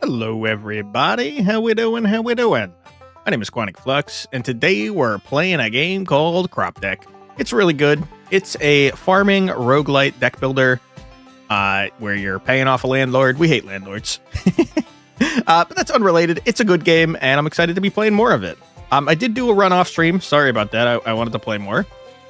Hello, everybody. How we doing? How we doing? My name is Quantic Flux, and today we're playing a game called Crop Deck. It's really good. It's a farming roguelite deck builder where you're paying off a landlord. We hate landlords. But that's unrelated. It's a good game, and I'm excited to be playing more of it. I did do a run off stream. Sorry about that. I wanted to play more.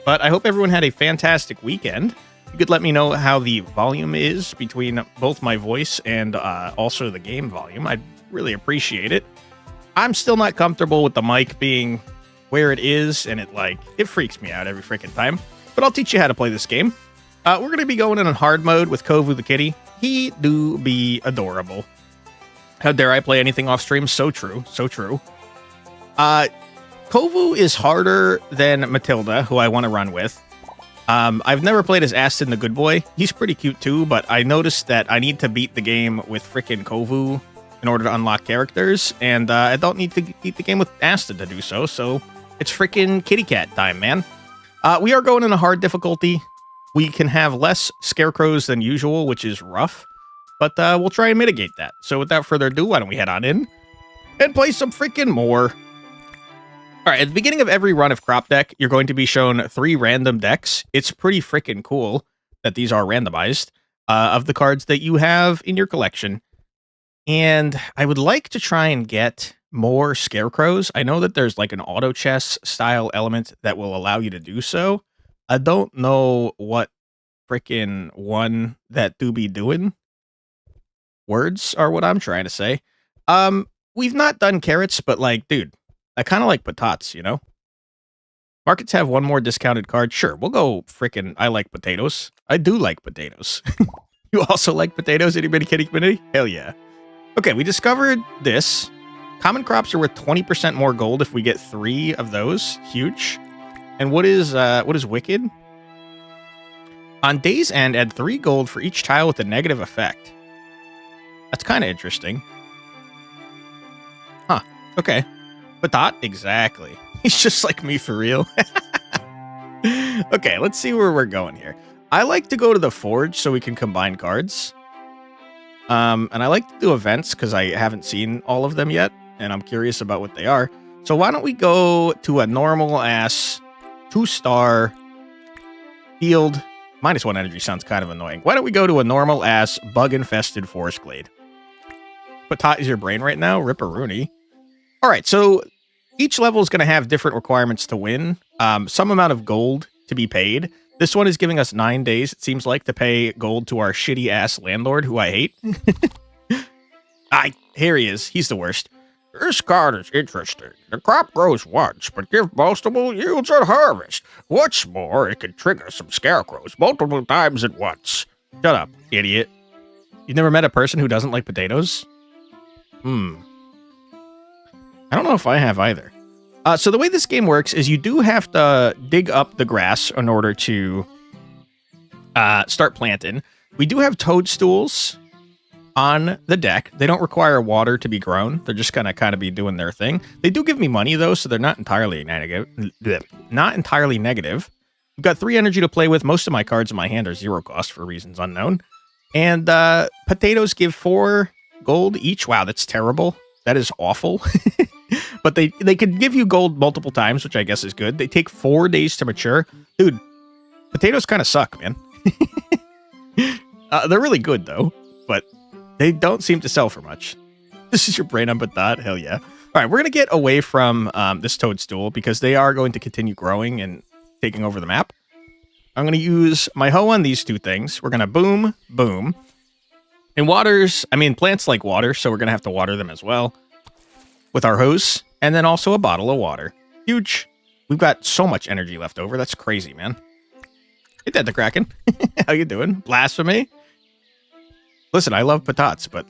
But I hope everyone had a fantastic weekend. You could let me know how the volume is between both my voice and also the game volume. I'd really appreciate it. I'm still not comfortable with the mic being where it is, and it freaks me out every freaking time. But I'll teach you how to play this game. We're going to be going in hard mode with Kovu the kitty. He do be adorable. How dare I play anything off stream? So true. So true. Kovu is harder than Matilda, who I want to run with. I've never played as Aston the Good Boy. He's pretty cute too, but I noticed that I need to beat the game with frickin' Kovu in order to unlock characters, and I don't need to beat the game with Aston to do so, so it's frickin' kitty cat time, man. We are going in a hard difficulty. We can have less scarecrows than usual, which is rough, but we'll try and mitigate that. So without further ado, why don't we head on in and play some frickin' more. All right, at the beginning of every run of Crop Deck, you're going to be shown 3 random decks. It's pretty freaking cool that these are randomized of the cards that you have in your collection. And I would like to try and get more scarecrows. I know that there's like an auto chess style element that will allow you to do so. I don't know what freaking one that do be doing. Words are what I'm trying to say. We've not done carrots, but dude, I kind of like patatas, you know? Markets have one more discounted card. Sure, we'll go frickin' I like potatoes. I do like potatoes. You also like potatoes, anybody kitty community? Hell yeah. Okay, we discovered this. Common crops are worth 20% more gold if we get 3 of those. Huge. And what is wicked? On day's end, add 3 gold for each tile with a negative effect. That's kind of interesting. Huh, okay. Patat? Exactly. He's just like me for real. Okay, let's see where we're going here. I like to go to the forge so we can combine cards. And I like to do events because I haven't seen all of them yet, and I'm curious about what they are. So why don't we go to a normal-ass 2-star field. -1 energy sounds kind of annoying. Why don't we go to a normal-ass bug-infested forest glade? Patat is your brain right now? Ripperoonie. All right, so each level is going to have different requirements to win. Some amount of gold to be paid. This one is giving us 9 days, it seems like, to pay gold to our shitty-ass landlord, who I hate. Here he is. He's the worst. This card is interesting. The crop grows once, but gives multiple yields at harvest. What's more, it can trigger some scarecrows multiple times at once. Shut up, idiot. You've never met a person who doesn't like potatoes? I don't know if I have either. So the way this game works is you do have to dig up the grass in order to start planting. We do have toadstools on the deck. They don't require water to be grown. They're just going to kind of be doing their thing. They do give me money, though, so they're not entirely negative. We've got 3 energy to play with. Most of my cards in my hand are 0 cost for reasons unknown. And potatoes give 4 gold each. Wow, that's terrible. That is awful. But they could give you gold multiple times, which I guess is good. They take 4 days to mature. Dude, potatoes kind of suck, man. They're really good, though. But they don't seem to sell for much. This is your brain on patat? Hell yeah. All right, we're going to get away from this toadstool because they are going to continue growing and taking over the map. I'm going to use my hoe on these 2 things. We're going to boom, boom. And plants like water, so we're going to have to water them as well with our hose, and then also a bottle of water. Huge. We've got so much energy left over. That's crazy, man. Hey, Dead the Kraken. How you doing? Blasphemy? Listen, I love patats, but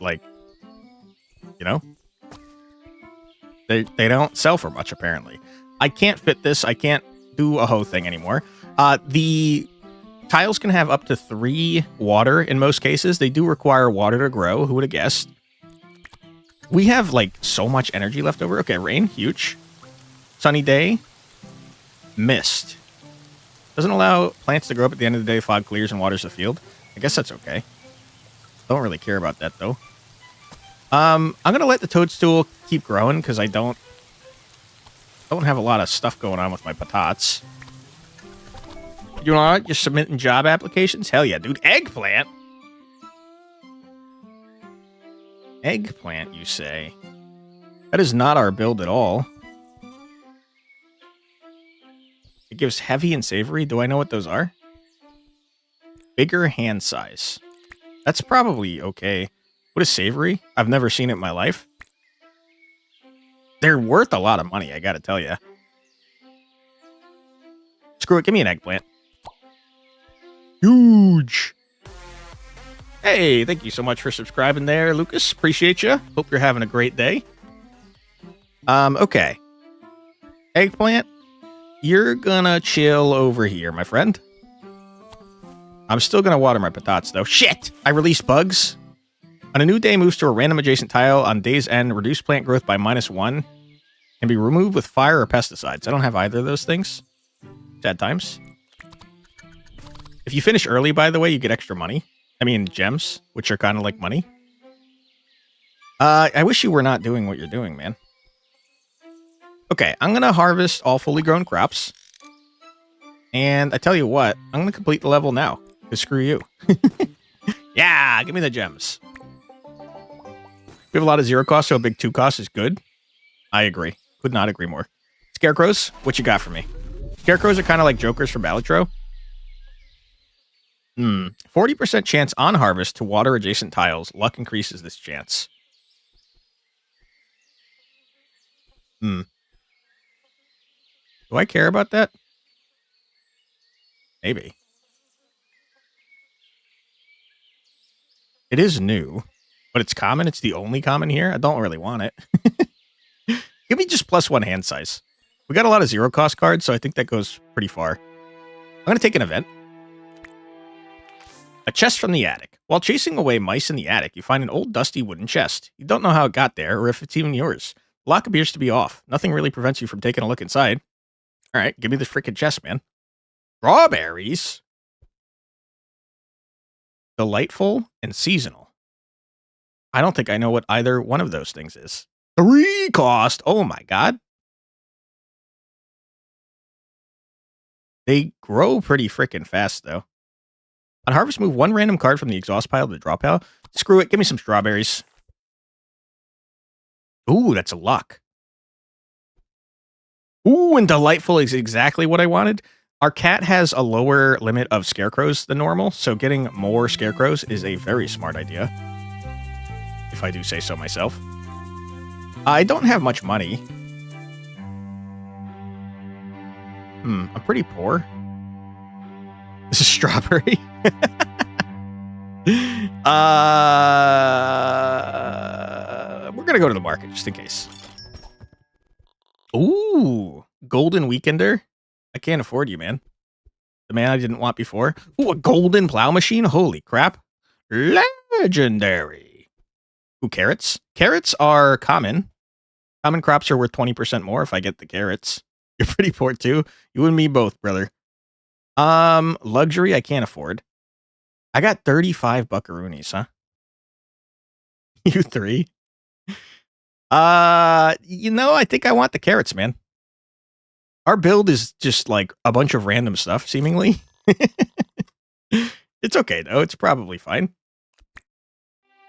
they don't sell for much, apparently. I can't fit this. I can't do a hoe thing anymore. The tiles can have up to 3 water in most cases. They do require water to grow. Who would have guessed? We have, so much energy left over. Okay, rain. Huge. Sunny day. Mist. Doesn't allow plants to grow up at the end of the day. Fog clears and waters the field. I guess that's okay. Don't really care about that, though. I'm gonna let the toadstool keep growing because I don't have a lot of stuff going on with my patatas. You know what? You're submitting job applications? Hell yeah, dude. Eggplant? Eggplant, you say? That is not our build at all. It gives heavy and savory. Do I know what those are? Bigger hand size. That's probably okay. What is savory? I've never seen it in my life. They're worth a lot of money, I gotta tell you. Screw it, give me an eggplant. Huge. Hey, thank you so much for subscribing there, Lucas. Appreciate you. Hope you're having a great day. Okay. Eggplant, you're gonna chill over here, my friend. I'm still gonna water my patatas, though. Shit! I released bugs. On a new day, moves to a random adjacent tile. On day's end, reduce plant growth by -1. Can be removed with fire or pesticides. I don't have either of those things. Sad times. If you finish early, by the way, you get extra money. I mean, gems, which are kind of like money. I wish you were not doing what you're doing, man. Okay, I'm going to harvest all fully grown crops. And I tell you what, I'm going to complete the level now. Because screw you. Yeah, give me the gems. We have a lot of 0 cost, so a big 2 cost is good. I agree. Could not agree more. Scarecrows, what you got for me? Scarecrows are kind of like jokers from Balatro. 40% chance on harvest to water adjacent tiles. Luck increases this chance. Do I care about that? Maybe. It is new, but it's common. It's the only common here. I don't really want it. Give me just +1 hand size. We got a lot of 0 cost cards, so I think that goes pretty far. I'm going to take an event. A chest from the attic. While chasing away mice in the attic, you find an old dusty wooden chest. You don't know how it got there or if it's even yours. The lock appears to be off. Nothing really prevents you from taking a look inside. All right, give me the freaking chest, man. Strawberries. Delightful and seasonal. I don't think I know what either one of those things is. 3 cost. Oh my god. They grow pretty freaking fast, though. On harvest, move 1 random card from the exhaust pile to the draw pile. Screw it. Give me some strawberries. Ooh, that's a luck. Ooh, and delightful is exactly what I wanted. Our cat has a lower limit of scarecrows than normal, so getting more scarecrows is a very smart idea. If I do say so myself. I don't have much money. I'm pretty poor. This is strawberry. We're gonna go to the market just in case. Ooh, golden weekender. I can't afford you, man. The man I didn't want before. Ooh, a golden plow machine. Holy crap! Legendary. Ooh, carrots. Carrots are common. Common crops are worth 20% more if I get the carrots. You're pretty poor too. You and me both, brother. Luxury I can't afford. I got 35 buckaroonies, huh? You 3? I think I want the carrots, man. Our build is just like a bunch of random stuff, seemingly. It's okay, though. It's probably fine.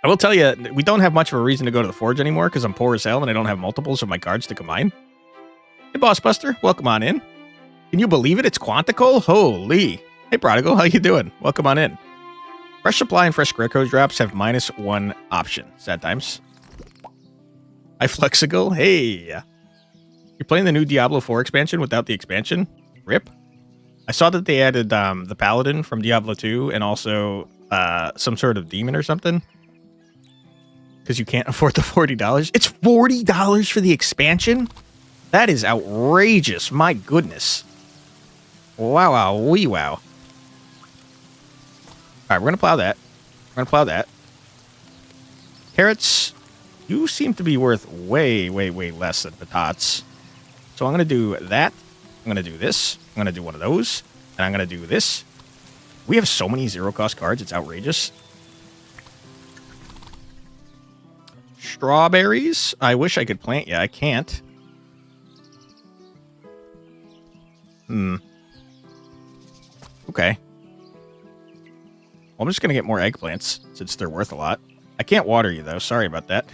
I will tell you, we don't have much of a reason to go to the forge anymore because I'm poor as hell and I don't have multiples of my cards to combine. Hey, Boss Buster. Welcome on in. Can you believe it? It's Quantical? Holy. Hey, Prodigal. How you doing? Welcome on in. Fresh supply and fresh scarecrow drops have -1 option. Sad times. Hi, Flexigal. Hey. You're playing the new Diablo 4 expansion without the expansion? Rip. I saw that they added the Paladin from Diablo 2 and also some sort of demon or something. Because you can't afford the $40. It's $40 for the expansion? That is outrageous. My goodness. Wow, wow, wee wow. All right, we're going to plow that. We're going to plow that. Carrots, you seem to be worth way, way, way less than patatas. So I'm going to do that. I'm going to do this. I'm going to do one of those. And I'm going to do this. We have so many 0 cost cards. It's outrageous. strawberries. I wish I could plant you. I can't. Okay. Well, I'm just going to get more eggplants since they're worth a lot. I can't water you, though. Sorry about that.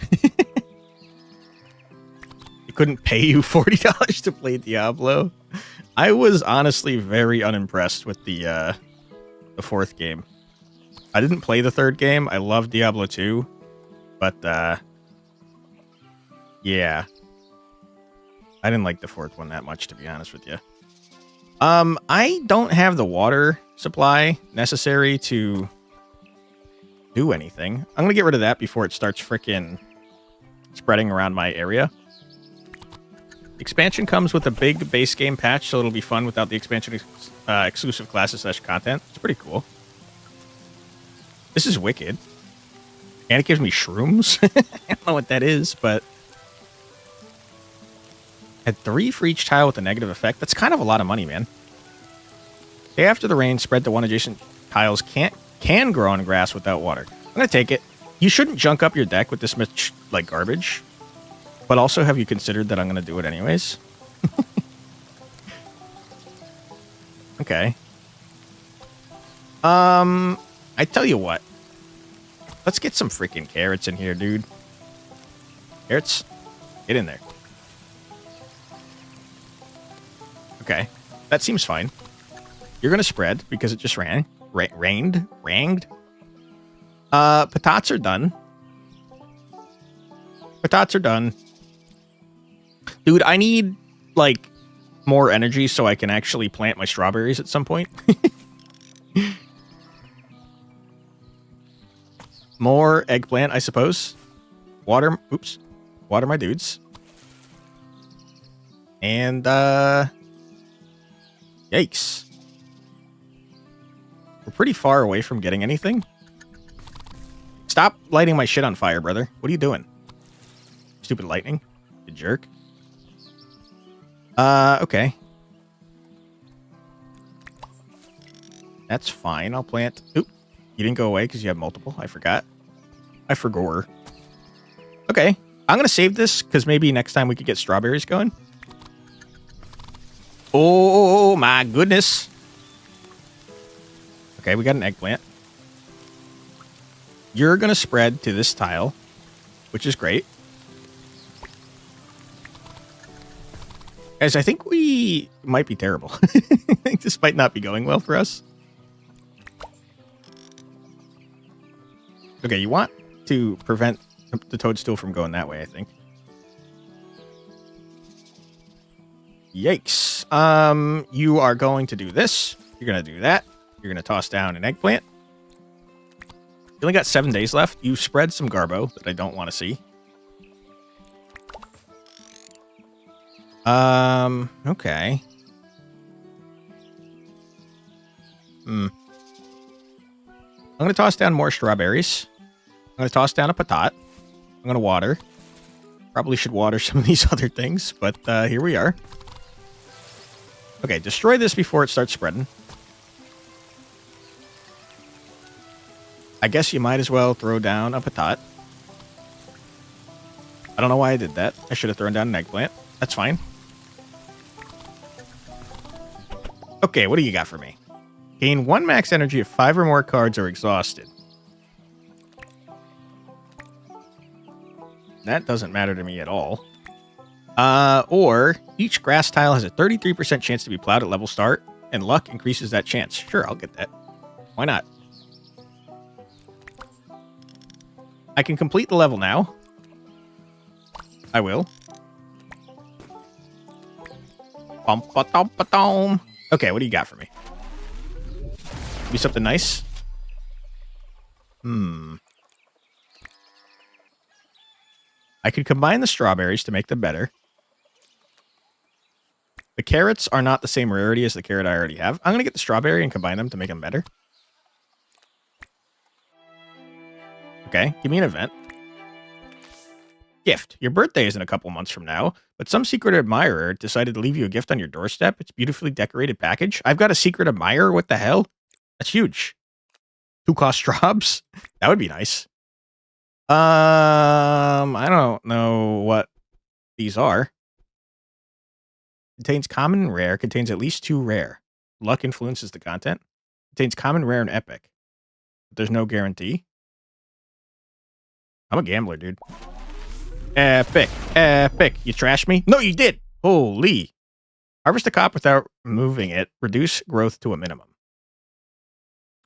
I couldn't pay you $40 to play Diablo. I was honestly very unimpressed with the fourth game. I didn't play the third game. I love Diablo 2. But, yeah. I didn't like the fourth one that much, to be honest with you. I don't have the water supply necessary to do anything. I'm going to get rid of that before it starts frickin' spreading around my area. Expansion comes with a big base game patch, so it'll be fun without the expansion exclusive classes / content. It's pretty cool. This is wicked. And it gives me shrooms. I don't know what that is, but... Had 3 for each tile with a negative effect. That's kind of a lot of money, man. Day after the rain, spread to 1 adjacent tiles can grow on grass without water. I'm going to take it. You shouldn't junk up your deck with this much, like, garbage. But also, have you considered that I'm going to do it anyways? Okay. I tell you what. Let's get some freaking carrots in here, dude. Carrots, get in there. Okay, that seems fine. You're gonna spread because it just rained. Ranged. Patates are done. Patates are done. Dude, I need, like, more energy so I can actually plant my strawberries at some point. More eggplant, I suppose. Water, oops. Water my dudes. And, yikes. We're pretty far away from getting anything. Stop lighting my shit on fire, brother. What are you doing? Stupid lightning. You jerk. Okay. That's fine. I'll plant... Oop. You didn't go away because you have multiple. I forgot. I forgot. Okay. I'm going to save this because maybe next time we could get strawberries going. Oh, my goodness. Okay, we got an eggplant. You're going to spread to this tile, which is great. Guys, I think we might be terrible. I think this might not be going well for us. Okay, you want to prevent the toadstool from going that way, I think. Yikes. You are going to do this. You're going to do that. You're going to toss down an eggplant. You only got 7 days left. You spread some garbo that I don't want to see. Okay. I'm going to toss down more strawberries. I'm going to toss down a patat. I'm going to water. Probably should water some of these other things, but here we are. Okay, destroy this before it starts spreading. I guess you might as well throw down a patat. I don't know why I did that. I should have thrown down an eggplant. That's fine. Okay, what do you got for me? Gain 1 max energy if 5 or more cards are exhausted. That doesn't matter to me at all. Or each grass tile has a 33% chance to be plowed at level start, and luck increases that chance. Sure, I'll get that. Why not? I can complete the level now. I will. Okay, what do you got for me? Be something nice? I could combine the strawberries to make them better. The carrots are not the same rarity as the carrot I already have. I'm going to get the strawberry and combine them to make them better. Okay, give me an event. Gift. Your birthday is in a couple months from now, but some secret admirer decided to leave you a gift on your doorstep. It's a beautifully decorated package. I've got a secret admirer? What the hell? That's huge. 2 cost strawbs? That would be nice. I don't know what these are. Contains common and rare. Contains at least 2 rare. Luck influences the content. Contains common, rare, and epic. But there's no guarantee. I'm a gambler, dude. Epic. Epic. You trashed me? No, you did. Holy. Harvest a crop without moving it. Reduce growth to a minimum.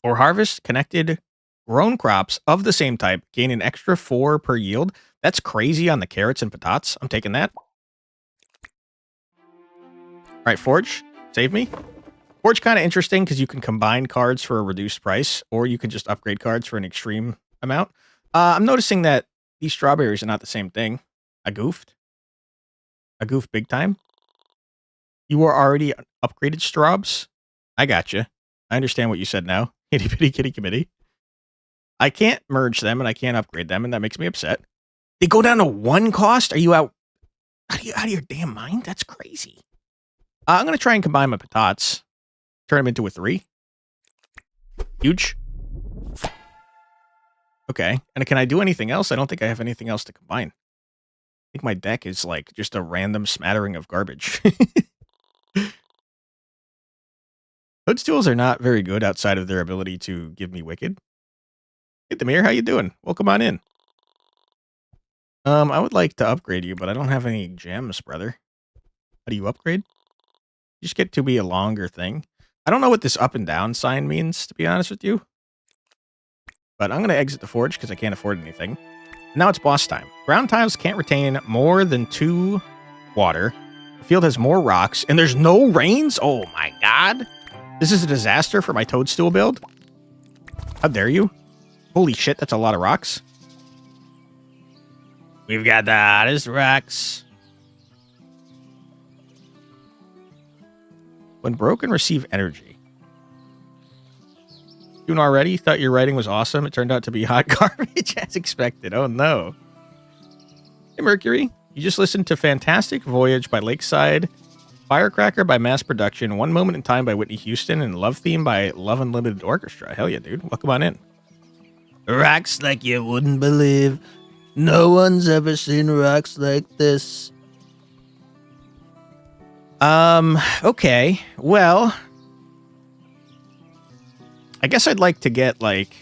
Or harvest connected grown crops of the same type. Gain an extra 4 per yield. That's crazy on the carrots and patatas. I'm taking that. All right, Forge. Save me. Forge kind of interesting because you can combine cards for a reduced price, or you can just upgrade cards for an extreme amount. I'm noticing that these strawberries are not the same thing. I goofed. I goofed big time. You are already upgraded straws. I gotcha. I understand what you said now. Itty bitty kitty committee. I can't merge them and I can't upgrade them, and that makes me upset. They go down to 1 cost? Are you out of your damn mind? That's crazy. I'm going to try and combine my patatas. Turn them into a 3. Huge. Okay. And can I do anything else? I don't think I have anything else to combine. I think my deck is like just a random smattering of garbage. Toadstools are not very good outside of their ability to give me wicked. Hey, Demir, how you doing? Welcome on in. I would like to upgrade you, but I don't have any gems, brother. How do you upgrade? You just get to be a longer thing. I don't know what this up and down sign means, to be honest with you. But I'm going to exit the forge because I can't afford anything. Now it's boss time. Ground tiles can't retain more than 2 water. The field has more rocks, and there's no rains? Oh my god. This is a disaster for my toadstool build. How dare you? Holy shit, that's a lot of rocks. We've got the hottest rocks. When broken, receive energy. Doing already? Thought your writing was awesome. It turned out to be hot garbage as expected. Oh no. Hey Mercury, you just listened to Fantastic Voyage by Lakeside, Firecracker by Mass Production, One Moment in Time by Whitney Houston, and Love Theme by Love Unlimited Orchestra. Hell yeah, dude. Welcome on in. Rocks like you wouldn't believe. No one's ever seen rocks like this. Okay. Well, I guess I'd like to get, like,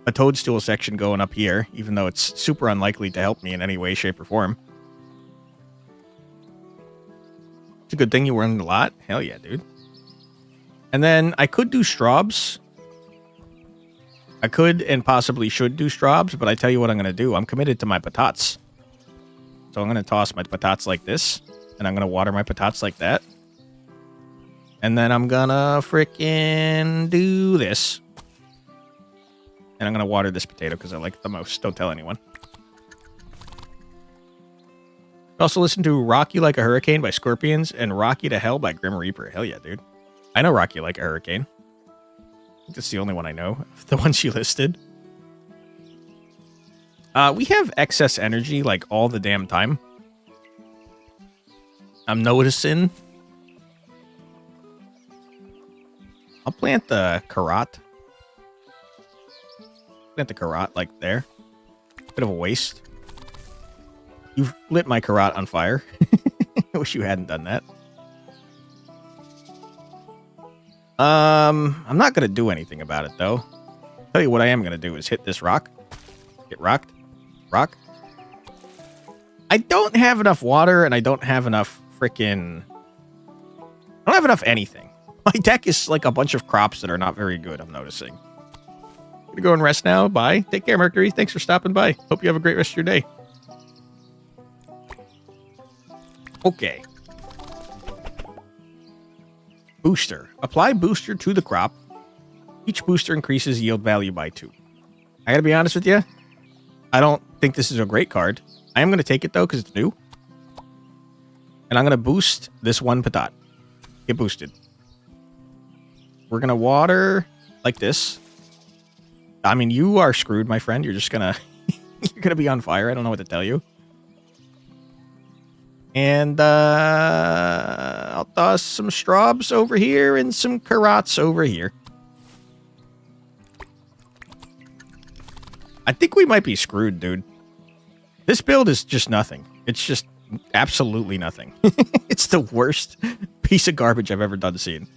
a toadstool section going up here, even though it's super unlikely to help me in any way, shape, or form. It's a good thing you were in a lot. Hell yeah, dude. And then I could do straws. I could and possibly should do straws, but I tell you what I'm going to do. I'm committed to my patatas. So I'm going to toss my patatas like this, and I'm going to water my patatas like that. And then I'm going to frickin' do this. And I'm going to water this potato because I like it the most. Don't tell anyone. Also listen to Rock You Like a Hurricane by Scorpions and Rock You to Hell by Grim Reaper. Hell yeah, dude. I know Rock You Like a Hurricane. I think that's the only one I know of the ones you listed. We have excess energy like all the damn time. I'm noticing. I'll plant the carrot. Plant the carrot like there. Bit of a waste. You've lit my carrot on fire. I wish you hadn't done that. I'm not going to do anything about it, though. Tell you what I am going to do is hit this rock. Get rocked. Rock. I don't have enough water, and I don't have enough freaking... I don't have enough anything. My deck is like a bunch of crops that are not very good, I'm noticing. Gonna go and rest now. Bye. Take care, Mercury. Thanks for stopping by. Hope you have a great rest of your day. Okay. Booster. Apply booster to the crop. Each booster increases yield value by 2. I gotta be honest with you. I don't think this is a great card. I am gonna take it though because it's new. And I'm gonna boost this one patat. Get boosted. We're gonna water like this. I mean, you are screwed, my friend. You're just gonna you're gonna be on fire. I don't know what to tell you. And I'll toss some straws over here and some carrots over here. I think we might be screwed, dude. This build is just nothing. It's just absolutely nothing. It's the worst piece of garbage I've ever done seen.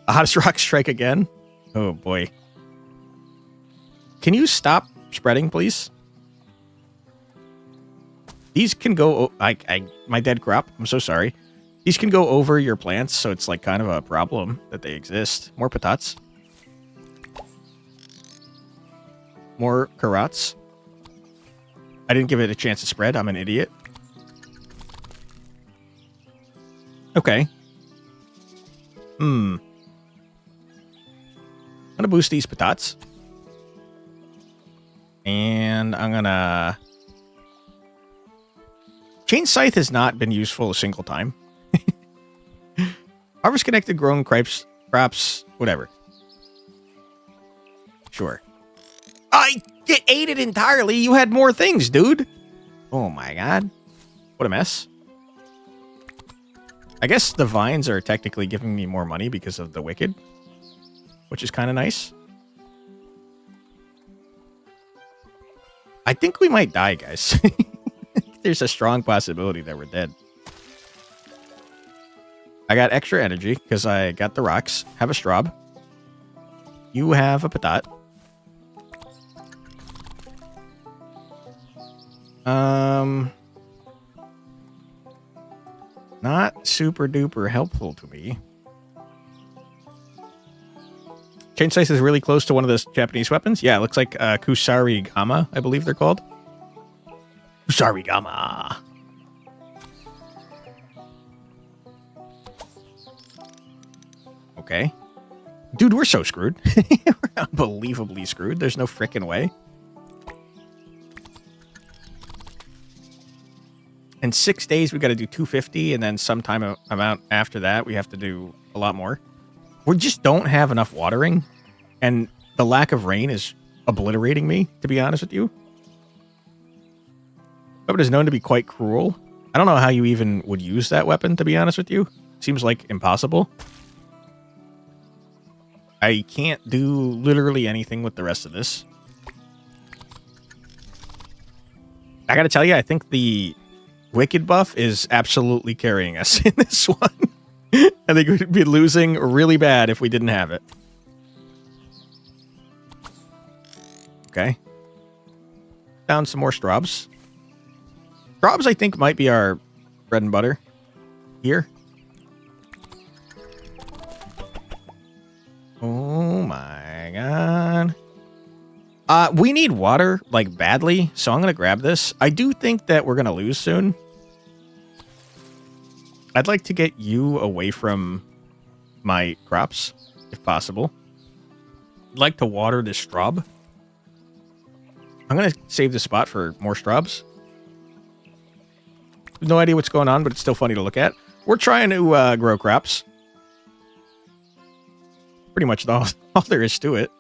A hottest rock strike again? Oh, boy. Can you stop spreading, please? These can go... my dead crop. I'm so sorry. These can go over your plants, so it's like kind of a problem that they exist. More patates. More carrots. I didn't give it a chance to spread. I'm an idiot. Okay. I'm gonna boost these patates. And I'm gonna... Chain Scythe has not been useful a single time. Harvest connected grown crops, whatever. Sure. I ate it entirely. You had more things, dude. Oh my god. What a mess. I guess the vines are technically giving me more money because of the wicked, which is kind of nice. I think we might die, guys. There's a strong possibility that we're dead. I got extra energy because I got the rocks. Have a straw. You have a patat. Not super duper helpful to me. Chain Scythe is really close to one of those Japanese weapons. Yeah, it looks like Kusari Gama, I believe they're called. Kusari Gama. Okay. Dude, we're so screwed. We're unbelievably screwed. There's no frickin' way. In 6 days, we got to do 250, and then sometime amount after that, we have to do a lot more. We just don't have enough watering, and the lack of rain is obliterating me, to be honest with you. Weapon is known to be quite cruel. I don't know how you even would use that weapon, to be honest with you. Seems like impossible. I can't do literally anything with the rest of this. I gotta tell you, I think the Wicked buff is absolutely carrying us in this one. I think we'd be losing really bad if we didn't have it. Okay. Found some more straws. Straws, I think, might be our bread and butter here. Oh my god. We need water, like, badly, so I'm going to grab this. I do think that we're going to lose soon. I'd like to get you away from my crops, if possible. I'd like to water this straw. I'm going to save this spot for more straws. No idea what's going on, but it's still funny to look at. We're trying to grow crops. Pretty much all there is to it.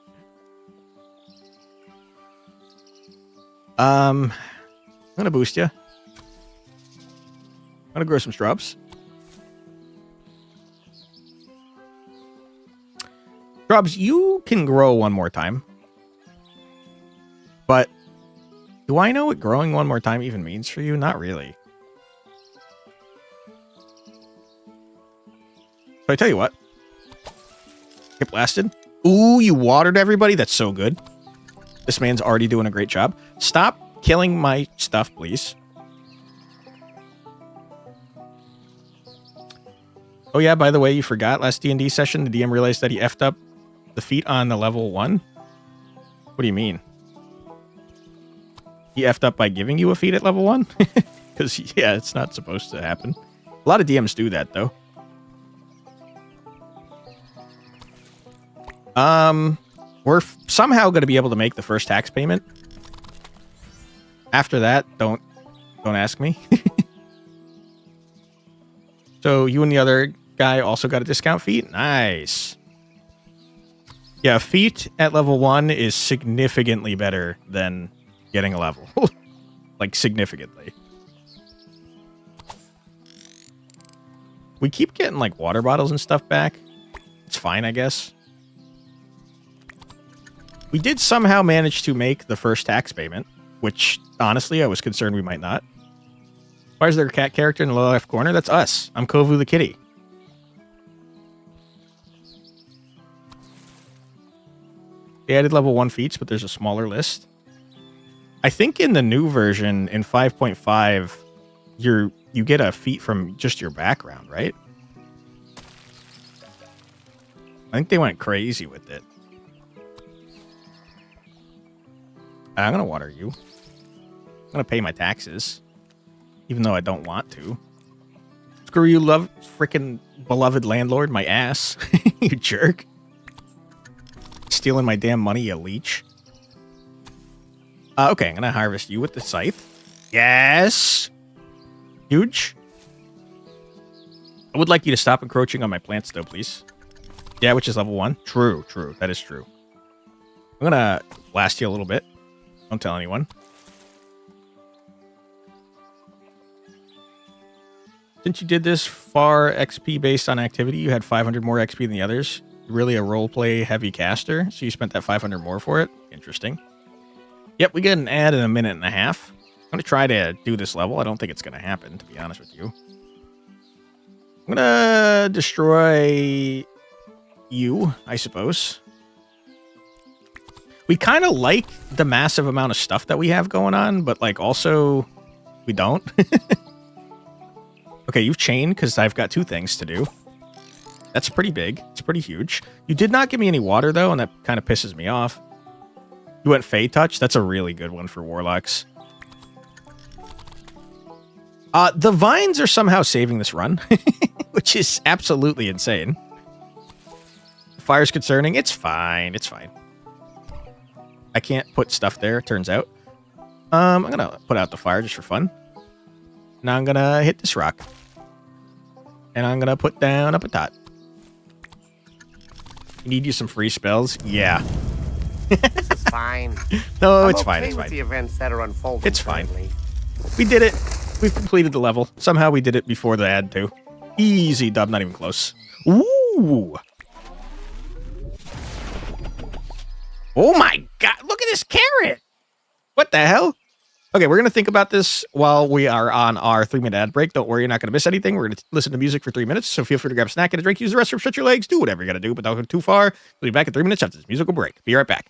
I'm going to boost you. I'm going to grow some straws. Straws, you can grow one more time. But do I know what growing one more time even means for you? Not really. So I tell you what. Get blasted. Ooh, you watered everybody? That's so good. This man's already doing a great job. Stop killing my stuff, please. Oh yeah, by the way, you forgot last D&D session, the DM realized that he effed up the feat on the level 1. What do you mean? He effed up by giving you a feat at level 1? Because, yeah, it's not supposed to happen. A lot of DMs do that, though. We're somehow going to be able to make the first tax payment. After that, don't ask me. So you and the other guy also got a discount feat? Nice. Yeah, feat at level 1 is significantly better than getting a level. Like, significantly. We keep getting, like, water bottles and stuff back. It's fine, I guess. We did somehow manage to make the first tax payment, which, honestly, I was concerned we might not. Why is there a cat character in the lower left corner? That's us. I'm Kovu the kitty. They added level 1 feats, but there's a smaller list. I think in the new version, in 5.5, you get a feat from just your background, right? I think they went crazy with it. I'm going to water you. I'm going to pay my taxes. Even though I don't want to. Screw you, freaking beloved landlord, my ass. You jerk. Stealing my damn money, you leech. Okay, I'm going to harvest you with the scythe. Yes! Huge. I would like you to stop encroaching on my plants, though, please. Yeah, which is level 1. True. That is true. I'm going to blast you a little bit. Don't tell anyone. Since you did this far XP based on activity, you had 500 more XP than the others. You're really a roleplay heavy caster, so you spent that 500 more for it. Interesting. Yep, we get an ad in a minute and a half. I'm going to try to do this level. I don't think it's going to happen, to be honest with you. I'm going to destroy you, I suppose. We kind of like the massive amount of stuff that we have going on, but like also we don't. Okay, you've chained because I've got 2 things to do. That's pretty big. It's pretty huge. You did not give me any water, though, and that kind of pisses me off. You went Fey Touch. That's a really good one for Warlocks. The vines are somehow saving this run, which is absolutely insane. Fire's concerning. It's fine. It's fine. I can't put stuff there, it turns out. I'm going to put out the fire just for fun. Now I'm going to hit this rock. And I'm going to put down a patat. You need you some free spells? Yeah. This is fine. No, it's okay fine. It's with fine. The events that are unfolding. It's fine. currently. We did it. We've completed the level. Somehow we did it before the ad, too. Easy dub, not even close. Ooh. Oh my god. Look at this carrot. What the hell? Okay, we're going to think about this while we are on our 3-minute ad break. Don't worry, you're not going to miss anything. We're going to listen to music for 3 minutes, so feel free to grab a snack and a drink, use the restroom, stretch your legs, do whatever you got to do, but don't go too far. We'll be back in 3 minutes after this musical break. Be right back.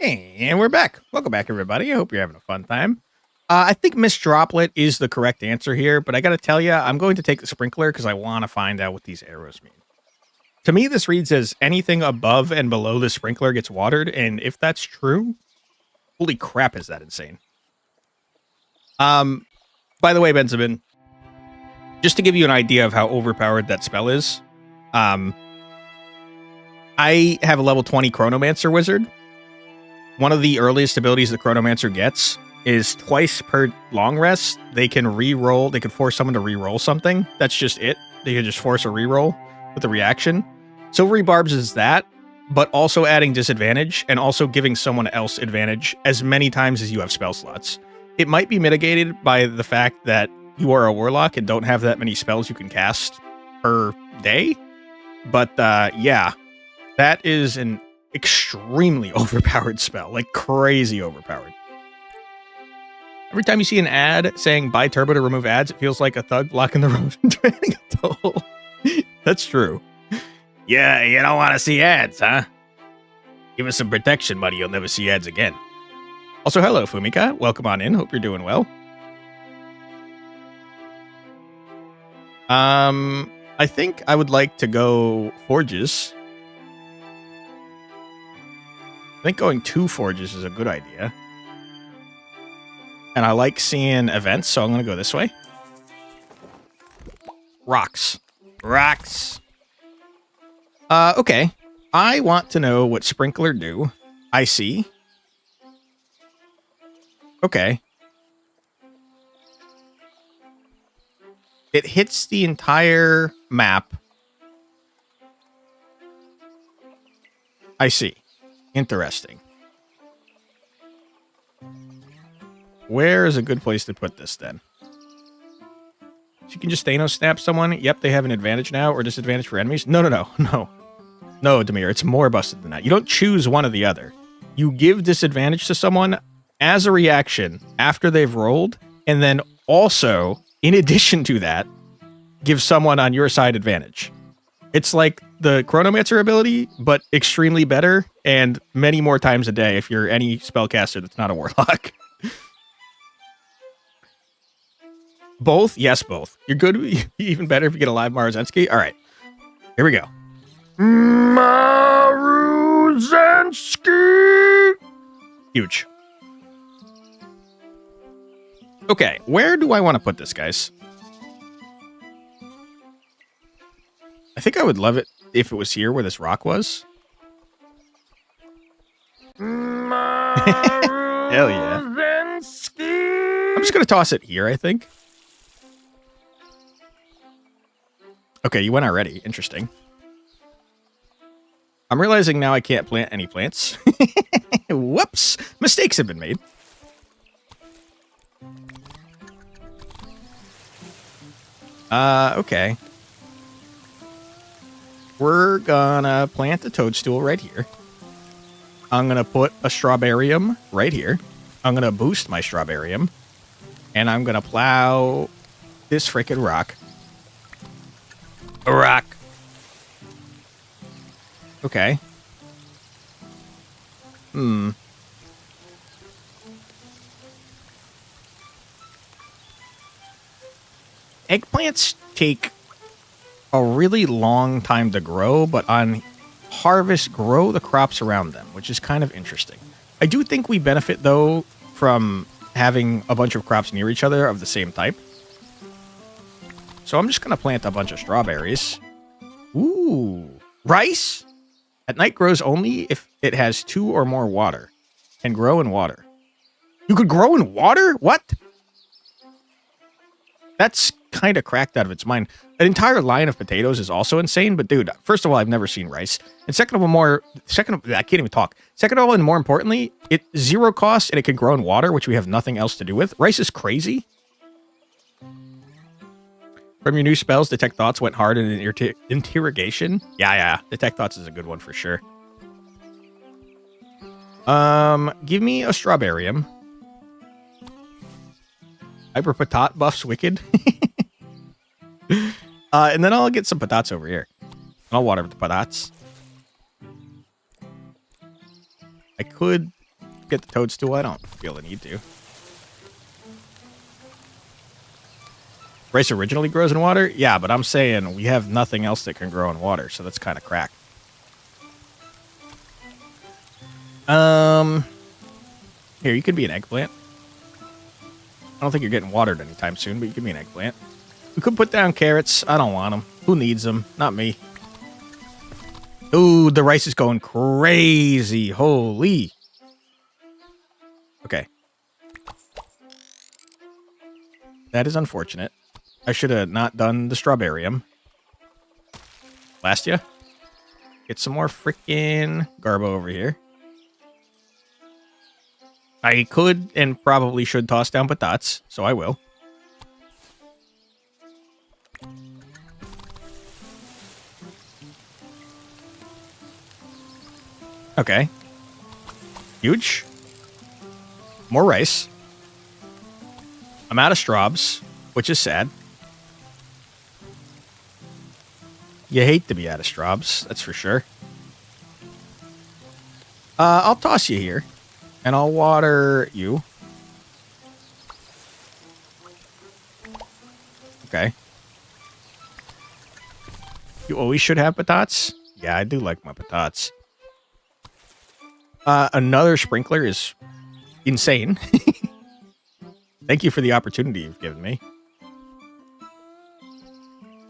And we're back. Welcome back, everybody. I hope you're having a fun time. I think Miss Droplet is the correct answer here, but I got to tell you, I'm going to take the sprinkler because I want to find out what these arrows mean. To me, this reads as anything above and below the sprinkler gets watered, and if that's true, holy crap, is that insane. By the way, Benjamin, just to give you an idea of how overpowered that spell is, I have a level 20 Chronomancer wizard. One of the earliest abilities the Chronomancer gets is twice per long rest, they can re-roll, they can force someone to re-roll something. That's just it. They can just force a re-roll with a reaction. Silvery Barbs is that, but also adding disadvantage and also giving someone else advantage as many times as you have spell slots. It might be mitigated by the fact that you are a warlock and don't have that many spells you can cast per day. But yeah, that is an extremely overpowered spell, like crazy overpowered. Every time you see an ad saying buy turbo to remove ads, it feels like a thug blocking the road and demanding a toll. That's true. Yeah, you don't want to see ads, huh? Give us some protection, buddy. You'll never see ads again. Also, hello, Fumika. Welcome on in. Hope you're doing well. I think I would like to go forges. I think going 2 forges is a good idea. And I like seeing events, so I'm going to go this way. Rocks. Rocks. Okay. I want to know what sprinkler do. I see. Okay. It hits the entire map. I see. Interesting. Where is a good place to put this then? So you can just Thanos snap someone. Yep, they have an advantage now or disadvantage for enemies. No. No, Demir, it's more busted than that. You don't choose one or the other. You give disadvantage to someone as a reaction after they've rolled, and then also, in addition to that, give someone on your side advantage. It's like the Chronomancer ability, but extremely better, and many more times a day if you're any spellcaster that's not a warlock. Both? Yes, both. You're good. Even better if you get a live Maruzensky. All right. Here we go. Maruzensky! Huge. Okay, where do I want to put this, guys? I think I would love it if it was here where this rock was. Hell yeah. I'm just going to toss it here, I think. Okay, you went already. Interesting. I'm realizing now I can't plant any plants. Whoops! Mistakes have been made. Okay. We're gonna plant a toadstool right here. I'm gonna put a strawberryum right here. I'm gonna boost my strawberryum. And I'm gonna plow this freaking rock. A rock. Okay. Eggplants take a really long time to grow, but on harvest, grow the crops around them, which is kind of interesting. I do think we benefit, though, from having a bunch of crops near each other of the same type. So I'm just going to plant a bunch of strawberries. Ooh. Rice? At night grows only if it has 2 or more water. Can grow in water. You could grow in water? What? That's kind of cracked out of its mind. An entire line of potatoes is also insane, but dude, first of all, I've never seen rice. And second of all, I can't even talk. Second of all, and more importantly, it's 0 cost and it can grow in water, which we have nothing else to do with. Rice is crazy. From your new spells, Detect Thoughts went hard in interrogation. Yeah. Detect Thoughts is a good one for sure. Give me a strawberryum. Hyper Patat buffs wicked. And then I'll get some patats over here. I'll water the patats. I could get the toadstool. I don't feel the need to. Rice originally grows in water? Yeah, but I'm saying we have nothing else that can grow in water, so that's kind of crack. Here, you could be an eggplant. I don't think you're getting watered anytime soon, but you could be an eggplant. We could put down carrots. I don't want them. Who needs them? Not me. Ooh, the rice is going crazy. Holy. Okay. That is unfortunate. I should have not done the strawberryum. Last ya? Get some more freaking garbo over here. I could and probably should toss down patatas, so I will. Okay. Huge. More rice. I'm out of straws, which is sad. You hate to be out of straws, that's for sure. I'll toss you here. And I'll water you. Okay. You always should have patatas? Yeah, I do like my patatas. Another sprinkler is insane. Thank you for the opportunity you've given me.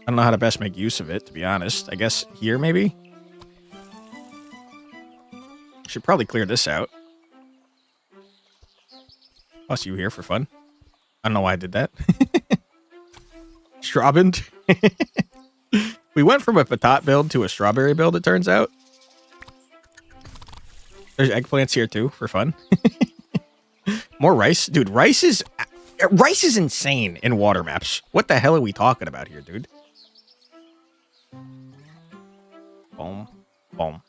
I don't know how to best make use of it, to be honest. I guess here, maybe? Should probably clear this out. Toss you here for fun. I don't know why I did that. Strawbend. We went from a patat build to a strawberry build, it turns out. There's eggplants here, too, for fun. More rice. Dude, rice is insane in water maps. What the hell are we talking about here, dude? Boom, boom,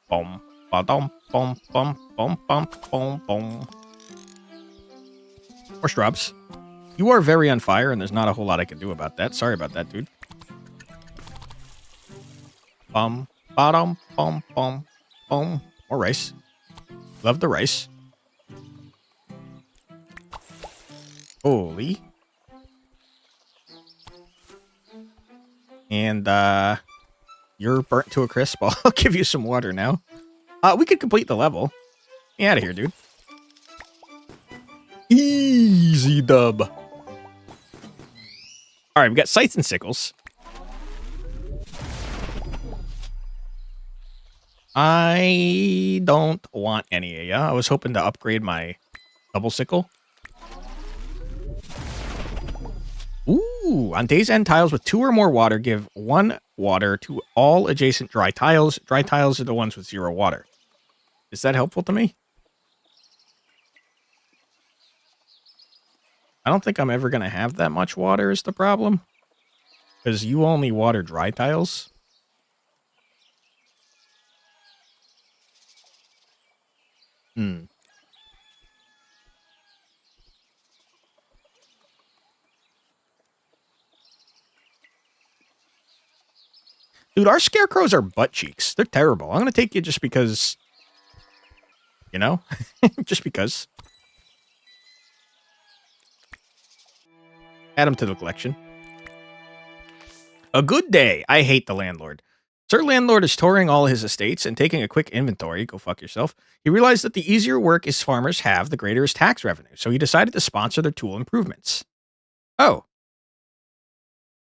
boom, ba-dum, boom, boom, boom, boom, boom, boom. More straws. You are very on fire, and there's not a whole lot I can do about that. Sorry about that, dude. Bum, bottom, bum, bum, bum. More rice. Love the rice. Holy. And, you're burnt to a crisp. I'll give you some water now. We could complete the level. Get out of here, dude. Easy dub. All right, we got scythes and sickles. I don't want any of ya. I was hoping to upgrade my double sickle. Ooh, on day's end, tiles with 2 or more water give 1 water to all adjacent dry tiles. Dry tiles are the ones with 0 water. Is that helpful to me? I don't think I'm ever going to have that much water is the problem. Because you only water dry tiles. Hmm. Dude, our scarecrows are butt cheeks. They're terrible. I'm going to take you just because... You know? Just because. Add them to the collection. A good day. I hate the landlord. Sir Landlord is touring all his estates and taking a quick inventory. Go fuck yourself. He realized that the easier work his farmers have, the greater his tax revenue. So he decided to sponsor their tool improvements. Oh.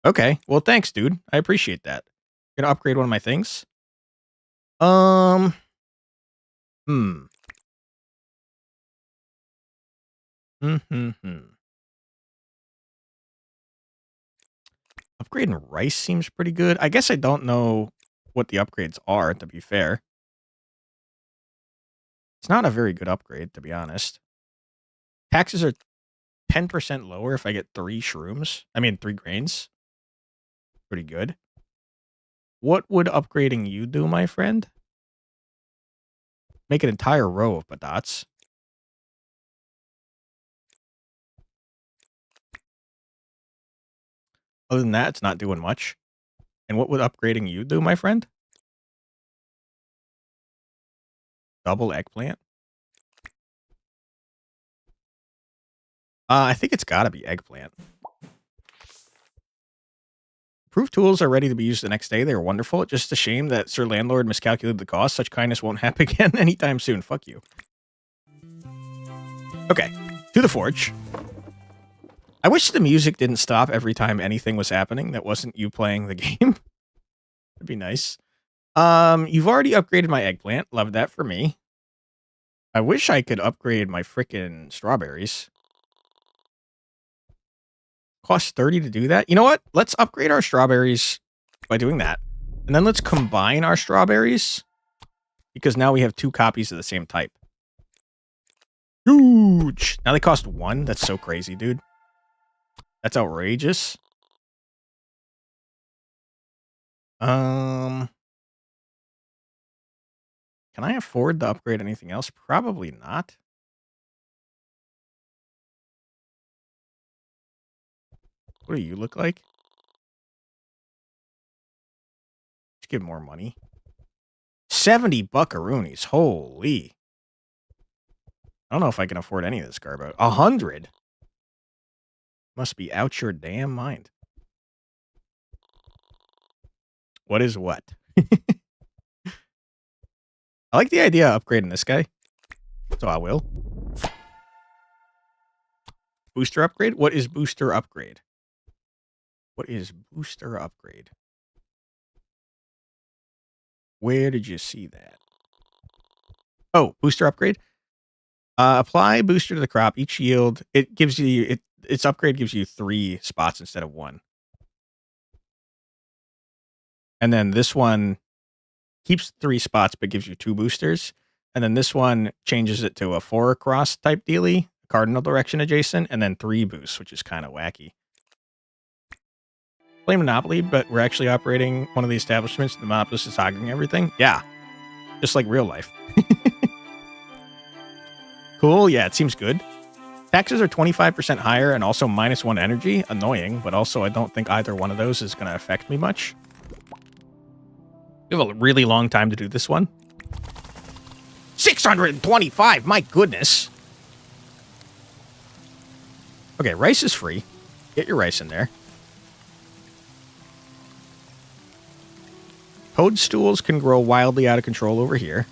Okay. Well, thanks, dude. I appreciate that. Gonna upgrade one of my things. Hmm. Upgrading rice seems pretty good. I guess I don't know what the upgrades are, to be fair. It's not a very good upgrade, to be honest. Taxes are 10% lower if I get 3 shrooms. I mean, 3 grains. Pretty good. What would upgrading you do, my friend? Make an entire row of patatas. Other than that, it's not doing much. And what would upgrading you do, my friend? Double eggplant. I think it's got to be eggplant. Approved tools are ready to be used the next day. They are wonderful. It's just a shame that Sir Landlord miscalculated the cost. Such kindness won't happen again anytime soon. Fuck you. Okay, to the forge. I wish the music didn't stop every time anything was happening that wasn't you playing the game. That'd be nice. You've already upgraded my eggplant. Love that for me. I wish I could upgrade my frickin' strawberries. Costs 30 to do that. You know what? Let's upgrade our strawberries by doing that. And then let's combine our strawberries. Because now we have 2 copies of the same type. Huge! Now they cost 1. That's so crazy, dude. That's outrageous. Can I afford to upgrade anything else? Probably not. What do you look like? Let's give more money. 70 buckaroonies. Holy. I don't know if I can afford any of this garbo. 100? Must be out your damn mind. What is what? I like the idea of upgrading this guy. So I will. Booster upgrade? What is booster upgrade? What is booster upgrade? Where did you see that? Oh, booster upgrade? Apply booster to the crop. Each yield, it gives you, its upgrade gives you 3 spots instead of 1. And then this one keeps 3 spots but gives you 2 boosters. And then this one changes it to a 4 across type dealy, cardinal direction adjacent, and then 3 boosts, which is kind of wacky. Play Monopoly, but we're actually operating one of the establishments. The monopolist is hogging everything. Yeah, just like real life. Cool. Yeah, it seems good. Taxes are 25% higher and also -1 energy. Annoying, but also I don't think either one of those is going to affect me much. We have a really long time to do this one. 625! My goodness! Okay, rice is free. Get your rice in there. Toadstools can grow wildly out of control over here.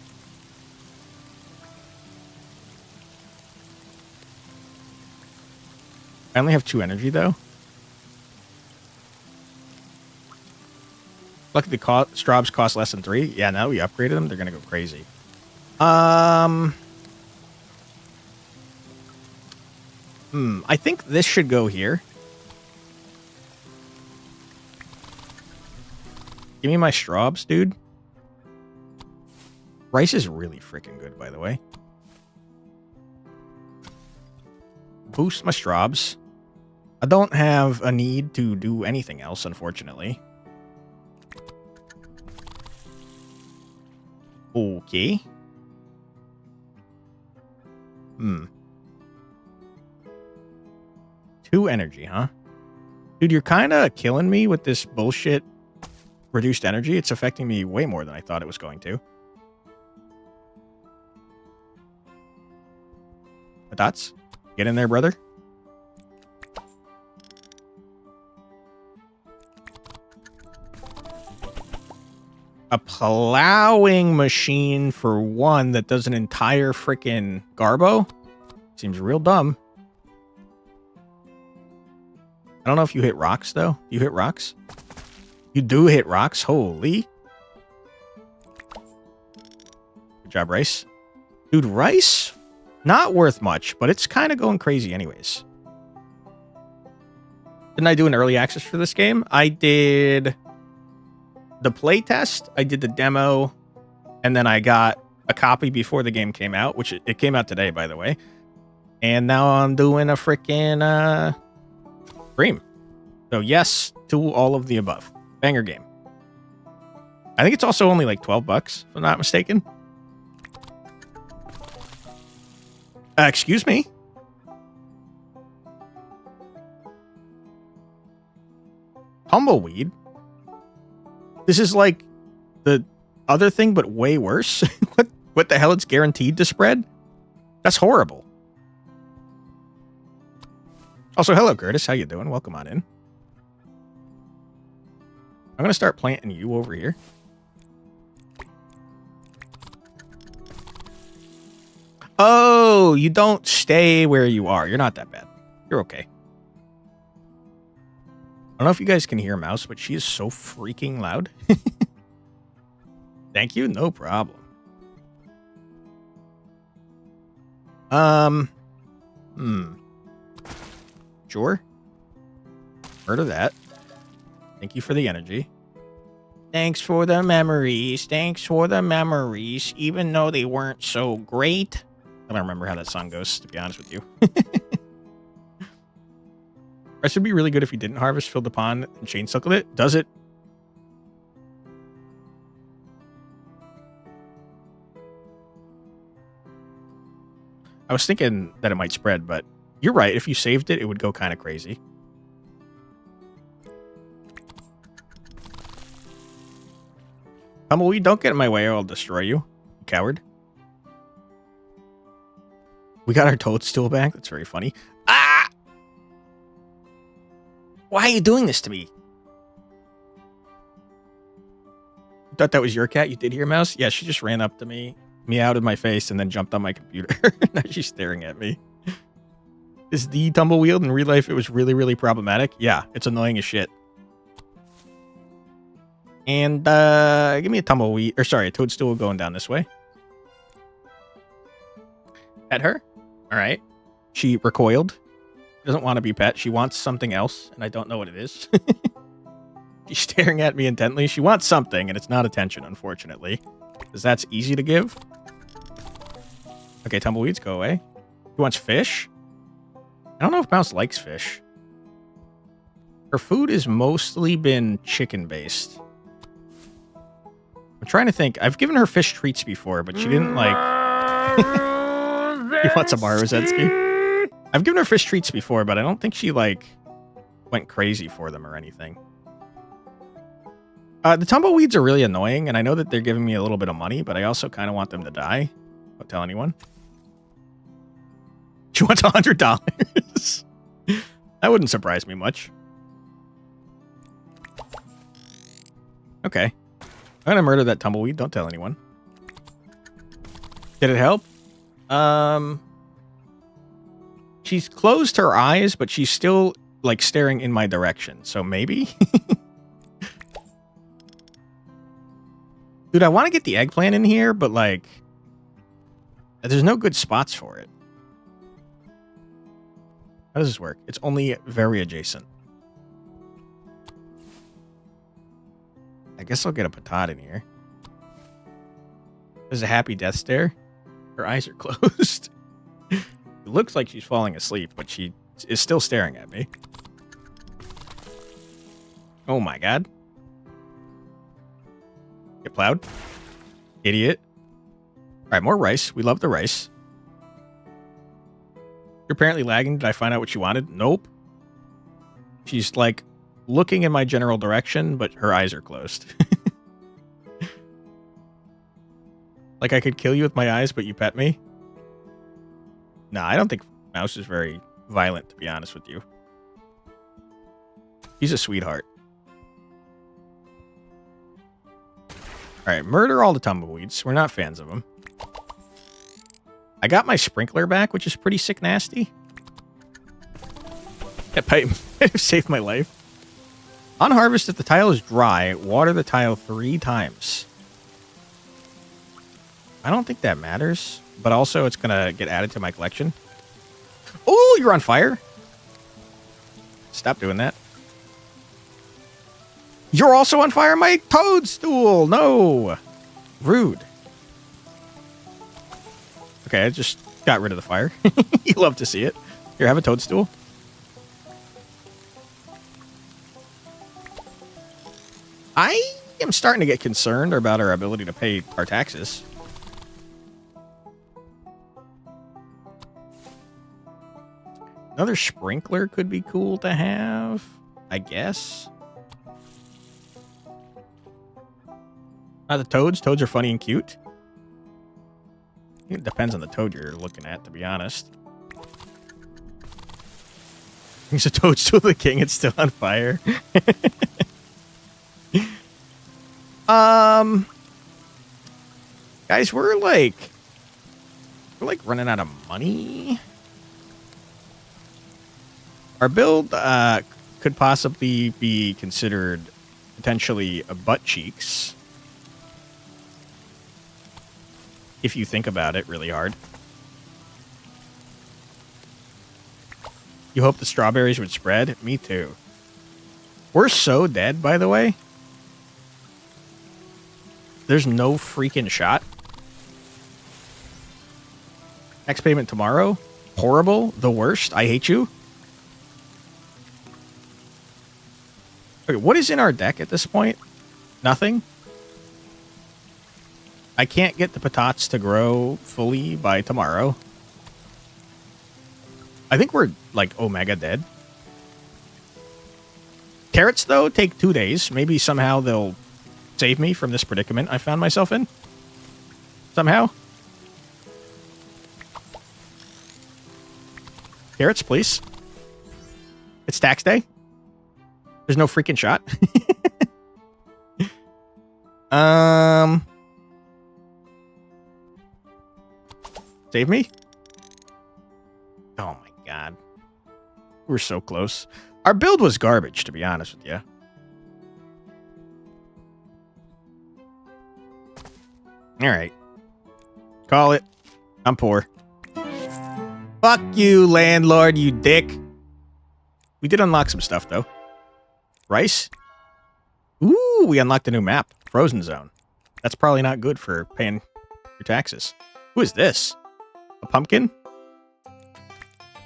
I only have 2 energy, though. Luckily, the straws cost less than 3. Yeah, now we upgraded them. They're going to go crazy. I think this should go here. Give me my straws, dude. Rice is really freaking good, by the way. Boost my straws. I don't have a need to do anything else, unfortunately. Okay. 2 energy, huh? Dude, you're kind of killing me with this bullshit reduced energy. It's affecting me way more than I thought it was going to. The dots? Get in there, brother. A plowing machine for 1 that does an entire freaking garbo? Seems real dumb. I don't know if you hit rocks, though. You hit rocks? You do hit rocks? Holy. Good job, Rice. Dude, Rice? Not worth much, but it's kind of going crazy anyways. Didn't I do an early access for this game? I did the playtest, I did the demo, and then I got a copy before the game came out, which it came out today, by the way. And now I'm doing a freaking stream. So yes to all of the above. Banger game. I think it's also only like $12, if I'm not mistaken. Excuse me. Tumbleweed. This is like the other thing, but way worse. What the hell? It's guaranteed to spread? That's horrible. Also, hello, Curtis. How you doing? Welcome on in. I'm going to start planting you over here. Oh, you don't stay where you are. You're not that bad. You're okay. I don't know if you guys can hear Mouse, but she is so freaking loud. Thank you. No problem. Sure. Murder that. Thank you for the energy. Thanks for the memories. Thanks for the memories, even though they weren't so great. I don't remember how that song goes, to be honest with you. This would be really good if you didn't harvest, filled the pond, and chain suckled it. Does it? I was thinking that it might spread, but you're right. If you saved it, it would go kind of crazy. Tumbleweed, don't get in my way or I'll destroy you, you coward. We got our toadstool back. That's very funny. Ah! Why are you doing this to me? You thought that was your cat? You did hear Mouse? Yeah, she just ran up to me, meowed in my face, and then jumped on my computer. Now she's staring at me. Is the tumbleweed in real life, it was really, really problematic? Yeah, it's annoying as shit. And give me a tumbleweed, or sorry, a toadstool going down this way. Pet her. All right. She recoiled. She doesn't want to be pet. She wants something else, and I don't know what it is. She's staring at me intently. She wants something, and it's not attention, unfortunately, because that's easy to give. Okay, tumbleweeds, go away. She wants fish. I don't know if Mouse likes fish. Her food has mostly been chicken-based. I'm trying to think. I've given her fish treats before, but she didn't like... You want some Marozetsky? I've given her fish treats before, but I don't think she, like, went crazy for them or anything. The tumbleweeds are really annoying, and I know that they're giving me a little bit of money, but I also kind of want them to die. Don't tell anyone. She wants $100. That wouldn't surprise me much. Okay. I'm gonna murder that tumbleweed. Don't tell anyone. Did it help? She's closed her eyes, but she's still, like, staring in my direction. So maybe? Dude, I want to get the eggplant in here, but, like, there's no good spots for it. How does this work? It's only very adjacent. I guess I'll get a patat in here. There's a happy death stare. Her eyes are closed. It looks like she's falling asleep, but she is still staring at me. Oh my god. Get plowed. Idiot. Alright, more rice. We love the rice. You're apparently lagging. Did I find out what you wanted? Nope. She's, like, looking in my general direction, but her eyes are closed. Like I could kill you with my eyes, but you pet me? Nah, I don't think Mouse is very violent, to be honest with you. He's a sweetheart. Alright, murder all the tumbleweeds. We're not fans of them. I got my sprinkler back, which is pretty sick nasty. That pipe might have saved my life. On harvest, if the tile is dry, water the tile 3 times. I don't think that matters, but also it's going to get added to my collection. Oh, you're on fire. Stop doing that. You're also on fire, my toadstool. No. Rude. Okay, I just got rid of the fire. You love to see it. Here, have a toadstool. I am starting to get concerned about our ability to pay our taxes. Another sprinkler could be cool to have, I guess. The toads. Toads are funny and cute. It depends on the toad you're looking at, to be honest. Brings a toadstool to the king. It's still on fire. Guys, we're like running out of money. Our build could possibly be considered potentially a butt cheeks. If you think about it really hard. You hope the strawberries would spread? Me too. We're so dead, by the way. There's no freaking shot. Next payment tomorrow? Horrible? The worst? I hate you? Okay, what is in our deck at this point? Nothing? I can't get the patatas to grow fully by tomorrow. I think we're, like, omega dead. Carrots, though, take 2 days. Maybe somehow they'll save me from this predicament I found myself in. Somehow. Carrots, please. It's tax day. There's no freaking shot. Save me? Oh my god. We're so close. Our build was garbage, to be honest with you. Alright. Call it. I'm poor. Fuck you, landlord, you dick. We did unlock some stuff, though. Rice? Ooh, we unlocked a new map. Frozen Zone. That's probably not good for paying your taxes. Who is this? A pumpkin?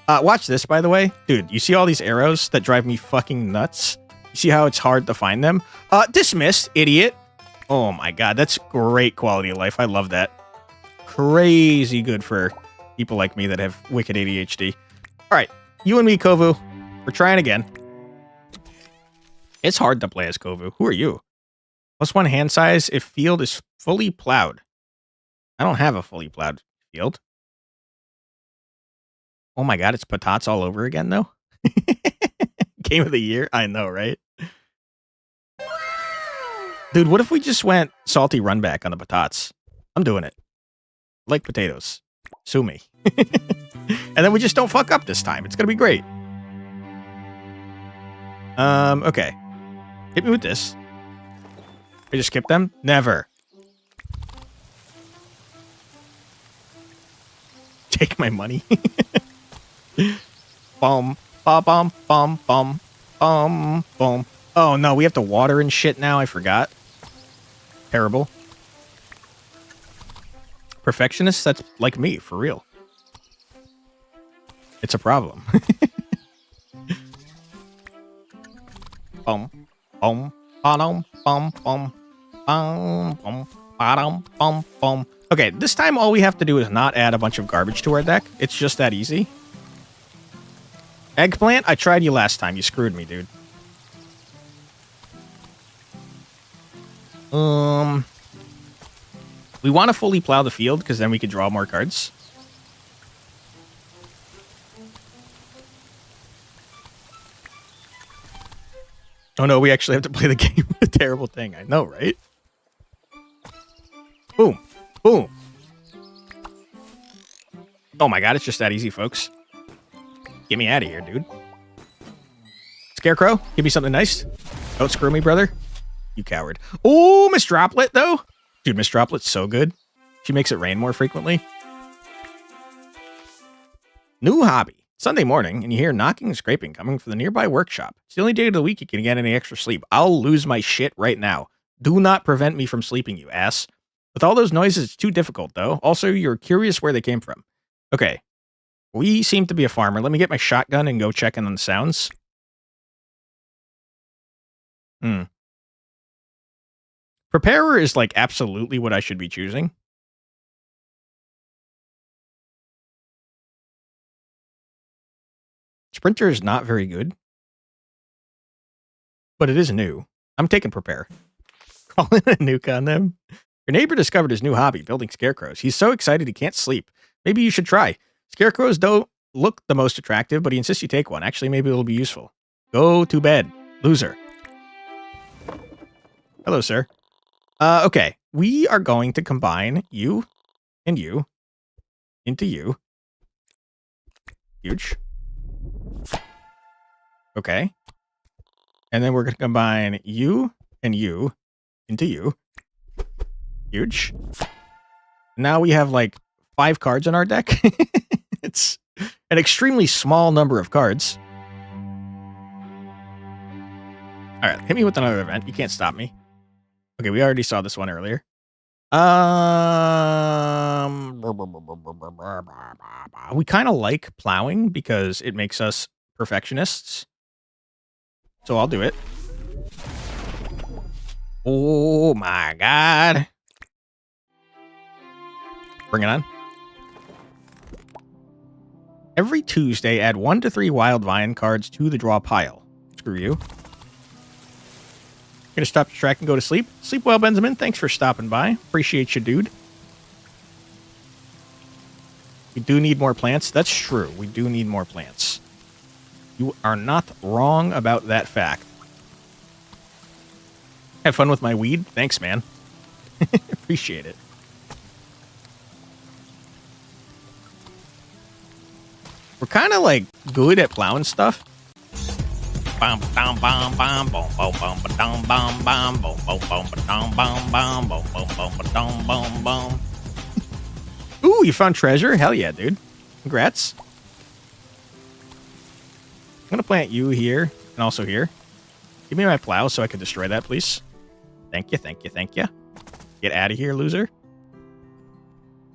Watch this, by the way. Dude, you see all these arrows that drive me fucking nuts? You see how it's hard to find them? Dismissed, idiot. Oh my god, that's great quality of life. I love that. Crazy good for people like me that have wicked ADHD. Alright, you and me, Kovu. We're trying again. It's hard to play as Kovu. Who are you? +1 hand size if field is fully plowed. I don't have a fully plowed field. Oh my god, it's patatas all over again, though? Game of the year? I know, right? Dude, what if we just went salty run back on the patatas? I'm doing it. Like potatoes. Sue me. And then we just don't fuck up this time. It's gonna be great. Okay. Hit me with this. I just skip them? Never. Take my money. Bum, ba bum, bum, bum, bum, bum. Oh no, we have to water and shit now. I forgot. Terrible. Perfectionist? That's like me, for real. It's a problem. Bum, bum, ba-dum, bum, bum, bum, bum, ba-dum, bum, bum. Okay, this time all we have to do is not add a bunch of garbage to our deck. It's just that easy. Eggplant? I tried you last time. You screwed me, dude. We want to fully plow the field because then we can draw more cards. Oh no, we actually have to play the game with a terrible thing. I know, right? Boom. Boom. Oh my god, it's just that easy, folks. Get me out of here, dude. Scarecrow, give me something nice. Don't screw me, brother. You coward. Oh, Miss Droplet, though. Dude, Miss Droplet's so good. She makes it rain more frequently. New hobby. Sunday morning, and you hear knocking and scraping coming from the nearby workshop. It's the only day of the week you can get any extra sleep. I'll lose my shit right now. Do not prevent me from sleeping, you ass. With all those noises, it's too difficult, though. Also, you're curious where they came from. Okay. We seem to be a farmer. Let me get my shotgun and go check in on the sounds. Preparer is, like, absolutely what I should be choosing. Sprinter is not very good. But it is new. I'm taking Prepare. Calling a nuke on them. Your neighbor discovered his new hobby, building scarecrows. He's so excited he can't sleep. Maybe you should try. Scarecrows don't look the most attractive, but he insists you take one. Actually, maybe it'll be useful. Go to bed, loser. Hello, sir. Okay. We are going to combine you and you into you. Huge. Okay. And then we're going to combine you and you into you. Huge. Now we have like 5 cards in our deck. It's an extremely small number of cards. All right, hit me with another event. You can't stop me. Okay, we already saw this one earlier. We kind of like plowing because it makes us perfectionists. So I'll do it. Oh my god. Bring it on. Every Tuesday, add 1 to 3 wild vine cards to the draw pile. Screw you. Gonna stop the track and go to sleep. Sleep well, Benjamin. Thanks for stopping by. Appreciate you, dude. We do need more plants. That's true. We do need more plants. You are not wrong about that fact. Have fun with my weed. Thanks, man. Appreciate it. We're kind of like good at plowing stuff. Bum bum bum bum bum bum bum bum bum bum bum bum bum bum bum bum bum. Ooh, you found treasure? Hell yeah, dude. Congrats. I'm gonna plant you here and also here. Give me my plow so I can destroy that, please. Thank you, thank you, thank you. Get out of here, loser.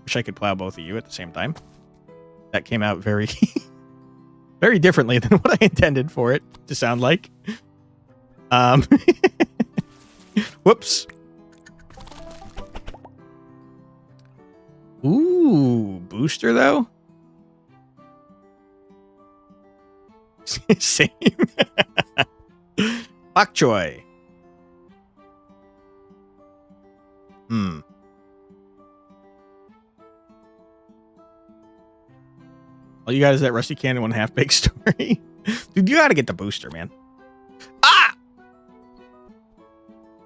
Wish I could plow both of you at the same time. That came out very, very differently than what I intended for it to sound like. Whoops. Ooh, booster though? Same. Bok choy. All you got is that rusty cannon 1 half-baked story. Dude, you gotta get the booster, man. Ah!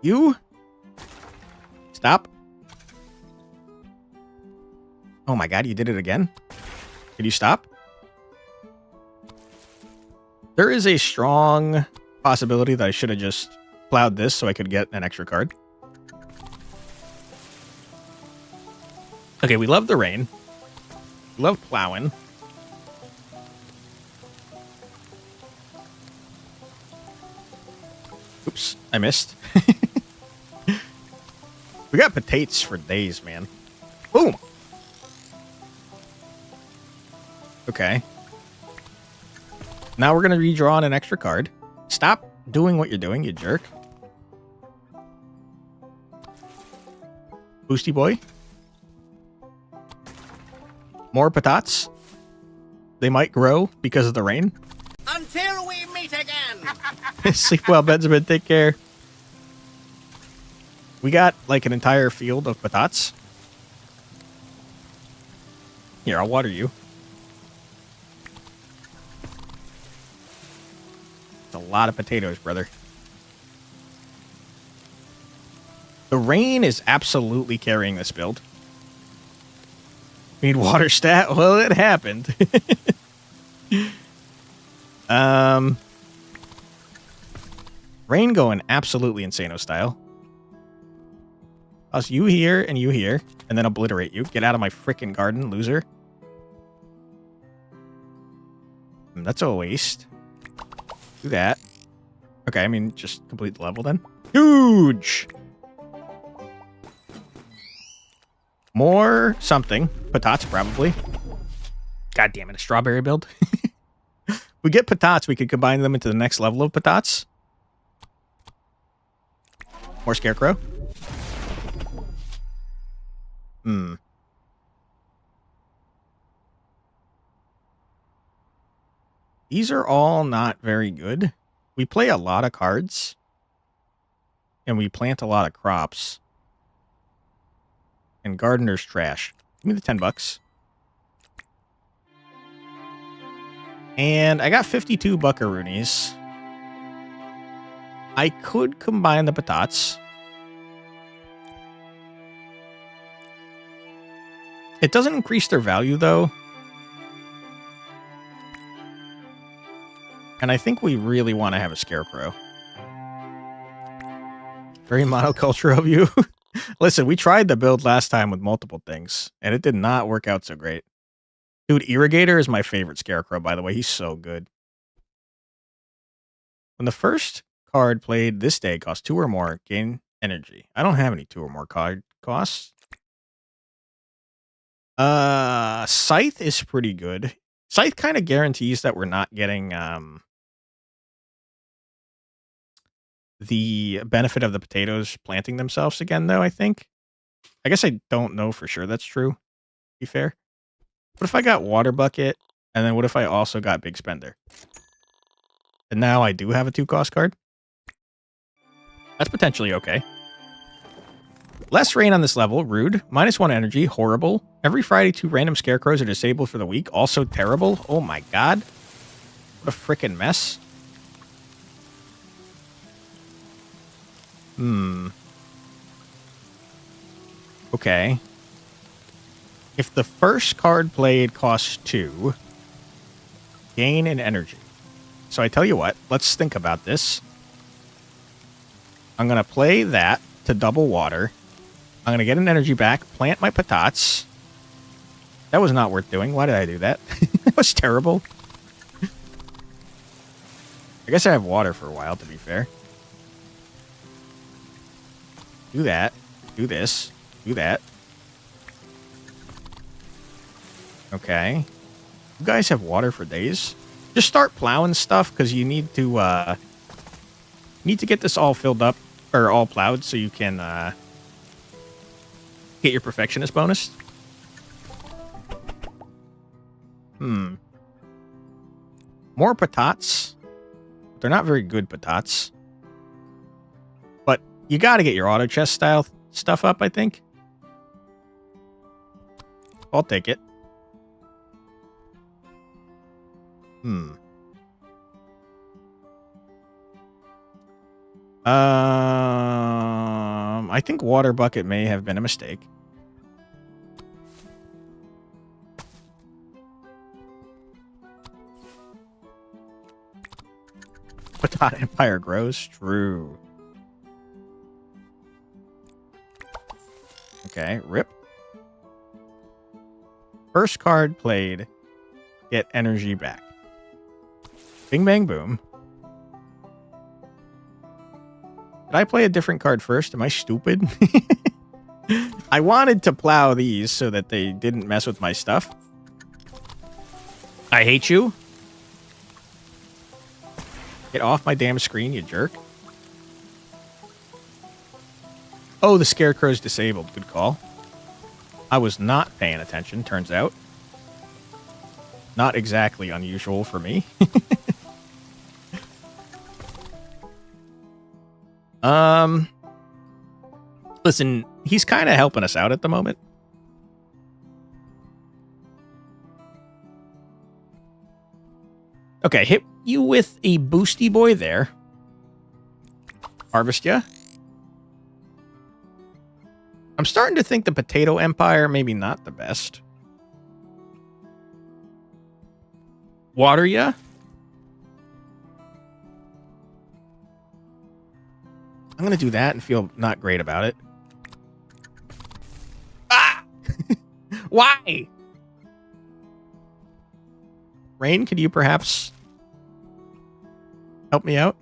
You? Stop. Oh my god, you did it again? Did you stop? There is a strong possibility that I should have just plowed this so I could get an extra card. Okay, we love the rain. We love plowing. Oops, I missed. We got potatoes for days, man. Boom! Okay. Now we're going to redraw on an extra card. Stop doing what you're doing, you jerk. Boosty boy. More potatoes. They might grow because of the rain. Until we meet again. Sleep well, Benjamin. Take care. We got like an entire field of potatoes. Here, I'll water you. It's a lot of potatoes, brother. The rain is absolutely carrying this build. We need water stat. Well, it happened. Rain going absolutely insano style. Us, you here and you here, and then obliterate you. Get out of my frickin' garden, loser. That's a waste. Do that. Okay, I mean, just complete the level then. Huge! More something. Potatoes, probably. God damn it, a strawberry build. We get potatoes, we could combine them into the next level of potatoes. More scarecrow. These are all not very good. We play a lot of cards. And we plant a lot of crops. And gardener's trash. Give me the $10. And I got 52 buckaroonies. I could combine the patats. It doesn't increase their value, though. And I think we really want to have a scarecrow. Very monoculture of you. Listen, we tried the build last time with multiple things, and it did not work out so great. Dude, Irrigator is my favorite scarecrow, by the way. He's so good. When the first card played this day costs 2 or more, gain energy. I don't have any 2 or more card costs. Scythe is pretty good. Scythe kind of guarantees that we're not getting the benefit of the potatoes planting themselves again, though, I think. I guess I don't know for sure that's true, to be fair. What if I got Water Bucket, and then what if I also got Big Spender? And now I do have a 2-cost card? That's potentially okay. Less rain on this level, rude. -1 energy, horrible. Every Friday, 2 random scarecrows are disabled for the week, also terrible. Oh my god. What a freaking mess. Okay. If the first card played costs 2, gain an energy. So I tell you what, let's think about this. I'm going to play that to double water. I'm going to get an energy back, plant my patats. That was not worth doing. Why did I do that? That was terrible. I guess I have water for a while, to be fair. Do that. Do this. Do that. Okay. You guys have water for days? Just start plowing stuff, because you need to get this all filled up, or all plowed, so you can get your perfectionist bonus. More patats. They're not very good patats. But you got to get your auto chest style stuff up, I think. I'll take it. I think Water Bucket may have been a mistake. Patat Empire grows. True. Okay, rip. First card played. Get energy back. Bing, bang, boom. Did I play a different card first? Am I stupid? I wanted to plow these so that they didn't mess with my stuff. I hate you. Get off my damn screen, you jerk. Oh, the scarecrow's disabled. Good call. I was not paying attention, turns out. Not exactly unusual for me. Listen, he's kind of helping us out at the moment. Okay, hit you with a boosty boy there. Harvest ya. I'm starting to think the Potato Empire maybe not the best. Water ya. I'm going to do that and feel not great about it. Ah! Why? Rain, could you perhaps help me out?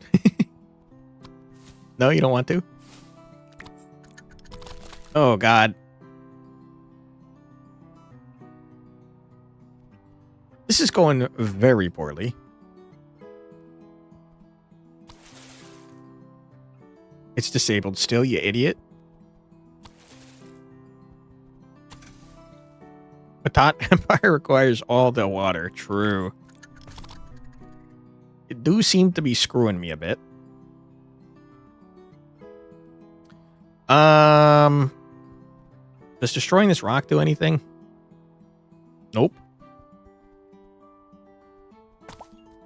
No, you don't want to? Oh, God. This is going very poorly. It's disabled still, you idiot. Patat Empire requires all the water. True. It do seem to be screwing me a bit. Does destroying this rock do anything? Nope.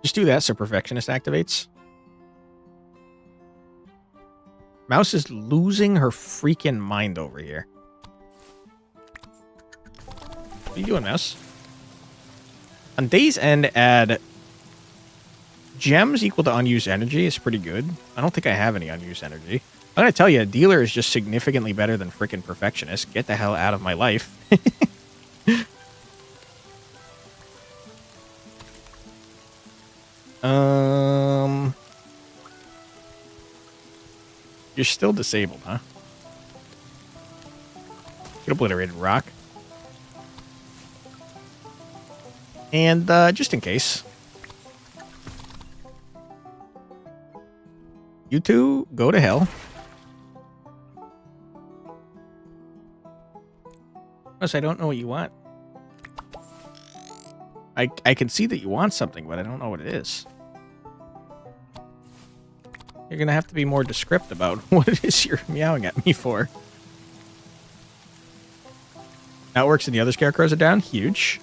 Just do that so Perfectionist activates. Mouse is losing her freaking mind over here. What are you doing, Mouse? On day's end, add gems equal to unused energy is pretty good. I don't think I have any unused energy. I'm going to tell you, Dealer is just significantly better than freaking Perfectionist. Get the hell out of my life. You're still disabled, huh? Get obliterated, rock. And just in case, you two go to hell. Plus, I don't know what you want. I can see that you want something, but I don't know what it is. You're going to have to be more descriptive about what it is you're meowing at me for. That works and the other scarecrows are down. Huge.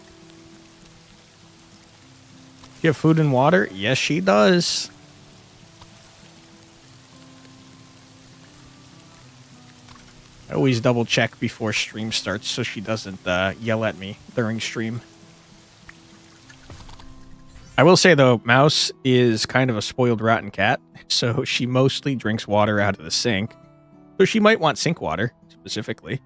Do you have food and water? Yes, she does. I always double check before stream starts so she doesn't yell at me during stream. I will say, though, Mouse is kind of a spoiled rotten cat, so she mostly drinks water out of the sink. So she might want sink water, specifically.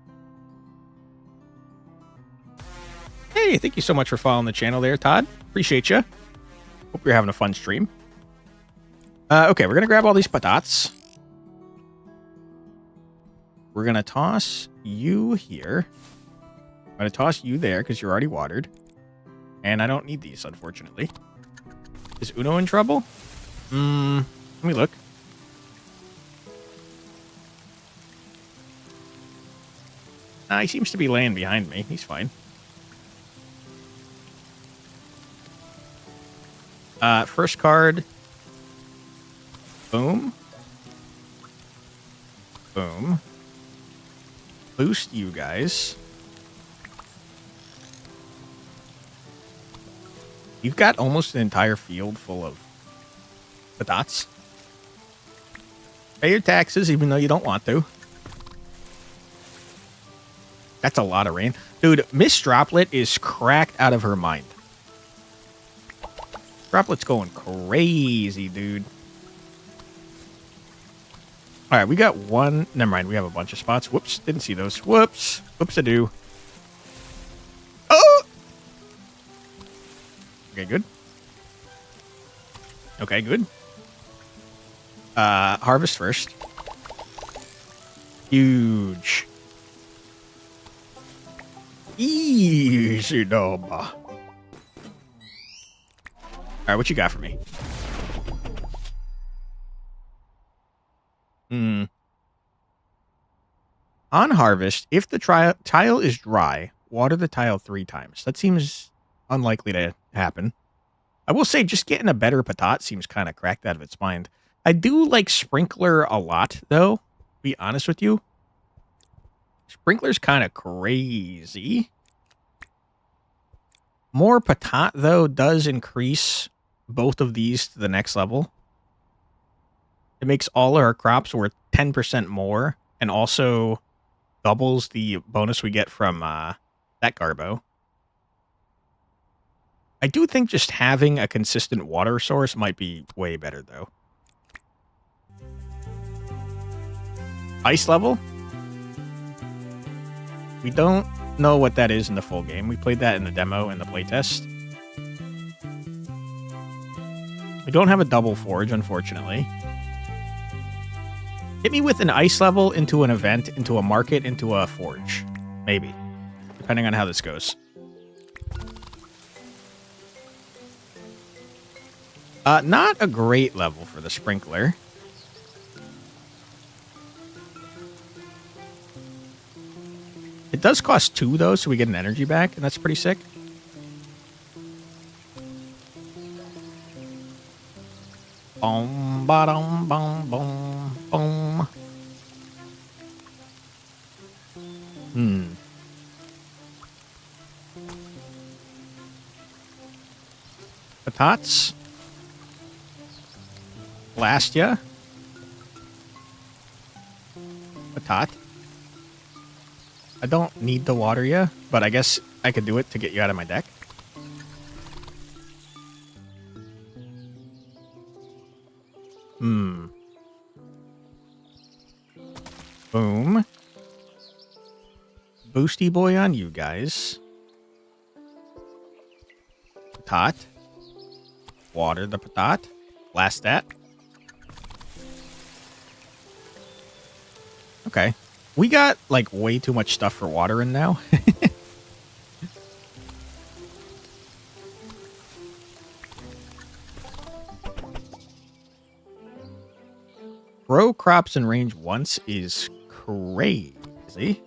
Hey, thank you so much for following the channel there, Todd. Appreciate you. Hope you're having a fun stream. Okay, we're going to grab all these patatas. We're going to toss you here. I'm going to toss you there because you're already watered. And I don't need these, unfortunately. Is Uno in trouble? Let me look. He seems to be laying behind me. He's fine. First card. Boom. Boom. Boost you guys. You've got almost an entire field full of patatas. Pay your taxes even though you don't want to. That's a lot of rain. Dude, Miss Droplet is cracked out of her mind. Droplet's going crazy, dude. All right, we got one. Never mind, we have a bunch of spots. Whoops, didn't see those. Whoops. Whoops-a-doo. Oh! Okay, good. Okay, good. Harvest first. Huge. Easy, dog. All right, what you got for me? On harvest, if the tile is dry, water the tile 3 times. That seems unlikely to happen. I will say just getting a better patat seems kind of cracked out of its mind. I do like Sprinkler a lot, though, to be honest with you. Sprinkler's kind of crazy. More patat, though, does increase both of these to the next level. It makes all our crops worth 10% more and also doubles the bonus we get from that Garbo. I do think just having a consistent water source might be way better, though. Ice level? We don't know what that is in the full game. We played that in the demo and the playtest. We don't have a double forge, unfortunately. Hit me with an ice level into an event, into a market, into a forge. Maybe. Depending on how this goes. Not a great level for the Sprinkler. It does cost 2, though, so we get an energy back, and that's pretty sick. Boom, ba-dum, boom, boom, boom. Patats. blast ya. Patat. I don't need to water ya, but I guess I could do it to get you out of my deck. Boom. Boosty boy on you guys. Patat. Water the patat. Blast that. Okay. We got, like, way too much stuff for watering now. Grow crops in range once is crazy.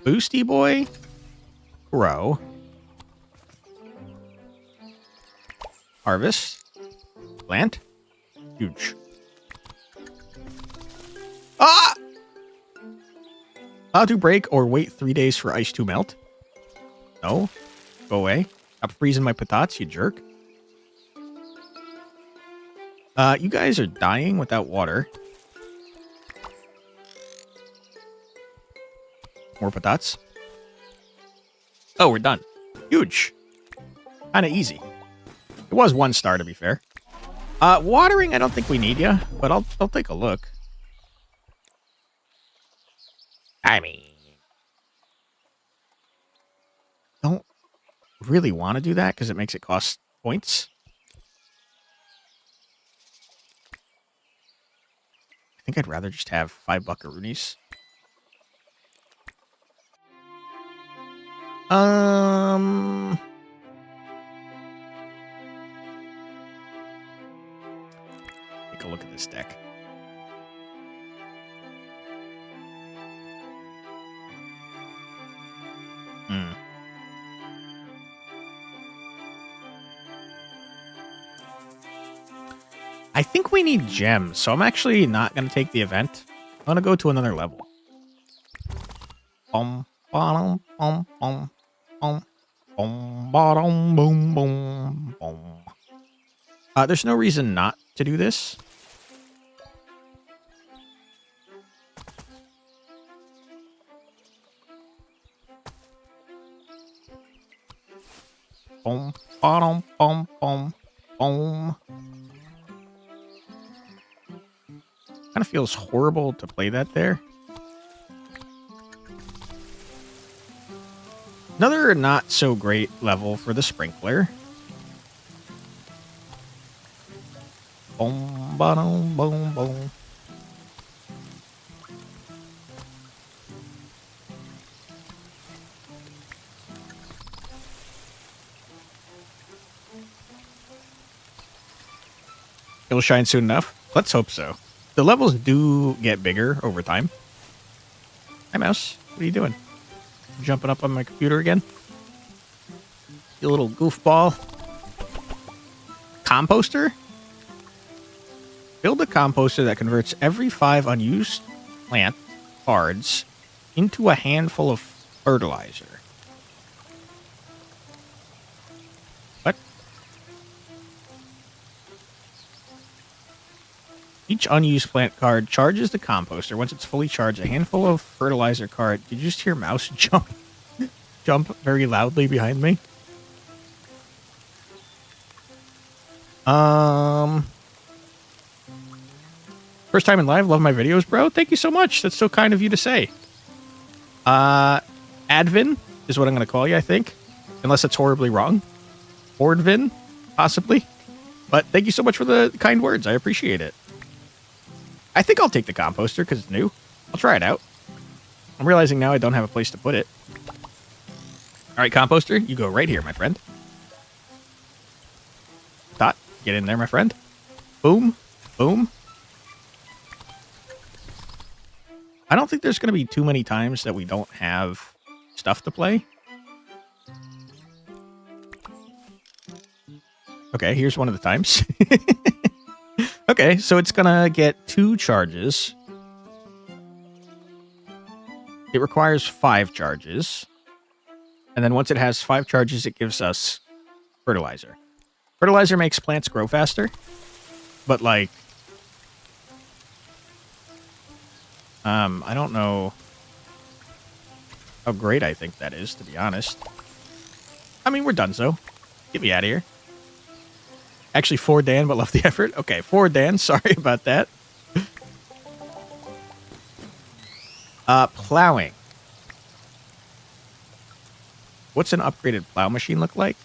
Boosty boy. Grow. Harvest. Plant. Huge. Ah! Allow to break or wait 3 days for ice to melt. No. Go away. Stop freezing my patats, you jerk. You guys are dying without water. More patats. Oh, we're done. Huge. Kind of easy. It was 1 star, to be fair. Watering, I don't think we need you, but I'll take a look. I mean, don't really want to do that because it makes it cost points. I think I'd rather just have 5 buckaroonies. Take a look at this deck. I think we need gems, so I'm actually not going to take the event. I'm going to go to another level. Boom, bottom, boom, boom, boom, boom, bottom, boom, boom, boom. There's no reason not to do this. Boom, bottom, boom, boom, boom. Kind of feels horrible to play that there. Another not so great level for the sprinkler. Boom, boom, boom, boom. It'll shine soon enough. Let's hope so. The levels do get bigger over time. Hi, Mouse. What are you doing? Jumping up on my computer again? You little goofball. Composter? Build a composter that converts every 5 unused plant cards into a handful of fertilizer. What? Each unused plant card charges the composter. Once it's fully charged, a handful of fertilizer card. Did you just hear Mouse jump very loudly behind me? First time in live, love my videos, bro. Thank you so much. That's so kind of you to say. Advin is what I'm going to call you, I think. Unless it's horribly wrong. Ordvin, possibly. But thank you so much for the kind words. I appreciate it. I think I'll take the composter because it's new. I'll try it out. I'm realizing now I don't have a place to put it. All right, composter, you go right here, my friend. Dot, get in there, my friend. Boom, boom. I don't think there's going to be too many times that we don't have stuff to play. Okay, here's one of the times. Okay, so it's going to get 2 charges. It requires 5 charges. And then once it has 5 charges, it gives us fertilizer. Fertilizer makes plants grow faster, but like, I don't know how great I think that is, to be honest. I mean, we're done, so get me out of here. Actually, for Dan, but love the effort. Okay, for Dan, sorry about that. Plowing. What's an upgraded plow machine look like?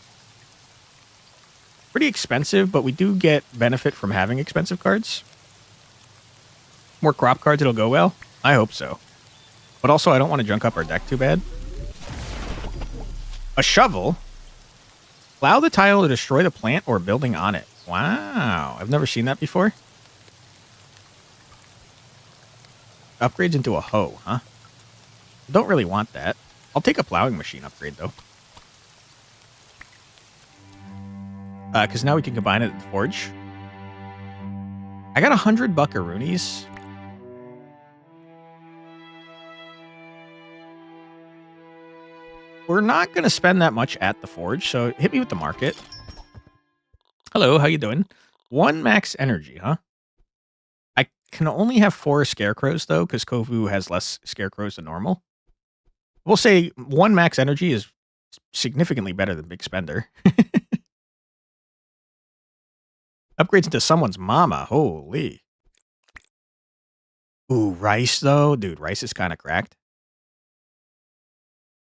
Pretty expensive, but we do get benefit from having expensive cards. More crop cards, it'll go well. I hope so. But also, I don't want to junk up our deck too bad. A shovel. Plow the tile to destroy the plant or building on it. Wow, I've never seen that before. Upgrades into a hoe, huh? Don't really want that. I'll take a plowing machine upgrade, though. Because now we can combine it with the forge. I got 100 buckaroonies. We're not going to spend that much at the forge, so hit me with the market. Hello, how you doing? 1 max energy, huh? I can only have 4 scarecrows, though, because Kovu has less scarecrows than normal. We'll say 1 max energy is significantly better than Big Spender. Upgrades into someone's mama. Holy. Ooh, rice, though. Dude, rice is kind of cracked.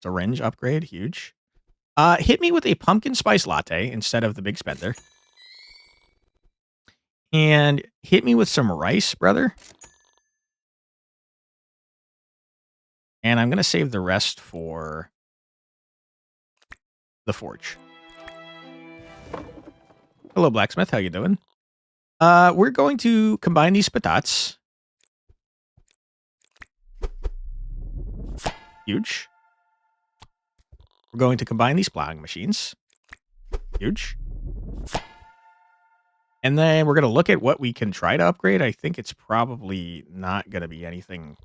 Syringe upgrade. Huge. Hit me with a pumpkin spice latte instead of the Big Spender. And hit me with some rice, brother. And I'm going to save the rest for the forge. Hello, blacksmith. How you doing? We're going to combine these patates. Huge. We're going to combine these plowing machines. Huge. And then we're going to look at what we can try to upgrade. I think it's probably not going to be anything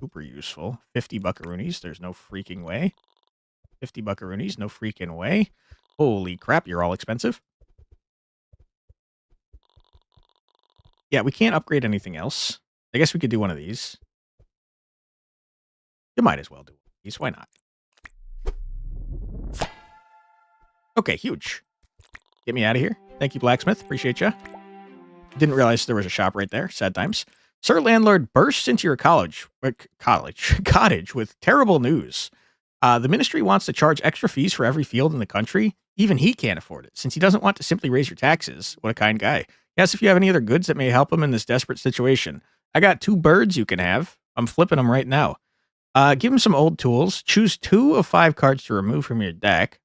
super useful. 50 buckaroonies. There's no freaking way. 50 buckaroonies. No freaking way. Holy crap, you're all expensive. Yeah, we can't upgrade anything else. I guess we could do one of these. You might as well do one of these. Why not? Okay, huge. Get me out of here. Thank you, blacksmith. Appreciate you. Didn't realize there was a shop right there. Sad times. Sir Landlord bursts into your cottage with terrible news. The ministry wants to charge extra fees for every field in the country. Even he can't afford it, since he doesn't want to simply raise your taxes. What a kind guy. He asks if you have any other goods that may help him in this desperate situation. I got 2 birds you can have. I'm flipping them right now. Give him some old tools. Choose 2 of 5 cards to remove from your deck.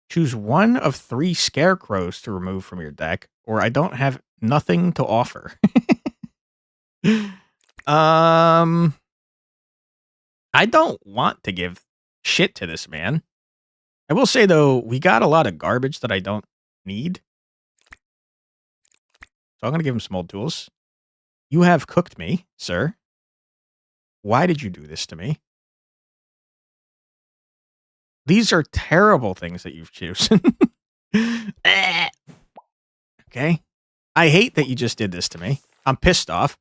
Choose 1 of 3 scarecrows to remove from your deck, or I don't have nothing to offer. I don't want to give shit to this man. I will say, though, we got a lot of garbage that I don't need. So I'm going to give him some old tools. You have cooked me, sir. Why did you do this to me? These are terrible things that you've chosen. Okay. I hate that you just did this to me. I'm pissed off.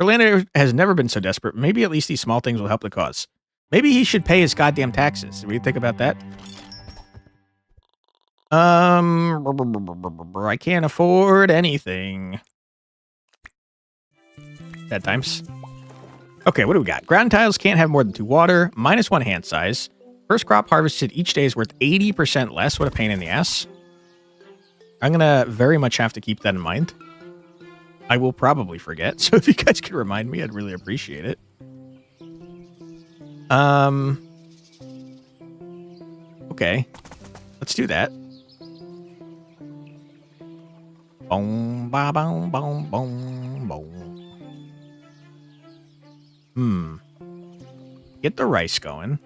Orlando has never been so desperate. Maybe at least these small things will help the cause. Maybe he should pay his goddamn taxes. What do you think about that? I can't afford anything. Bad times. Okay, what do we got? Ground tiles can't have more than 2 water. -1 hand size. First crop harvested each day is worth 80% less. What a pain in the ass. I'm going to very much have to keep that in mind. I will probably forget. So if you guys could remind me, I'd really appreciate it. Okay. Let's do that. Boom, ba, boom, boom, boom, boom. Get the rice going.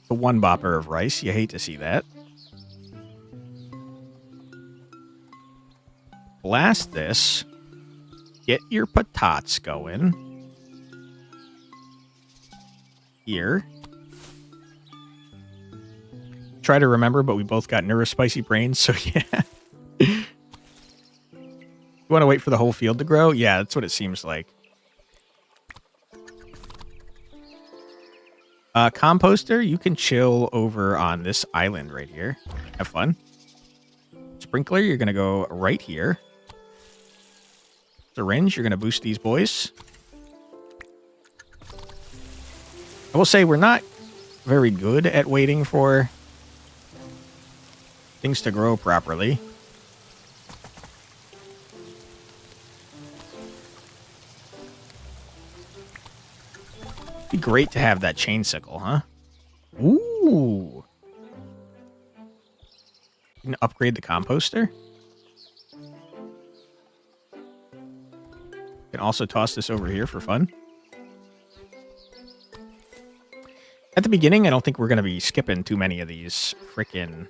The 1 bopper of rice. You hate to see that. Blast this. Get your patates going. Here. Try to remember, but we both got neurospicy brains, so yeah. You want to wait for the whole field to grow? Yeah, that's what it seems like. Composter, you can chill over on this island right here. Have fun. Sprinkler, you're going to go right here. Syringe, you're going to boost these boys. I will say we're not very good at waiting for things to grow properly. It'd be great to have that chain sickle, huh? Ooh. You can upgrade the composter. You can also toss this over here for fun. At the beginning, I don't think we're going to be skipping too many of these frickin'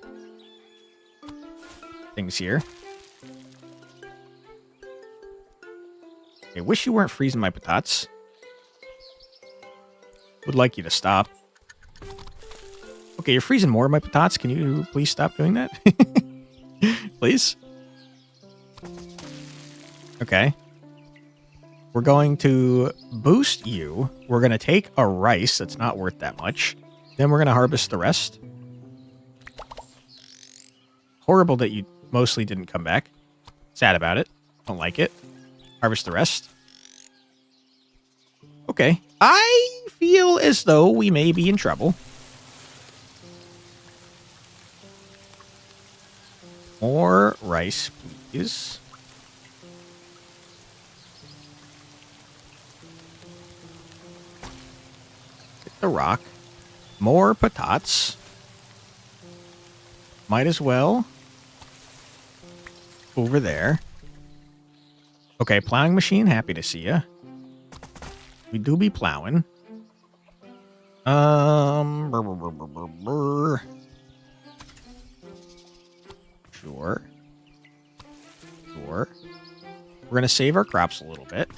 things here. I wish you weren't freezing my patatas. Would like you to stop. Okay, you're freezing more of my patatas. Can you please stop doing that? Please? Okay. We're going to boost you. We're going to take a rice that's not worth that much. Then we're going to harvest the rest. Horrible that you mostly didn't come back. Sad about it. Don't like it. Harvest the rest. Okay. I feel as though we may be in trouble. More rice, please. Hit the rock. More patatas. Might as well. Over there. Okay, plowing machine, happy to see ya. We do be plowing. Sure. Sure. We're going to save our crops a little bit.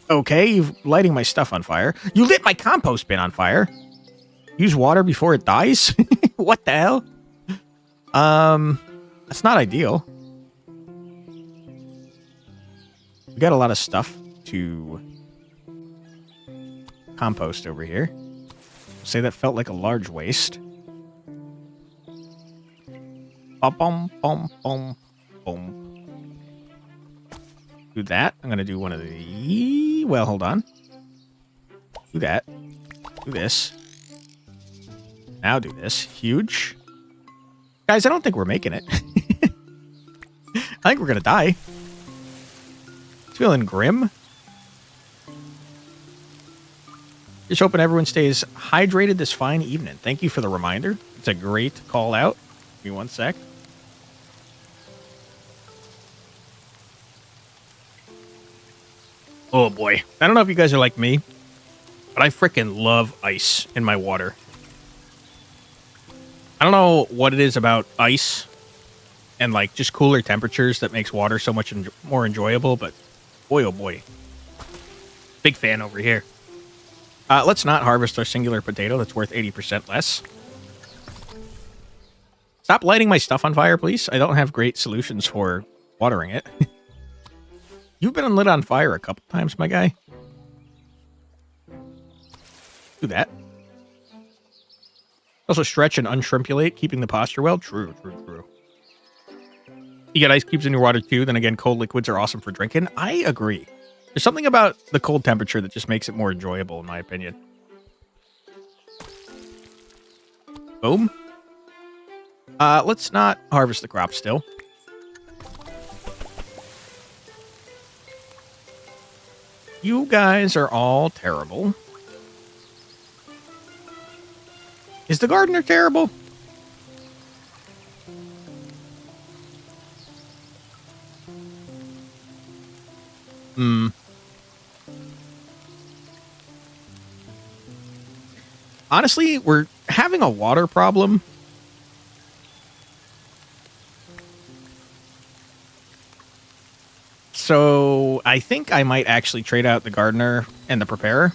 Okay, you're lighting my stuff on fire. You lit my compost bin on fire. Use water before it dies? What the hell? That's not ideal. We got a lot of stuff to compost over here. Say that felt like a large waste. Bum, bum, bum, bum. Do that. I'm going to do one of the... Well, hold on. Do that. Do this. Now do this. Huge. Guys, I don't think we're making it. I think we're going to die. It's feeling grim. Just hoping everyone stays hydrated this fine evening. Thank you for the reminder. It's a great call out. Give me one sec. Oh boy. I don't know if you guys are like me, but I freaking love ice in my water. I don't know what it is about ice and like just cooler temperatures that makes water so much more enjoyable, but boy, oh boy. Big fan over here. Let's not harvest our singular potato that's worth 80% less. Stop lighting my stuff on fire, please. I don't have great solutions for watering it. You've been lit on fire a couple times, my guy. Do that. Also stretch and unshrimpulate, keeping the posture well. True, true, true. You get ice cubes in your water too. Then again, cold liquids are awesome for drinking. I agree. There's something about the cold temperature that just makes it more enjoyable, in my opinion. Boom. Let's not harvest the crop still. You guys are all terrible. Is the gardener terrible? Honestly, we're having a water problem. So I think I might actually trade out the gardener and the preparer.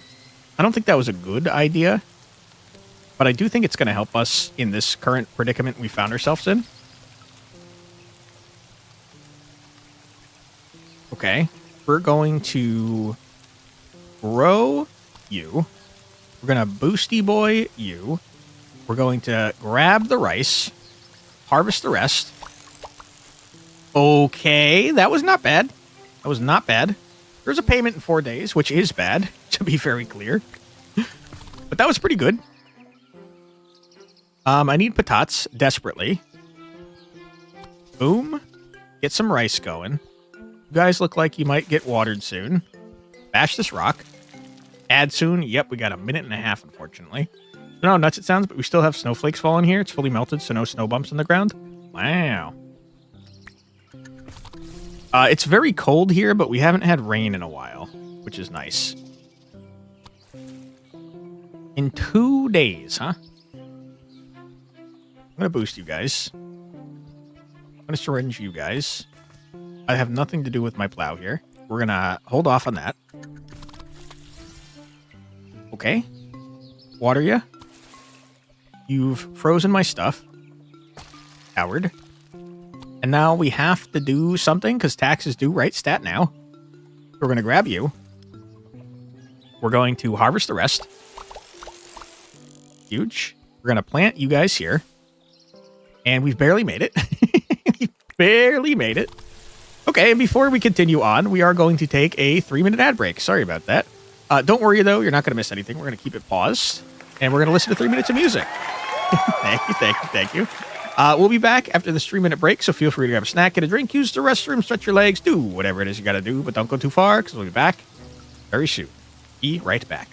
I don't think that was a good idea, but I do think it's going to help us in this current predicament we found ourselves in. Okay. We're going to grow you. We're going to boosty boy you. We're going to grab the rice, harvest the rest. Okay, that was not bad. That was not bad. There's a payment in 4 days, which is bad, to be very clear. But that was pretty good. I need patates desperately. Boom. Get some rice going. You guys look like you might get watered soon. Bash this rock. Add soon. Yep, we got 1.5 minutes, unfortunately. I don't know how nuts it sounds, but we still have snowflakes falling here. It's fully melted, so no snow bumps in the ground. Wow. It's very cold here, but we haven't had rain in a while, which is nice. In 2 days, huh? I'm going to boost you guys. I'm going to syringe you guys. I have nothing to do with my plow here. We're going to hold off on that. Okay. Water ya. You've frozen my stuff. Coward. And now we have to do something because taxes due, right? Stat now. We're going to grab you. We're going to harvest the rest. Huge. We're going to plant you guys here. And we've barely made it. We barely made it. Okay, and before we continue on, we are going to take a 3-minute ad break. Sorry about that. Don't worry, though. You're not going to miss anything. We're going to keep it paused. And we're going to listen to 3 minutes of music. Thank you, thank you, thank you. We'll be back after this 3-minute break, so feel free to grab a snack, get a drink, use the restroom, stretch your legs, do whatever it is you got to do, but don't go too far, because we'll be back very soon. Be right back.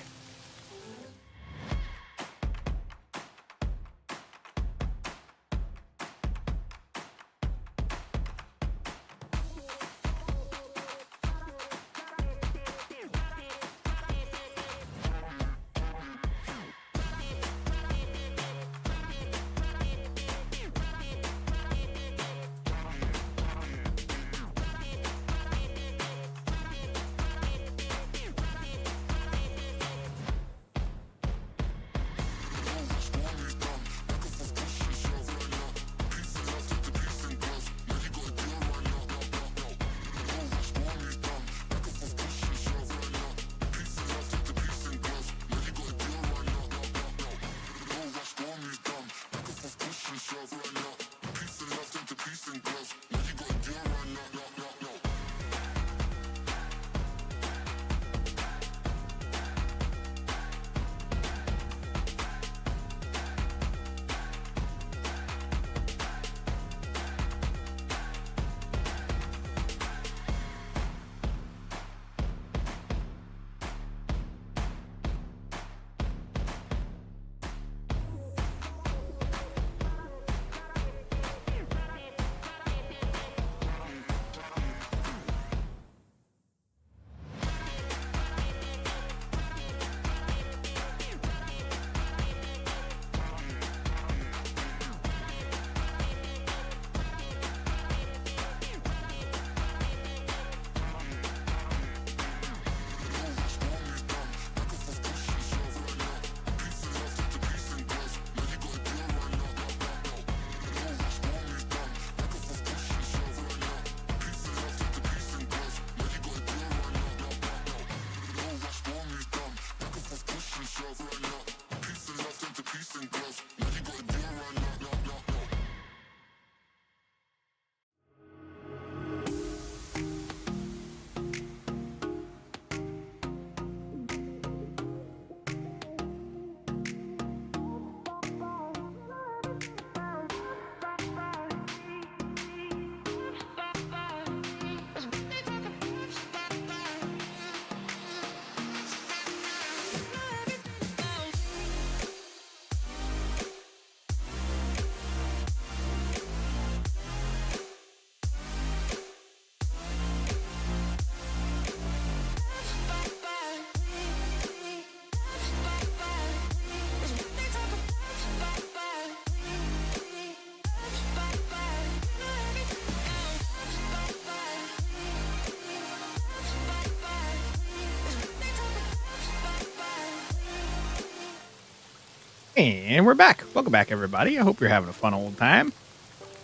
And we're back. Welcome back, everybody. I hope you're having a fun old time.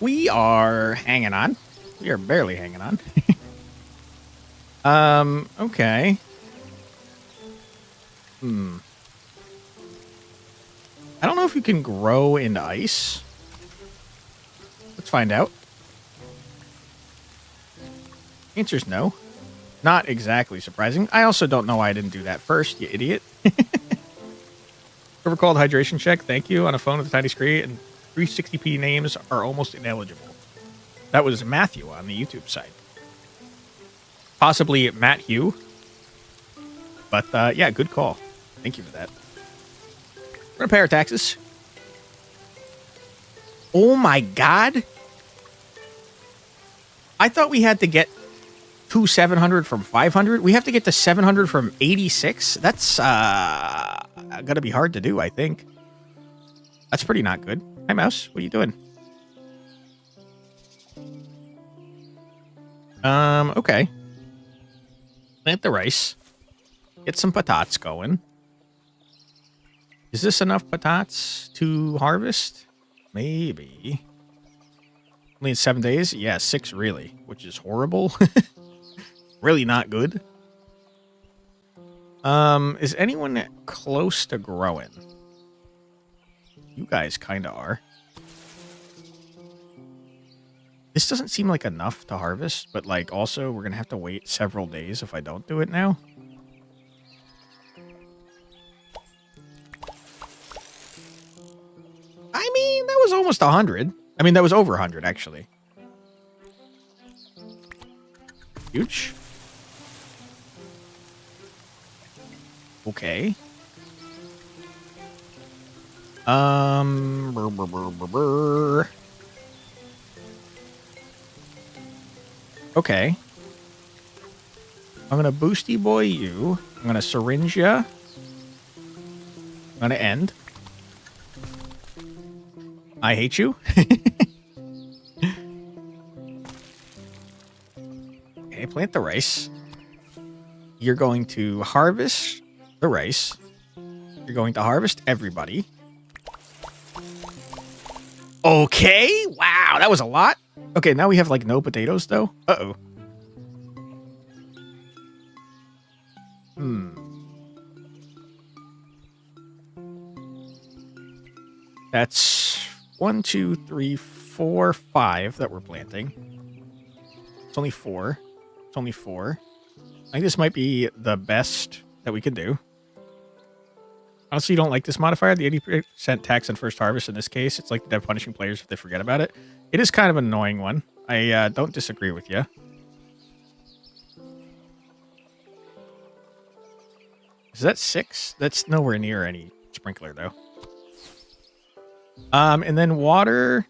We are hanging on. We are barely hanging on. Okay. I don't know if you can grow into ice. Let's find out. Answer's no. Not exactly surprising. I also don't know why I didn't do that first, you idiot. Whoever called hydration check, thank you, on a phone with a tiny screen, and 360p names are almost ineligible. That was Matthew on the YouTube site. Possibly Matt Hugh. But, yeah, good call. Thank you for that. We're going to pay our taxes. Oh, my God. I thought we had to get to 700 from 500. We have to get to 700 from 86. That's going to be hard to do, I think. That's pretty not good. Hi, Mouse. What are you doing? Okay. Plant the rice. Get some patatas going. Is this enough patatas to harvest? Maybe. Only in 7 days? Yeah, 6 really, which is horrible. Really not good. Is anyone close to growing? You guys kind of are. This doesn't seem like enough to harvest, but like also we're going to have to wait several days if I don't do it now. I mean, that was almost 100. I mean, that was over 100 actually. Huge. Okay. Okay. I'm gonna boosty boy you. I'm gonna syringe ya. I'm gonna end. I hate you. Okay, plant the rice. You're going to harvest the rice. You're going to harvest everybody. Okay. Wow, that was a lot. Okay, now we have like no potatoes though. Uh-oh. That's 1, 2, 3, 4, 5 that we're planting. It's only 4. It's only 4. I think this might be the best that we could do. Honestly, you don't like this modifier, the 80% tax on first harvest in this case. It's like the dev punishing players if they forget about it. It is kind of an annoying one. I don't disagree with you. Is that 6? That's nowhere near any sprinkler, though. And then water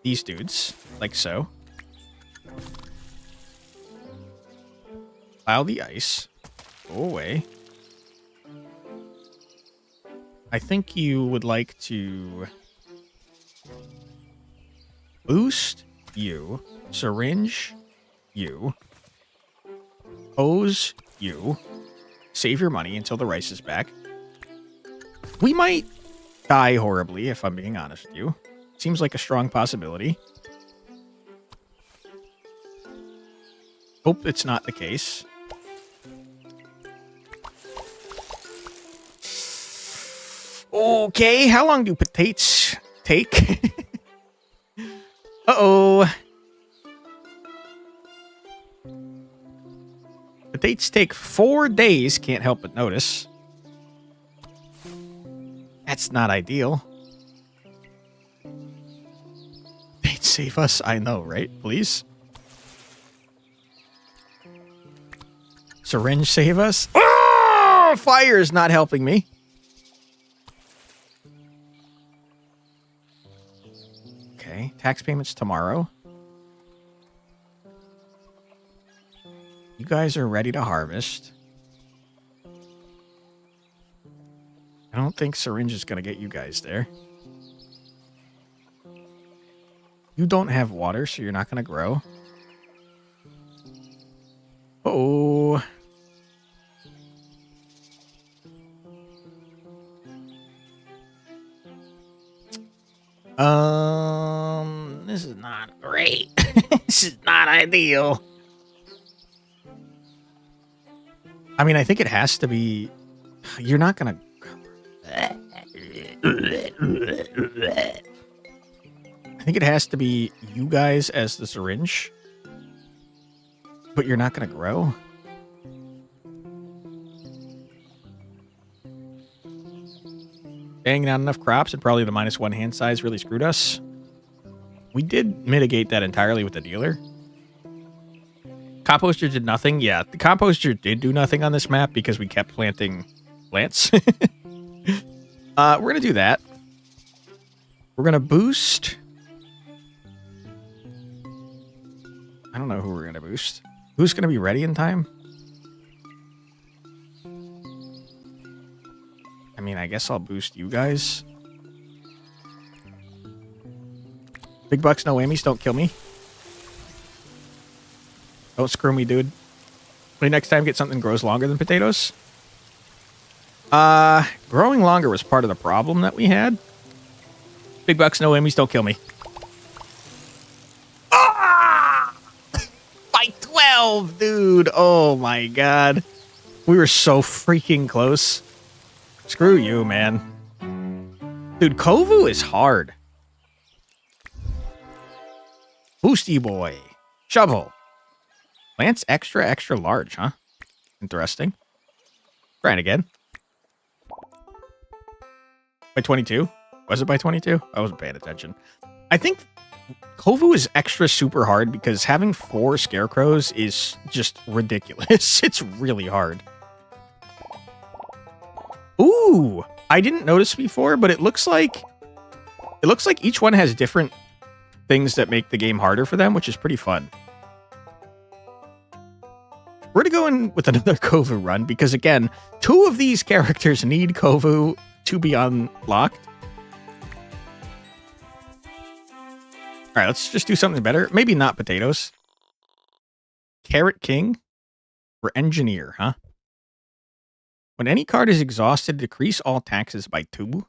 these dudes, like so. Pile the ice. Go away. I think you would like to boost you, syringe you, hose you, save your money until the rice is back. We might die horribly, if I'm being honest with you. Seems like a strong possibility. Hope it's not the case. Okay, how long do potatoes take? Uh-oh. Potatoes take 4 days, can't help but notice. That's not ideal. They'd save us, I know, right? Please. Syringe save us. Oh! Fire is not helping me. Okay, tax payments tomorrow. You guys are ready to harvest. I don't think syringe is going to get you guys there. You don't have water, so you're not going to grow. Uh-oh. This is not great. This is not ideal. I mean, I think it has to be... You're not going to... I think it has to be you guys as the syringe. But you're not going to grow? Dang, not enough crops and probably the -1 hand size really screwed us. We did mitigate that entirely with the dealer. Composter did nothing. Yeah, the composter did do nothing on this map because we kept planting plants. We're going to do that. We're going to boost. I don't know who we're going to boost. Who's going to be ready in time? I mean, I guess I'll boost you guys. Big bucks, no whammies. Don't kill me. Don't screw me, dude. Maybe next time get something that grows longer than potatoes. Growing longer was part of the problem that we had. Big bucks, no whammies. Don't kill me. Ah! By 12, dude. Oh my god. We were so freaking close. Screw you, man. Dude, Kovu is hard. Boosty boy. Shovel. Plants extra large, huh? Interesting. Trying again. By 22? Was it by 22? I wasn't paying attention. I think Kovu is extra super hard because having 4 scarecrows is just ridiculous. It's really hard. Ooh, I didn't notice before, but it looks like each one has different things that make the game harder for them, which is pretty fun. We're going to go in with another Kovu run because, again, 2 of these characters need Kovu to be unlocked. All right, let's just do something better. Maybe not potatoes. Carrot King or Engineer, huh? When any card is exhausted, decrease all taxes by 2. The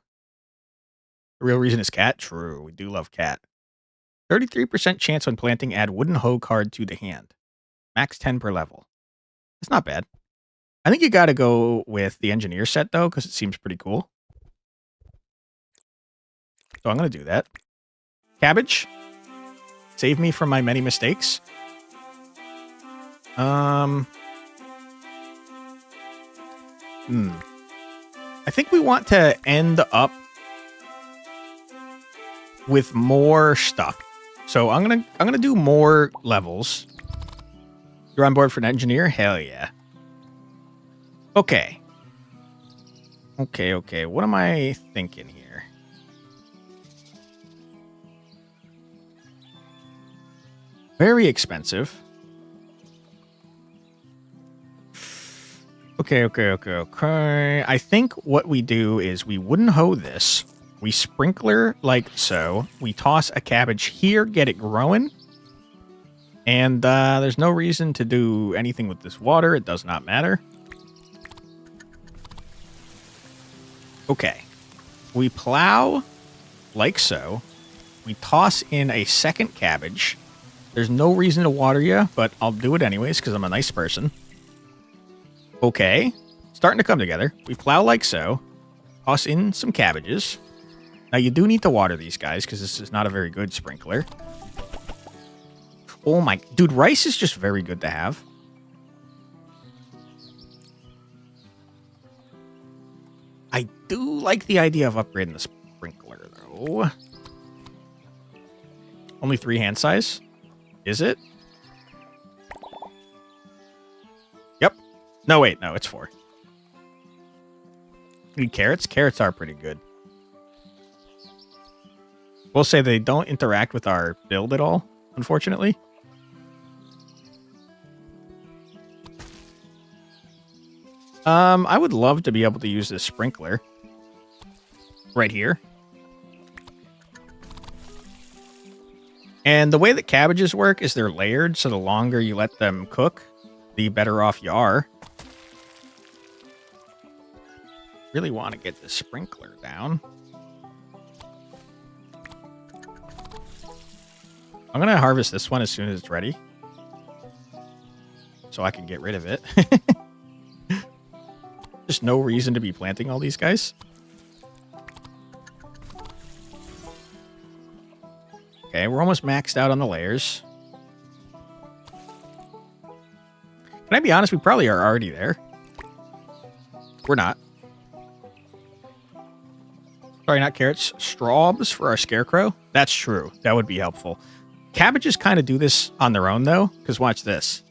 real reason is cat? True, we do love cat. 33% chance when planting, add wooden hoe card to the hand. Max 10 per level. It's not bad. I think you got to go with the engineer set, though, because it seems pretty cool. So I'm going to do that. Cabbage. Save me from my many mistakes. I think we want to end up with more stuff. So I'm gonna do more levels. You're on board for an engineer? Hell yeah. Okay. Okay. What am I thinking here? Very expensive. Okay. I think what we do is we wooden hoe this. We sprinkler like so. We toss a cabbage here, get it growing. And there's no reason to do anything with this water. It does not matter. Okay. We plow like so. We toss in a second cabbage. There's no reason to water you, but I'll do it anyways because I'm a nice person. Okay. Starting to come together. We plow like so. Toss in some cabbages. Now, you do need to water these guys because this is not a very good sprinkler. Oh my... Dude, rice is just very good to have. I do like the idea of upgrading the sprinkler, though. Only 3 hand size? Is it? Yep. No, wait. No, it's 4. Need carrots? Carrots are pretty good. We'll say they don't interact with our build at all, unfortunately. I would love to be able to use this sprinkler right here. And the way that cabbages work is they're layered, so the longer you let them cook, the better off you are. Really want to get the sprinkler down. I'm going to harvest this one as soon as it's ready, so I can get rid of it. Just no reason to be planting all these guys. Okay, we're almost maxed out on the layers. Can I be honest? We probably are already there. We're not. Sorry, not carrots. Strawbs for our scarecrow. That's true. That would be helpful. Cabbages kind of do this on their own, though, because watch this.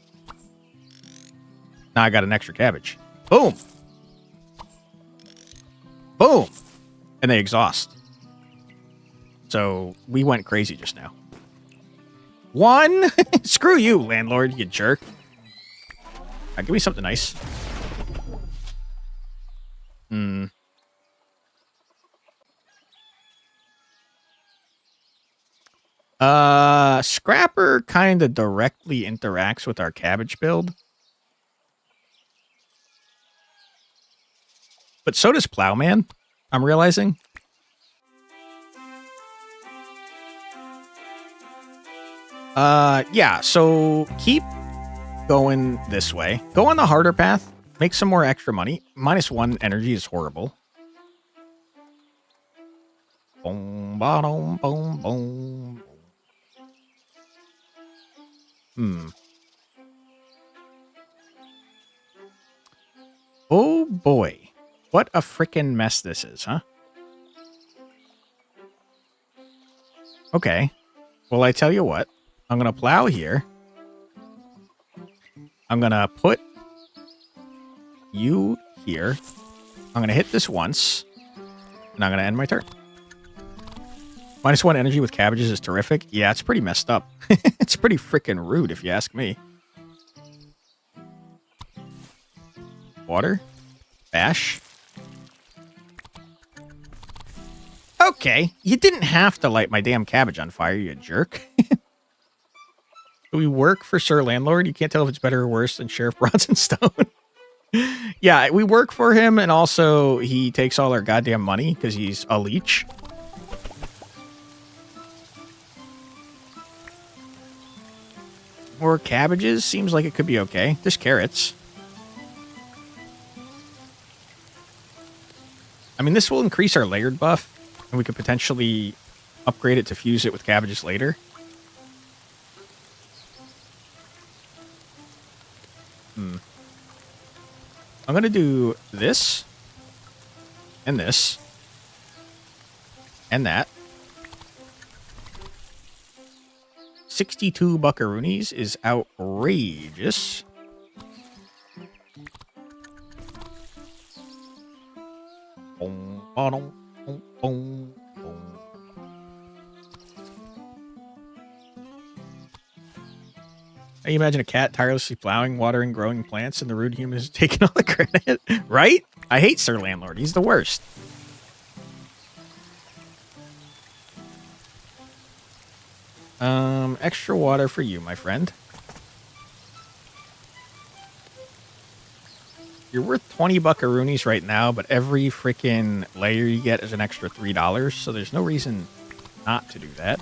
Now I got an extra cabbage. Boom. Boom. And they exhaust. So we went crazy just now. 1. Screw you, landlord, you jerk. Give me something nice. Scrapper kind of directly interacts with our cabbage build. But so does Plowman, I'm realizing. Yeah, so keep going this way. Go on the harder path. Make some more extra money. -1 energy is horrible. Boom, boom, boom, boom. Oh boy. What a frickin' mess this is, huh? Okay. Well, I tell you what. I'm going to plow here. I'm going to put you here. I'm going to hit this once. And I'm going to end my turn. -1 energy with cabbages is terrific. Yeah, it's pretty messed up. It's pretty freaking rude, if you ask me. Water. Bash. Okay, you didn't have to light my damn cabbage on fire, you jerk. We work for Sir Landlord. You can't tell if it's better or worse than Sheriff Bronzenstone. Yeah, we work for him, and also he takes all our goddamn money because he's a leech. More cabbages seems like it could be okay. There's carrots. I mean, this will increase our layered buff, and we could potentially upgrade it to fuse it with cabbages later. I'm going to do this, and this, and that. 62 buckaroonies is outrageous. Boom, boom, boom, boom, boom. Now you imagine a cat tirelessly plowing, watering, growing plants, and the rude human is taking all the credit. Right? I hate Sir Landlord. He's the worst. Extra water for you, my friend. You're worth 20 buckaroonies right now, but every freaking layer you get is an extra $3, so there's no reason not to do that.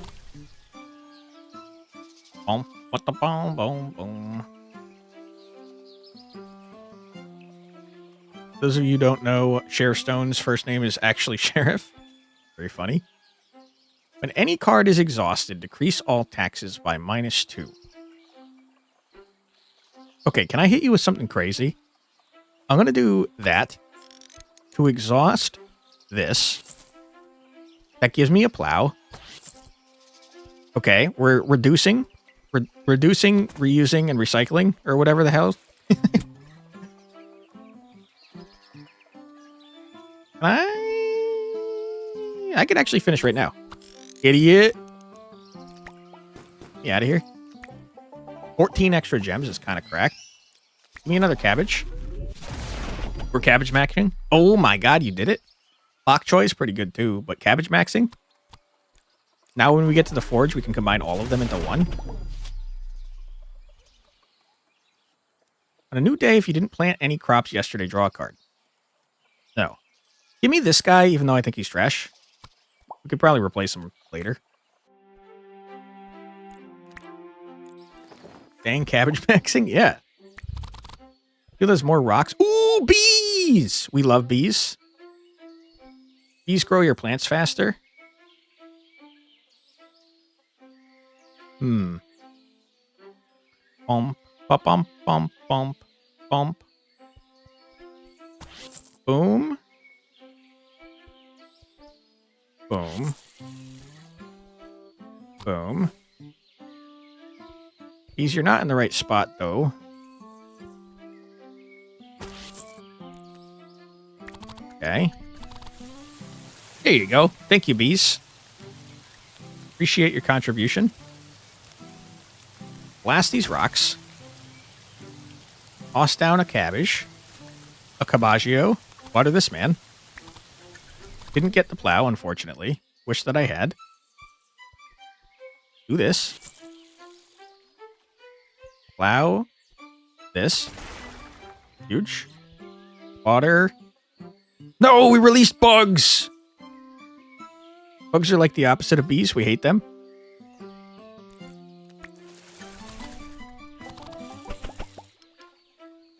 Boom, boom, boom, boom. Those of you who don't know, Sheriff Stone's first name is actually Sheriff. Very funny. When any card is exhausted, decrease all taxes by -2. Okay, can I hit you with something crazy? I'm going to do that to exhaust this. That gives me a plow. Okay, we're reducing, reusing, and recycling, or whatever the hell. I could actually finish right now. Idiot. Get out of here. 14 extra gems is kind of cracked. Give me another cabbage. We're cabbage maxing. Oh my god, you did it. Bok choy is pretty good too, but cabbage maxing? Now when we get to the forge, we can combine all of them into one. On a new day, if you didn't plant any crops yesterday, draw a card. No. Give me this guy, even though I think he's trash. We could probably replace him later. Dang cabbage maxing? Yeah. Feel there's more rocks. Ooh, bees! bees. We love bees. Bees grow your plants faster. Bump, bump, bump, bump, bump, bump. Boom. Boom. Boom. Bees, you're not in the right spot, though. Okay. There you go. Thank you, bees. Appreciate your contribution. Blast these rocks. Toss down a cabbage. A cabbaggio. Water this man. Didn't get the plow, unfortunately. Wish that I had. Do this. Plow. This. Huge. Water. No, we released bugs! Bugs are like the opposite of bees. We hate them.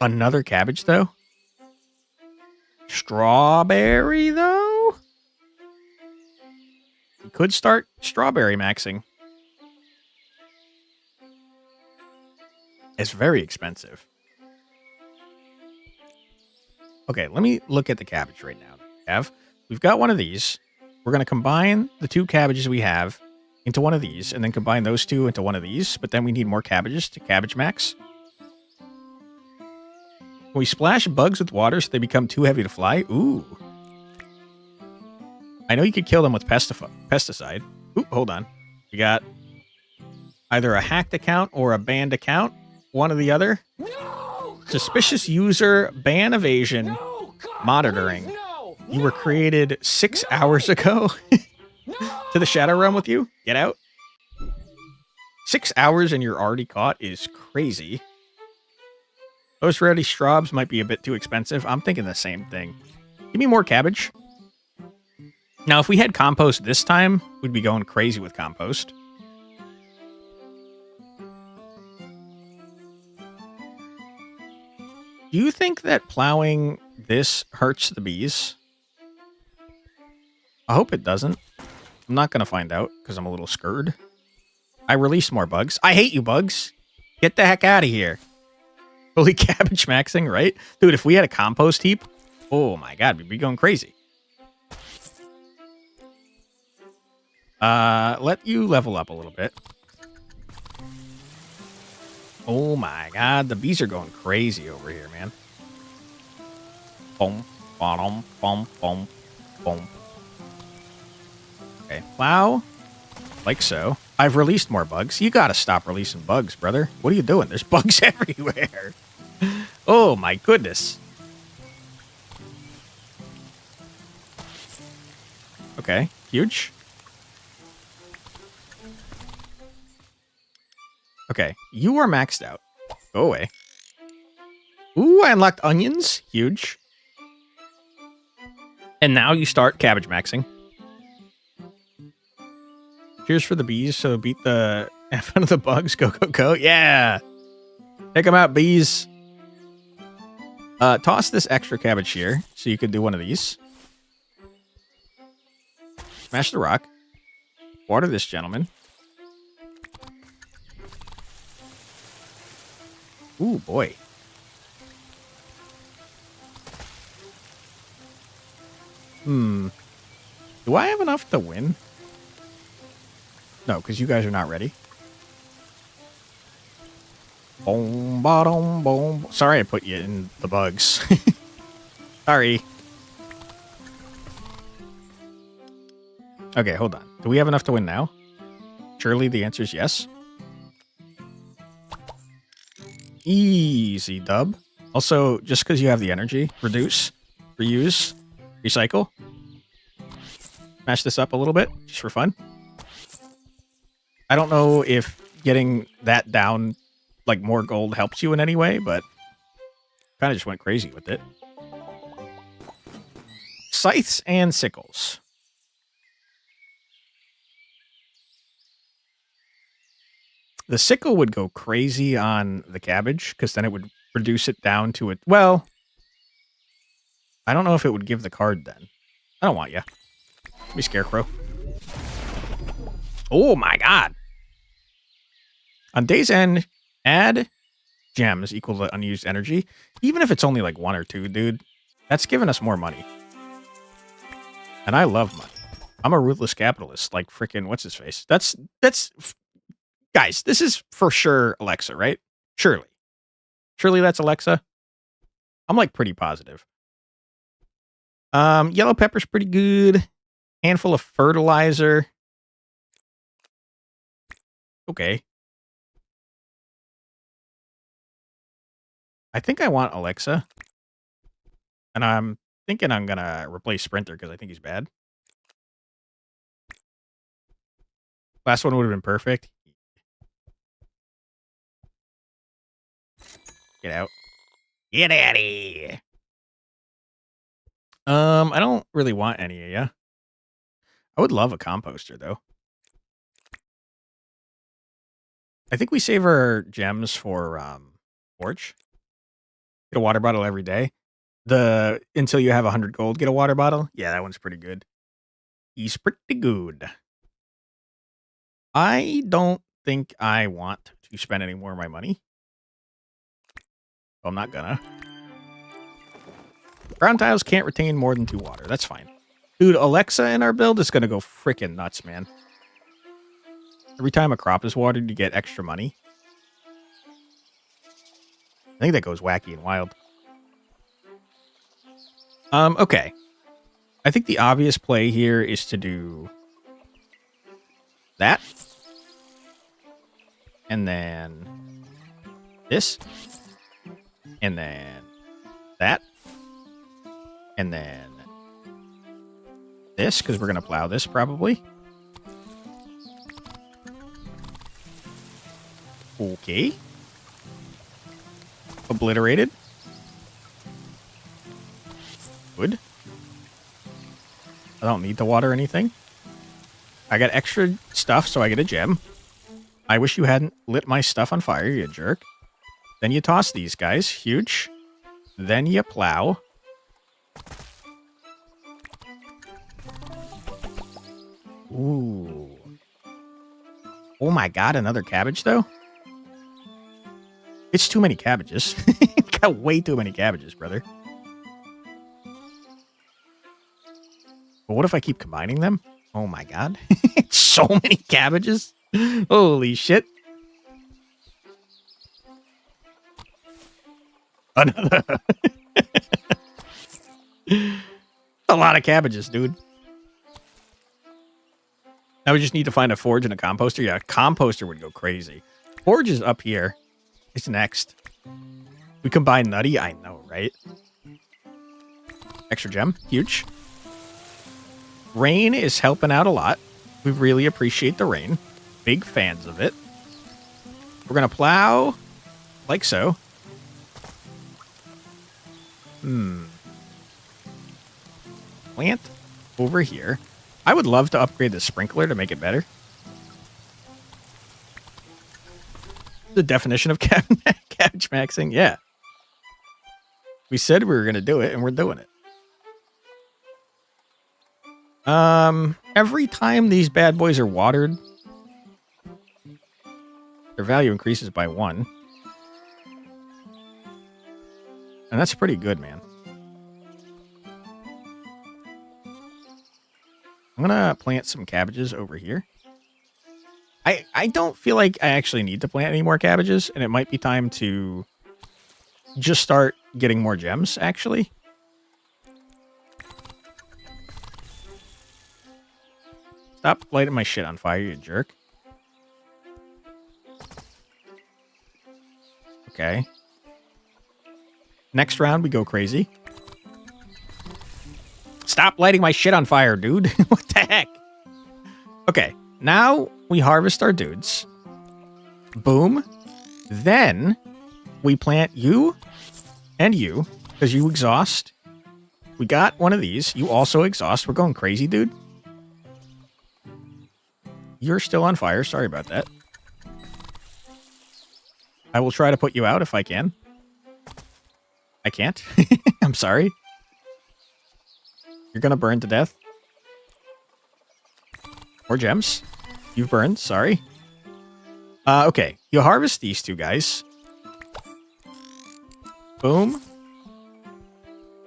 Another cabbage, though. Strawberry, though? We could start strawberry maxing. It's very expensive. Okay, let me look at the cabbage right now. We've got one of these. We're going to combine the two cabbages we have into one of these, and then combine those two into one of these, but then we need more cabbages to cabbage max. Can we splash bugs with water so they become too heavy to fly? Ooh. I know you could kill them with pesticide. Ooh, hold on. We got either a hacked account or a banned account. One or the other. No, suspicious user ban evasion monitoring. No, You were created 6 hours ago to the Shadow Realm with you. Get out. 6 hours and you're already caught is crazy. Those rarity straws might be a bit too expensive. I'm thinking the same thing. Give me more cabbage. Now, if we had compost this time, we'd be going crazy with compost. Do you think that plowing this hurts the bees? I hope it doesn't. I'm not going to find out because I'm a little scared. I released more bugs. I hate you, bugs. Get the heck out of here. Fully cabbage maxing, right? Dude, if we had a compost heap, oh my god, we'd be going crazy. Let you level up a little bit. Oh my god, the bees are going crazy over here, man. Boom, bottom, boom, boom, boom. Okay, plow. Like so. I've released more bugs. You gotta stop releasing bugs, brother. What are you doing? There's bugs everywhere. Oh my goodness. Okay, huge. Okay, you are maxed out. Go away. Ooh, I unlocked onions. Huge. And now you start cabbage maxing. Cheers for the bees, so beat the F out of the bugs. Go, go, go. Yeah. Take them out, bees. Toss this extra cabbage here, so you could do one of these. Smash the rock. Water this gentleman. Ooh, boy. Do I have enough to win? No, because you guys are not ready. Boom, bottom, boom. Sorry I put you in the bugs. Sorry. Okay, hold on. Do we have enough to win now? Surely the answer is yes. Easy dub. Also, just because you have the energy, reduce, reuse, recycle. Smash this up a little bit, just for fun. I don't know if getting that down, like more gold, helps you in any way, but kind of just went crazy with it. Scythes and sickles. The sickle would go crazy on the cabbage, because then it would reduce it down to it. Well, I don't know if it would give the card then. I don't want you. Let me scarecrow. Oh my god. On day's end, add gems equal to unused energy. Even if it's only like 1 or 2, dude. That's giving us more money. And I love money. I'm a ruthless capitalist, like freaking what's his face. That's guys, this is for sure Alexa, right? Surely that's Alexa. I'm like pretty positive. Yellow pepper's pretty good. Handful of fertilizer. Okay. I think I want Alexa. And I'm thinking I'm gonna replace Sprinter because I think he's bad. Last one would have been perfect. Get out. Get out of here. I don't really want any of you. I would love a composter, though. I think we save our gems for Forge. Get a water bottle every day. Until you have 100 gold, get a water bottle. Yeah, that one's pretty good. He's pretty good. I don't think I want to spend any more of my money. I'm not gonna. Ground tiles can't retain more than 2 water. That's fine. Dude, Alexa in our build is gonna go freaking nuts, man. Every time a crop is watered, you get extra money. I think that goes wacky and wild. Okay. I think the obvious play here is to do that. And then this. And then that. And then this, because we're going to plow this probably. Okay. Obliterated. Good. I don't need to water anything. I got extra stuff, so I get a gem. I wish you hadn't lit my stuff on fire, you jerk. Then you toss these guys. Huge. Then you plow. Ooh. Oh my god, another cabbage, though? It's too many cabbages. Got way too many cabbages, brother. But what if I keep combining them? Oh my god. So many cabbages. Holy shit. Another. A lot of cabbages, dude. Now we just need to find a forge and a composter. Yeah, a composter would go crazy. Forge is up here. It's next. We combine Nutty. I know, right? Extra gem. Huge. Rain is helping out a lot. We really appreciate the rain. Big fans of it. We're going to plow like so. Plant over here. I would love to upgrade the sprinkler to make it better. The definition of cabbage maxing. Yeah. We said we were going to do it, and we're doing it. Every time these bad boys are watered, their value increases by 1. And that's pretty good, man. I'm going to plant some cabbages over here. I don't feel like I actually need to plant any more cabbages, and it might be time to just start getting more gems, actually. Stop lighting my shit on fire, you jerk. Okay. Next round, we go crazy. Stop lighting my shit on fire, dude. What the heck? Okay, now we harvest our dudes. Boom. Then we plant you and you, because you exhaust. We got one of these. You also exhaust. We're going crazy, dude. You're still on fire. Sorry about that. I will try to put you out if I can. I can't. I'm sorry. You're gonna burn to death. More gems. You've burned, sorry. Okay, you harvest these two guys. Boom.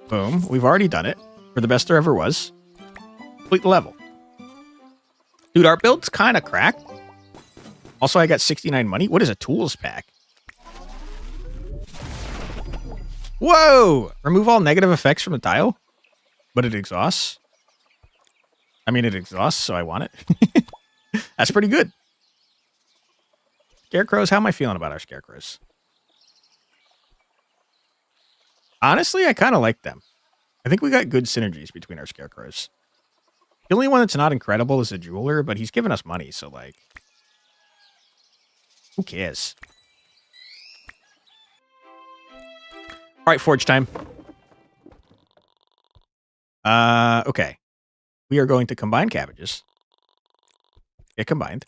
Boom. We've already done it. For the best there ever was. Complete the level. Dude, our build's kind of cracked. Also, I got 69 money. What is a tools pack? Whoa! Remove all negative effects from the tile. But it exhausts. I mean, it exhausts, so I want it. That's pretty good. Scarecrows, how am I feeling about our scarecrows? Honestly, I kind of like them. I think we got good synergies between our scarecrows. The only one that's not incredible is the jeweler, but he's giving us money, so like... Who cares? Alright, forge time. Okay. We are going to combine cabbages. Get combined.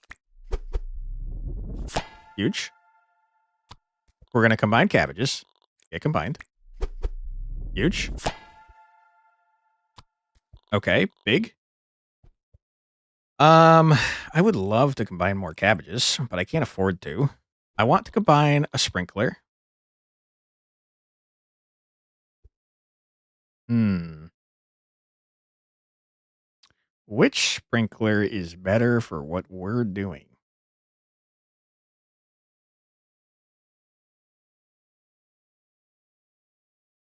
Huge. We're going to combine cabbages. Get combined. Huge. Okay, big. I would love to combine more cabbages, but I can't afford to. I want to combine a sprinkler. Which sprinkler is better for what we're doing?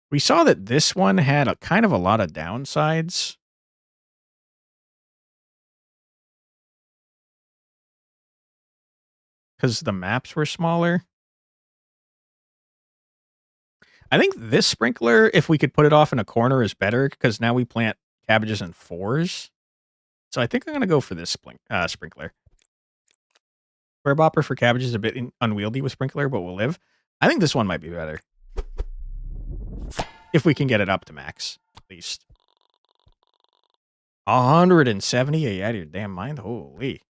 We saw that this one had a kind of a lot of downsides. Because the maps were smaller. I think this sprinkler, if we could put it off in a corner, is better because now we plant cabbages in 4s. So I think I'm going to go for this sprinkler. Square bopper for cabbage is a bit unwieldy with sprinkler, but we'll live. I think this one might be better. If we can get it up to max, at least. 170? Are you out of your damn mind? Holy.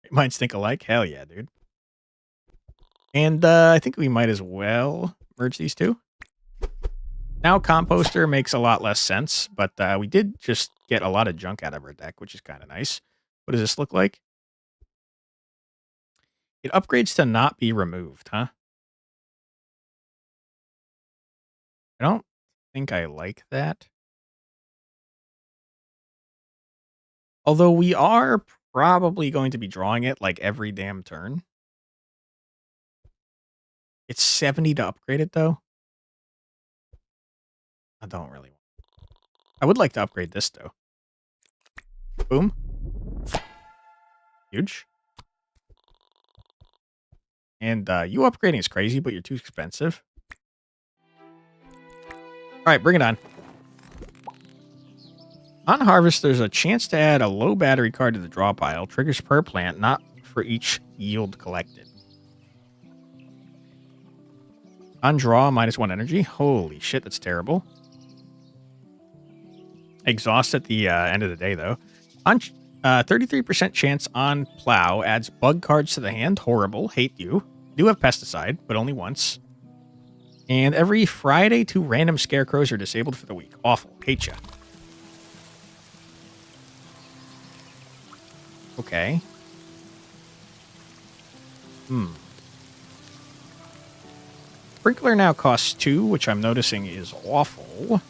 Minds think alike? Hell yeah, dude. And I think we might as well merge these two. Now composter makes a lot less sense, but we did just get a lot of junk out of our deck, which is kind of nice. What does this look like? It upgrades to not be removed, huh? I don't think I like that. Although we are probably going to be drawing it like every damn turn. It's 70 to upgrade it, though. I don't really want it. I would like to upgrade this, though. Boom. Huge. And you upgrading is crazy, but you're too expensive. All right, bring it on. On harvest, there's a chance to add a low battery card to the draw pile. Triggers per plant, not for each yield collected. On draw, -1 energy. Holy shit, that's terrible. Exhaust at the end of the day, though. On 33% chance on plow adds bug cards to the hand. Horrible. Hate you. Do have pesticide, but only once. And every Friday, 2 random scarecrows are disabled for the week. Awful. Hate ya. Okay. Sprinkler now costs 2, which I'm noticing is awful.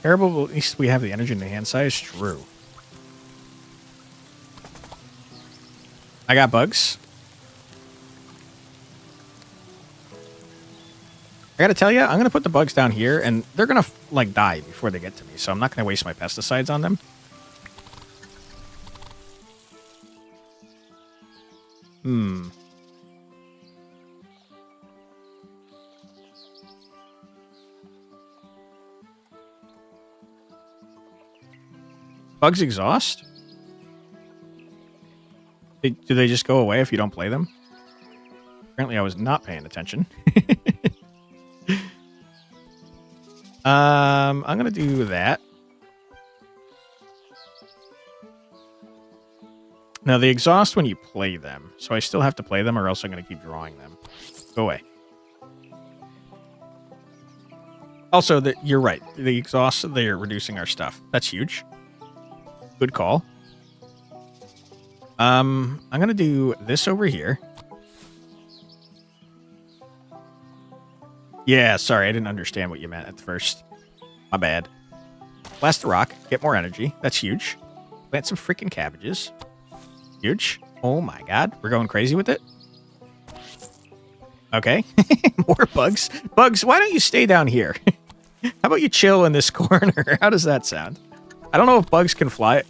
Terrible, but at least we have the energy in the hand size. True. I got bugs. I gotta tell you, I'm gonna put the bugs down here, and they're gonna, like, die before they get to me, so I'm not gonna waste my pesticides on them. Bugs exhaust? Do they just go away if you don't play them? Apparently I was not paying attention. I'm going to do that. Now, they exhaust when you play them, so I still have to play them or else I'm going to keep drawing them. Go away. Also, you're right. The exhaust, they're reducing our stuff. That's huge. Good call. I'm going to do this over here. Yeah, sorry, I didn't understand what you meant at first. My bad. Blast the rock, get more energy. That's huge. Plant some freaking cabbages. Huge. Oh my god, we're going crazy with it. Okay, more bugs. Bugs, why don't you stay down here? How about you chill in this corner? How does that sound? I don't know if bugs can fly.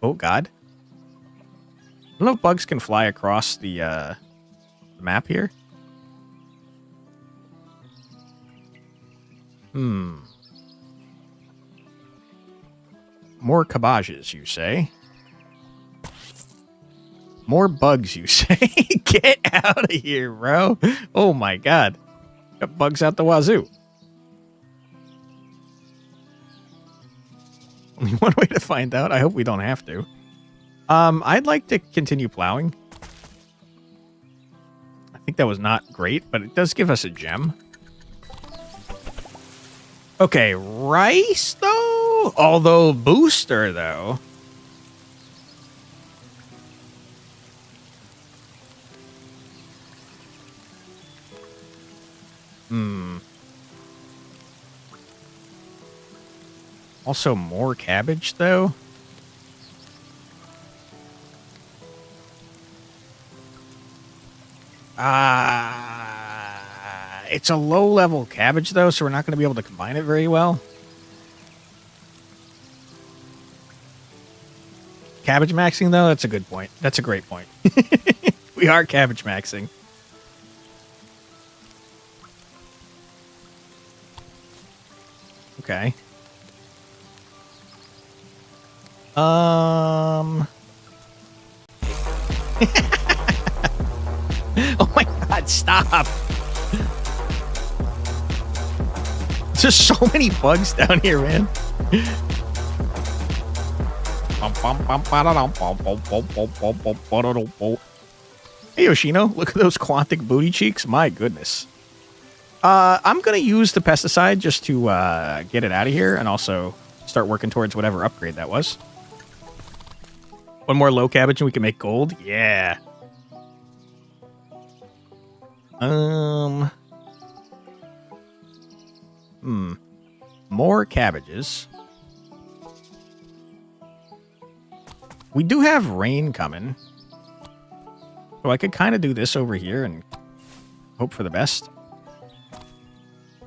Oh god. I don't know if bugs can fly across the map here. More cabbages, you say? More bugs, you say? Get out of here, bro. Oh my god. Got bugs out the wazoo. Only one way to find out. I hope we don't have to. I'd like to continue plowing. I think that was not great, but it does give us a gem. Okay, rice, though? Although booster, though. Also, more cabbage, though. It's a low-level cabbage, though, so we're not going to be able to combine it very well. Cabbage maxing, though? That's a good point. That's a great point. We are cabbage maxing. Okay. Oh my god, stop! There's so many bugs down here, man. Hey, Yoshino, look at those quantic booty cheeks. My goodness. I'm going to use the pesticide just to get it out of here and also start working towards whatever upgrade that was. One more low cabbage and we can make gold. Yeah. More cabbages. We do have rain coming. So I could kind of do this over here and hope for the best.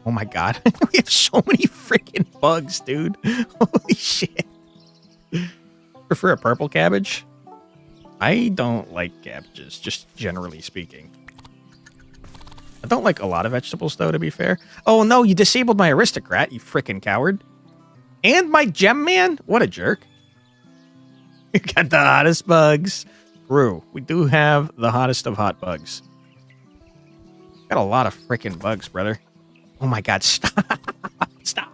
Oh my god. We have so many freaking bugs, dude. Holy shit. Prefer a purple cabbage? I don't like cabbages, just generally speaking. I don't like a lot of vegetables, though, to be fair. Oh, no, you disabled my aristocrat, you freaking coward. And my gem man? What a jerk. You got the hottest bugs. True. We do have the hottest of hot bugs. Got a lot of freaking bugs, brother. Oh my god, stop. Stop.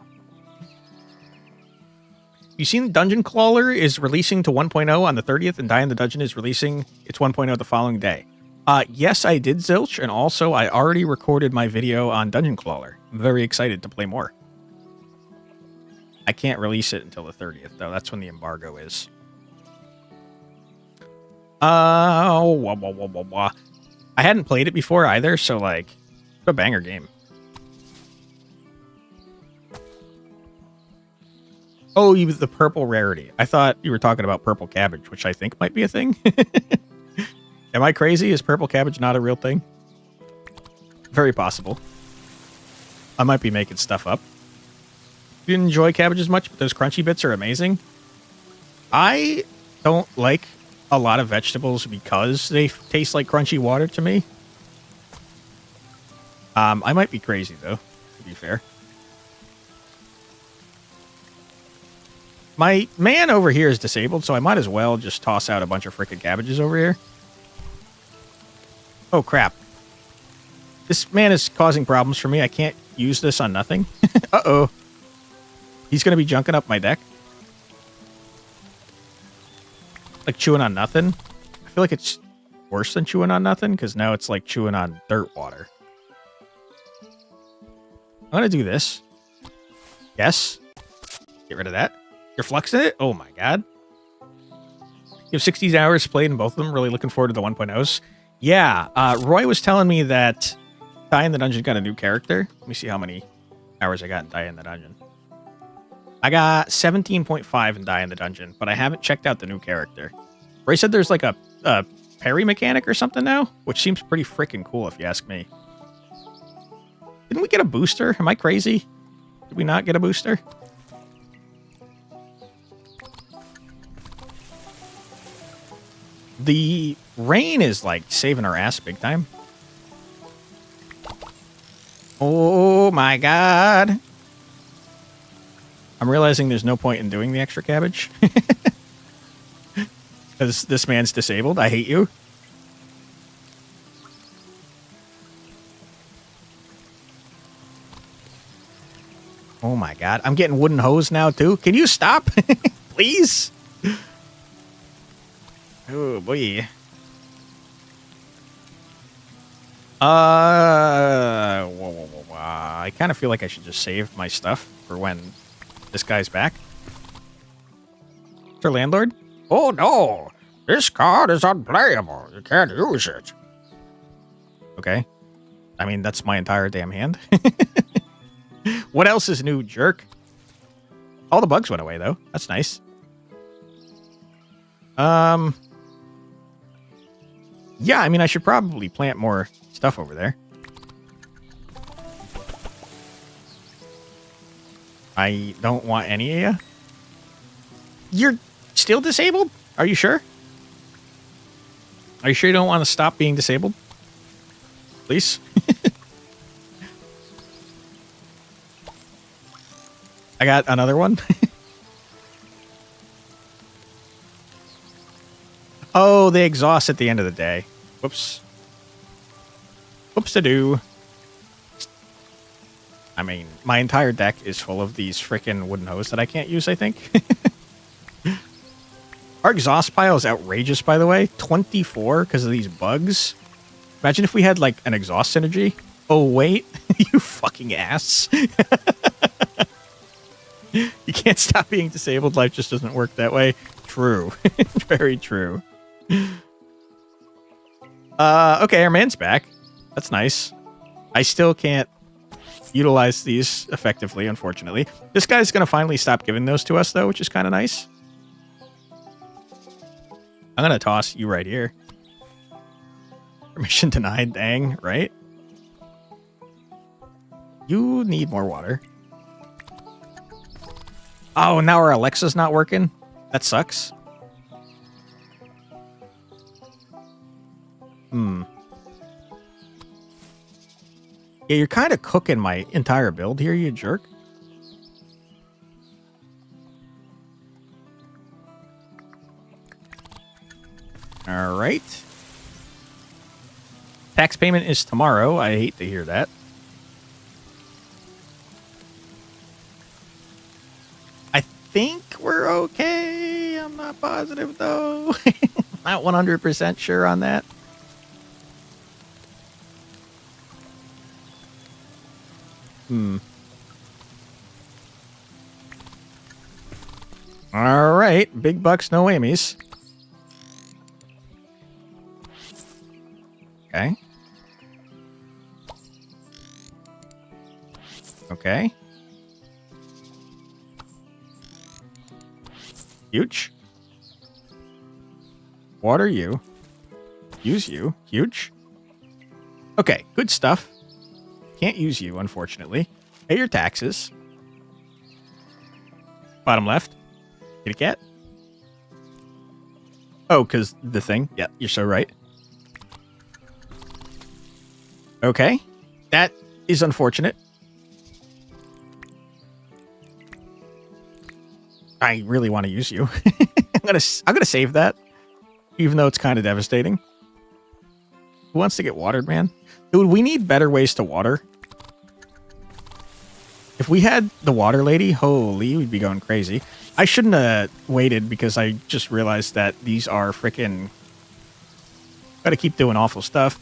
You seen Dungeon Crawler is releasing to 1.0 on the 30th and Die in the Dungeon is releasing its 1.0 the following day. Yes, I did, Zilch, and also I already recorded my video on Dungeon Crawler. I'm very excited to play more. I can't release it until the 30th, though. That's when the embargo is. I hadn't played it before either, so, like, it's a banger game. Oh, the purple rarity. I thought you were talking about purple cabbage, which I think might be a thing. Am I crazy? Is purple cabbage not a real thing? Very possible. I might be making stuff up. You didn't enjoy cabbages much, but those crunchy bits are amazing. I don't like a lot of vegetables because they taste like crunchy water to me. I might be crazy, though, to be fair. My man over here is disabled, so I might as well just toss out a bunch of frickin' cabbages over here. Oh, crap. This man is causing problems for me. I can't use this on nothing. Uh-oh. He's going to be junking up my deck. Like chewing on nothing. feel like it's worse than chewing on nothing because now it's like chewing on dirt water. I'm going to do this. Yes. Get rid of that. You're fluxing it? Oh my god. You have 60 hours played in both of them. Really looking forward to the 1.0s. Yeah, Roy was telling me that Die in the Dungeon got a new character. Let me see how many hours I got in Die in the Dungeon. I got 17.5 in Die in the Dungeon, but I haven't checked out the new character. Roy said there's like a parry mechanic or something now, which seems pretty freaking cool if you ask me. Didn't we get a booster? Am I crazy? Did we not get a booster? The rain is like saving our ass big time. Oh my god. I'm realizing there's no point in doing the extra cabbage. Because this man's disabled. I hate you. Oh my god. I'm getting wooden hose now too. Can you stop? Please? Oh boy. I kind of feel like I should just save my stuff for when this guy's back. Mr. Landlord? Oh no! This card is unplayable. You can't use it. Okay. I mean, that's my entire damn hand. What else is new, jerk? All the bugs went away, though. That's nice. Yeah, I mean, I should probably plant more stuff over there. I don't want any of you. You're still disabled? Are you sure? Are you sure you don't want to stop being disabled? Please? I got another one. Oh, they exhaust at the end of the day. Whoops. Whoops-a-doo. I mean, my entire deck is full of these frickin' wooden hose that I can't use, I think. Our exhaust pile is outrageous, by the way. 24 because of these bugs. Imagine if we had, like, an exhaust synergy. Oh, wait. You fucking ass. You can't stop being disabled. Life just doesn't work that way. True. Very true. Okay, our man's back. That's nice. I still can't utilize these effectively, unfortunately. This guy's going to finally stop giving those to us, though, which is kind of nice. I'm going to toss you right here. Permission denied, dang, right? You need more water. Oh, now our Alexa's not working? That sucks. Yeah, you're kind of cooking my entire build here, you jerk. All right. Tax payment is tomorrow. I hate to hear that. I think we're okay. I'm not positive, though. Not 100% sure on that. All right. Big bucks, no Amy's. Okay. Okay. Huge. Water you. Use you. Huge. Okay, good stuff. Can't use you, unfortunately. Pay your taxes. Bottom left. Kitty cat. Oh, because the thing. Yeah, you're so right. Okay. That is unfortunate. I really want to use you. I'm gonna save that. Even though it's kind of devastating. Who wants to get watered, man? Dude, we need better ways to water. If we had the water lady, holy, we'd be going crazy. I shouldn't have waited because I just realized that these are frickin' Gotta keep doing awful stuff.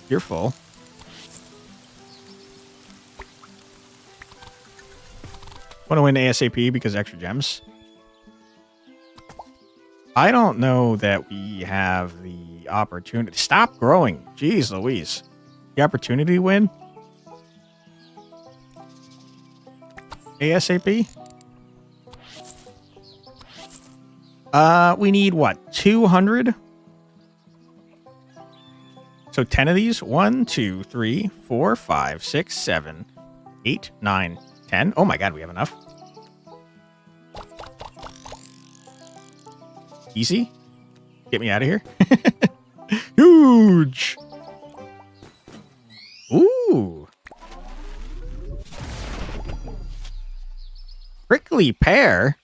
You're full. Want to win ASAP because extra gems? I don't know that we have the opportunity. Stop growing. Jeez Louise. The opportunity to win? ASAP? We need what? 200? So 10 of these? 1, 2, 3, 4, 5, 6, 7, 8, 9, 10. Oh my god, we have enough. Easy. Get me out of here. Huge. Ooh. Prickly pear.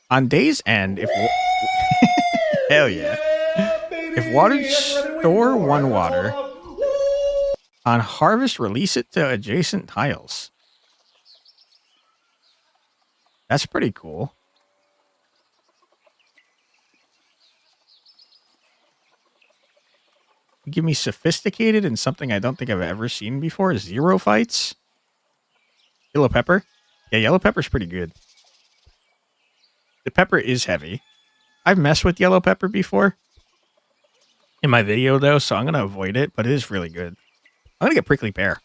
On day's end, if hell yeah. If watered, store 1 water. On harvest, release it to adjacent tiles. That's pretty cool. Give me sophisticated and something I don't think I've ever seen before. 0 fights. Yellow pepper. Yeah, yellow pepper's pretty good. The pepper is heavy. I've messed with yellow pepper before in my video, though, so I'm going to avoid it, but it is really good. I'm going to get prickly pear.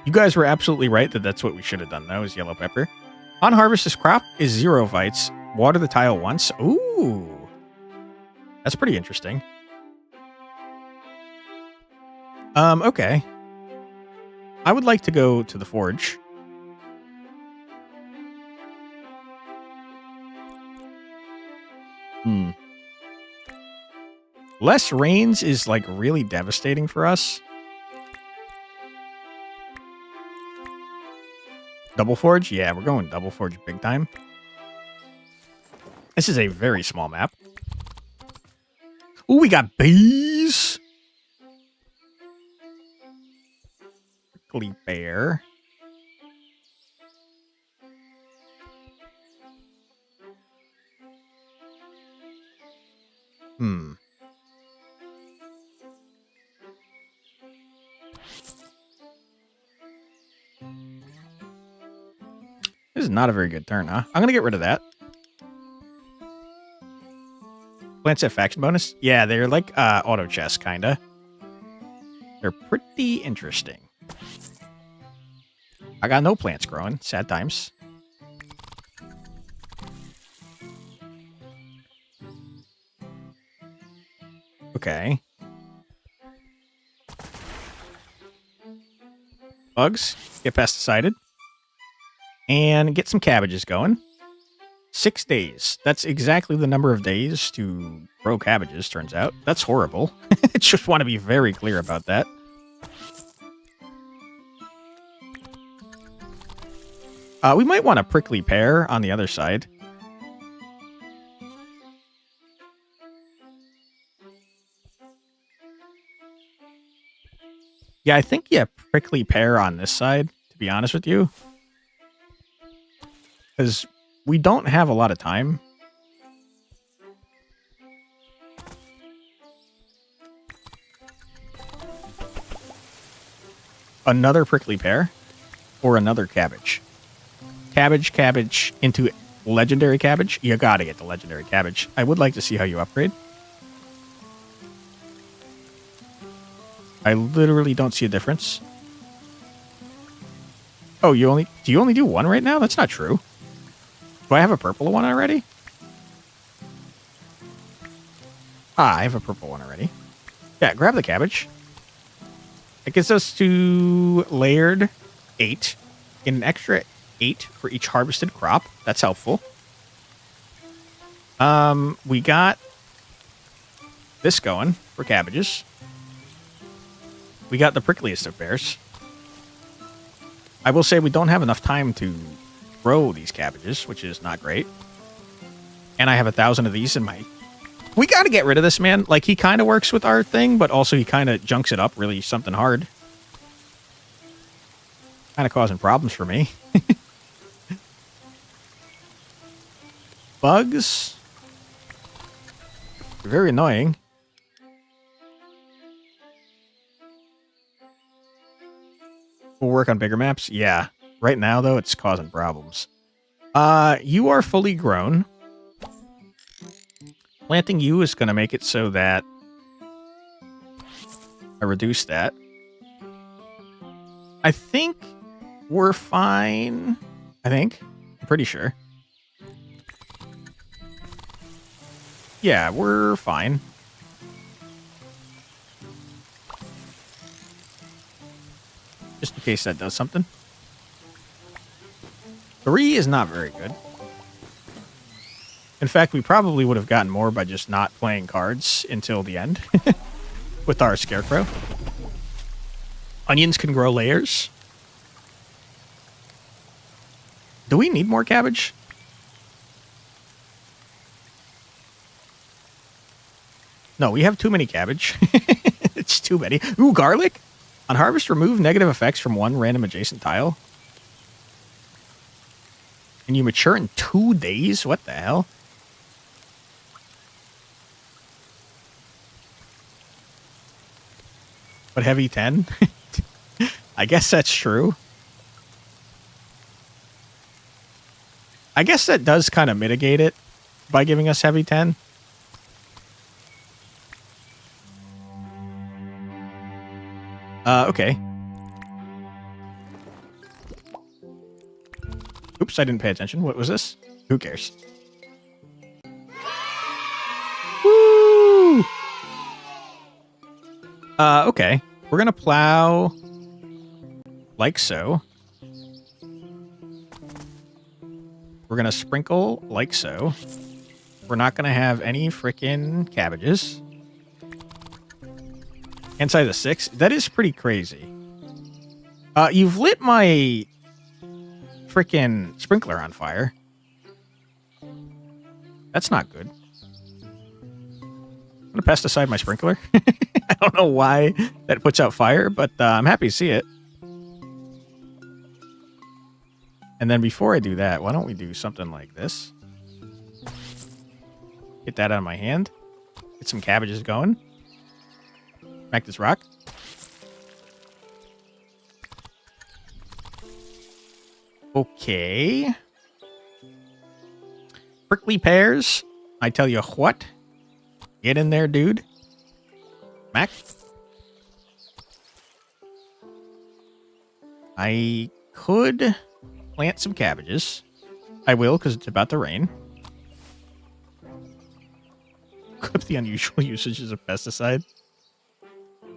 You guys were absolutely right that that's what we should have done, though, is yellow pepper. On harvest, this crop is 0 fights. Water the tile once. Ooh. That's pretty interesting. Okay. I would like to go to the forge. Less rains is like really devastating for us. Double forge? Yeah, we're going double forge big time. This is a very small map. Ooh, we got bees. Prickly bear. This is not a very good turn, huh? I'm going to get rid of that. Plants have faction bonus? Yeah, they're like auto chess, kind of. They're pretty interesting. I got no plants growing. Sad times. Okay. Bugs, get pesticided. And get some cabbages going. 6 days. That's exactly the number of days to grow cabbages, turns out. That's horrible. I just want to be very clear about that. We might want a prickly pear on the other side. Yeah, I think, yeah, prickly pear on this side, to be honest with you. Because we don't have a lot of time. Another prickly pear or another cabbage. Cabbage into legendary cabbage. You gotta get the legendary cabbage. I would like to see how you upgrade. I literally don't see a difference. Oh, do you only do 1 right now? That's not true. Do I have a purple one already? Ah, I have a purple one already. Yeah, grab the cabbage. It gets us to layered 8. Get an extra 8 for each harvested crop. That's helpful. We got this going for cabbages. We got the prickliest of bears. I will say we don't have enough time to grow these cabbages, which is not great. And I have 1,000 of these in my... We got to get rid of this, man. Like, he kind of works with our thing, but also he kind of junks it up really something hard. Kind of causing problems for me. Bugs. They're very annoying. We'll work on bigger maps. Yeah. Right now, though, it's causing problems. You are fully grown. Planting you is going to make it so that I reduce that. I think we're fine. I'm pretty sure. Yeah, we're fine. Just in case that does something. 3 is not very good. In fact, we probably would have gotten more by just not playing cards until the end with our scarecrow. Onions can grow layers. Do we need more cabbage? No, we have too many cabbage. It's too many. Ooh, garlic? On harvest, remove negative effects from one random adjacent tile. And you mature in 2 days? What the hell? But heavy 10? I guess that's true. I guess that does kind of mitigate it by giving us heavy 10. Okay. Oops, I didn't pay attention. What was this? Who cares? Woo! Okay. We're gonna plow like so. We're gonna sprinkle like so. We're not gonna have any frickin' cabbages. Inside the 6? That is pretty crazy. You've lit my frickin' sprinkler on fire. That's not good. I'm gonna pesticide my sprinkler. I don't know why that puts out fire, but I'm happy to see it. And then before I do that, why don't we do something like this? Get that out of my hand. Get some cabbages going. Smack this rock. Okay. Prickly pears. I tell you what. Get in there, dude. Mac. I could plant some cabbages. I will, because it's about to rain. Clip the unusual usages of pesticide.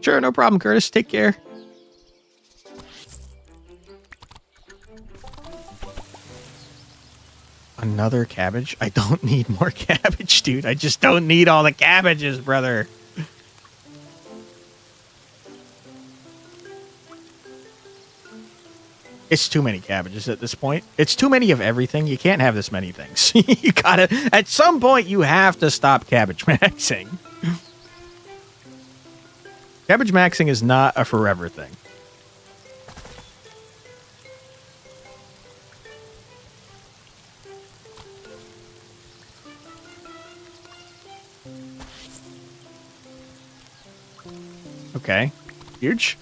Sure, no problem, Curtis. Take care. Another cabbage? I don't need more cabbage, dude. I just don't need all the cabbages, brother. It's too many cabbages at this point. It's too many of everything. You can't have this many things. You gotta... At some point, you have to stop cabbage maxing. Cabbage maxing is not a forever thing. Okay. Huge.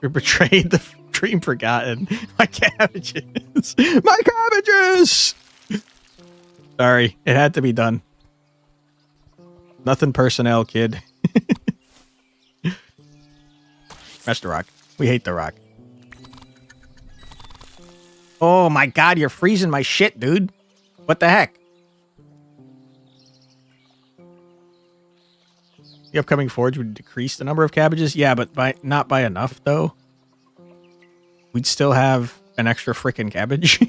You're betrayed the dream forgotten. My cabbages. My cabbages! Sorry. It had to be done. Nothing personnel, kid. Smash the rock. We hate the rock. Oh my god, you're freezing my shit, dude. What the heck? The upcoming forge would decrease the number of cabbages? Yeah, but not by enough, though. We'd still have an extra frickin' cabbage.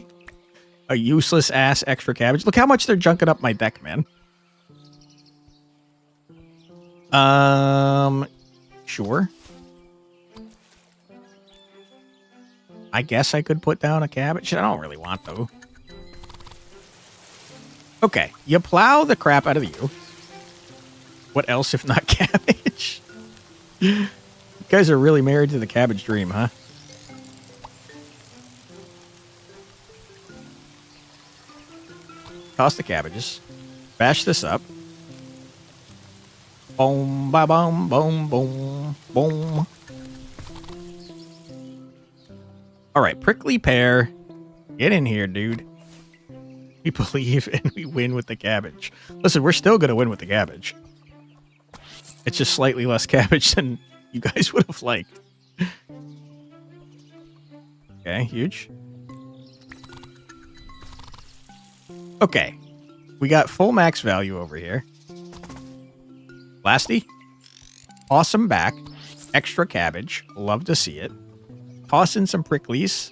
A useless ass extra cabbage. Look how much they're junking up my deck, man. Sure. I guess I could put down a cabbage. I don't really want to. Okay, you plow the crap out of you. What else if not cabbage? You guys are really married to the cabbage dream, huh? Toss the cabbages. Bash this up. Boom, ba boom, boom, boom, boom. All right, prickly pear. Get in here, dude. We believe and we win with the cabbage. Listen, we're still going to win with the cabbage. It's just slightly less cabbage than you guys would have liked. Okay, huge. Okay. We got full max value over here. Lasty. Awesome back. Extra cabbage. Love to see it. Toss in some pricklies.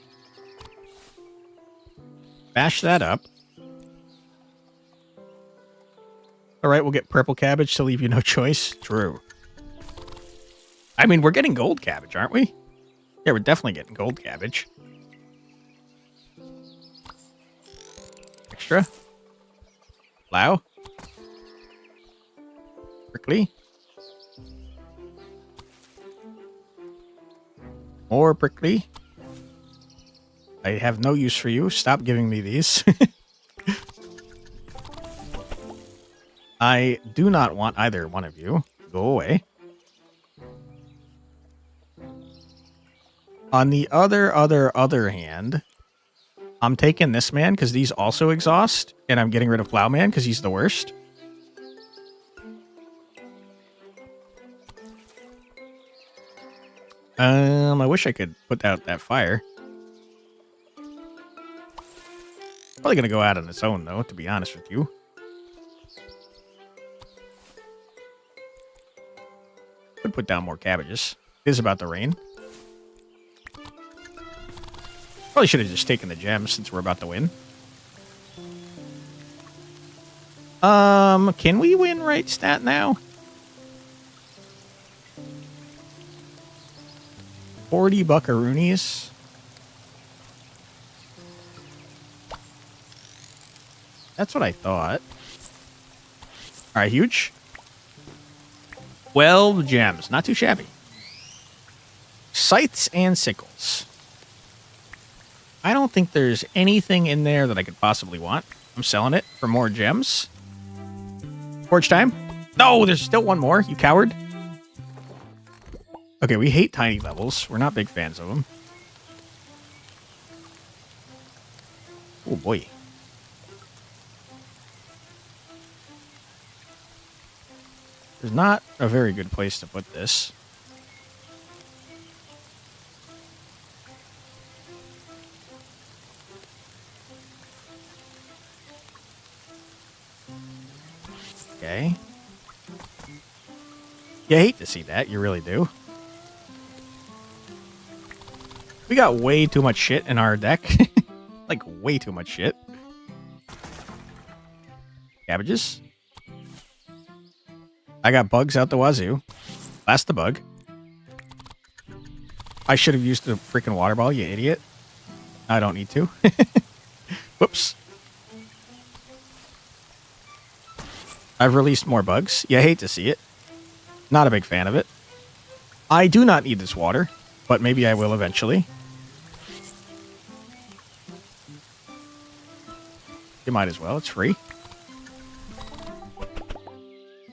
Bash that up. All right, we'll get purple cabbage to leave you no choice. True. I mean, we're getting gold cabbage, aren't we? Yeah, we're definitely getting gold cabbage. Extra. Plow. Prickly. More prickly. I have no use for you. Stop giving me these. I do not want either one of you. Go away. On the other hand, I'm taking this man because these also exhaust, and I'm getting rid of Plowman because he's the worst. I wish I could put out that fire. Probably gonna go out on its own, though, to be honest with you. Could put down more cabbages. It is about to rain. Probably should have just taken the gems since we're about to win. Can we win right stat now? 40 buckaroonies. That's what I thought. All right, huge. 12 gems. Not too shabby. Scythes and sickles. I don't think there's anything in there that I could possibly want. I'm selling it for more gems. Forge time. No, there's still one more, you coward. Okay, we hate tiny levels. We're not big fans of them. Oh, boy. There's not a very good place to put this. Okay. You hate to see that. You really do. We got way too much shit in our deck. Like, way too much shit. Cabbages. I got bugs out the wazoo. Blast the bug. I should have used the freaking water ball, you idiot. I don't need to. Whoops. I've released more bugs. You hate to see it. Not a big fan of it. I do not need this water, but maybe I will eventually. You might as well. It's free.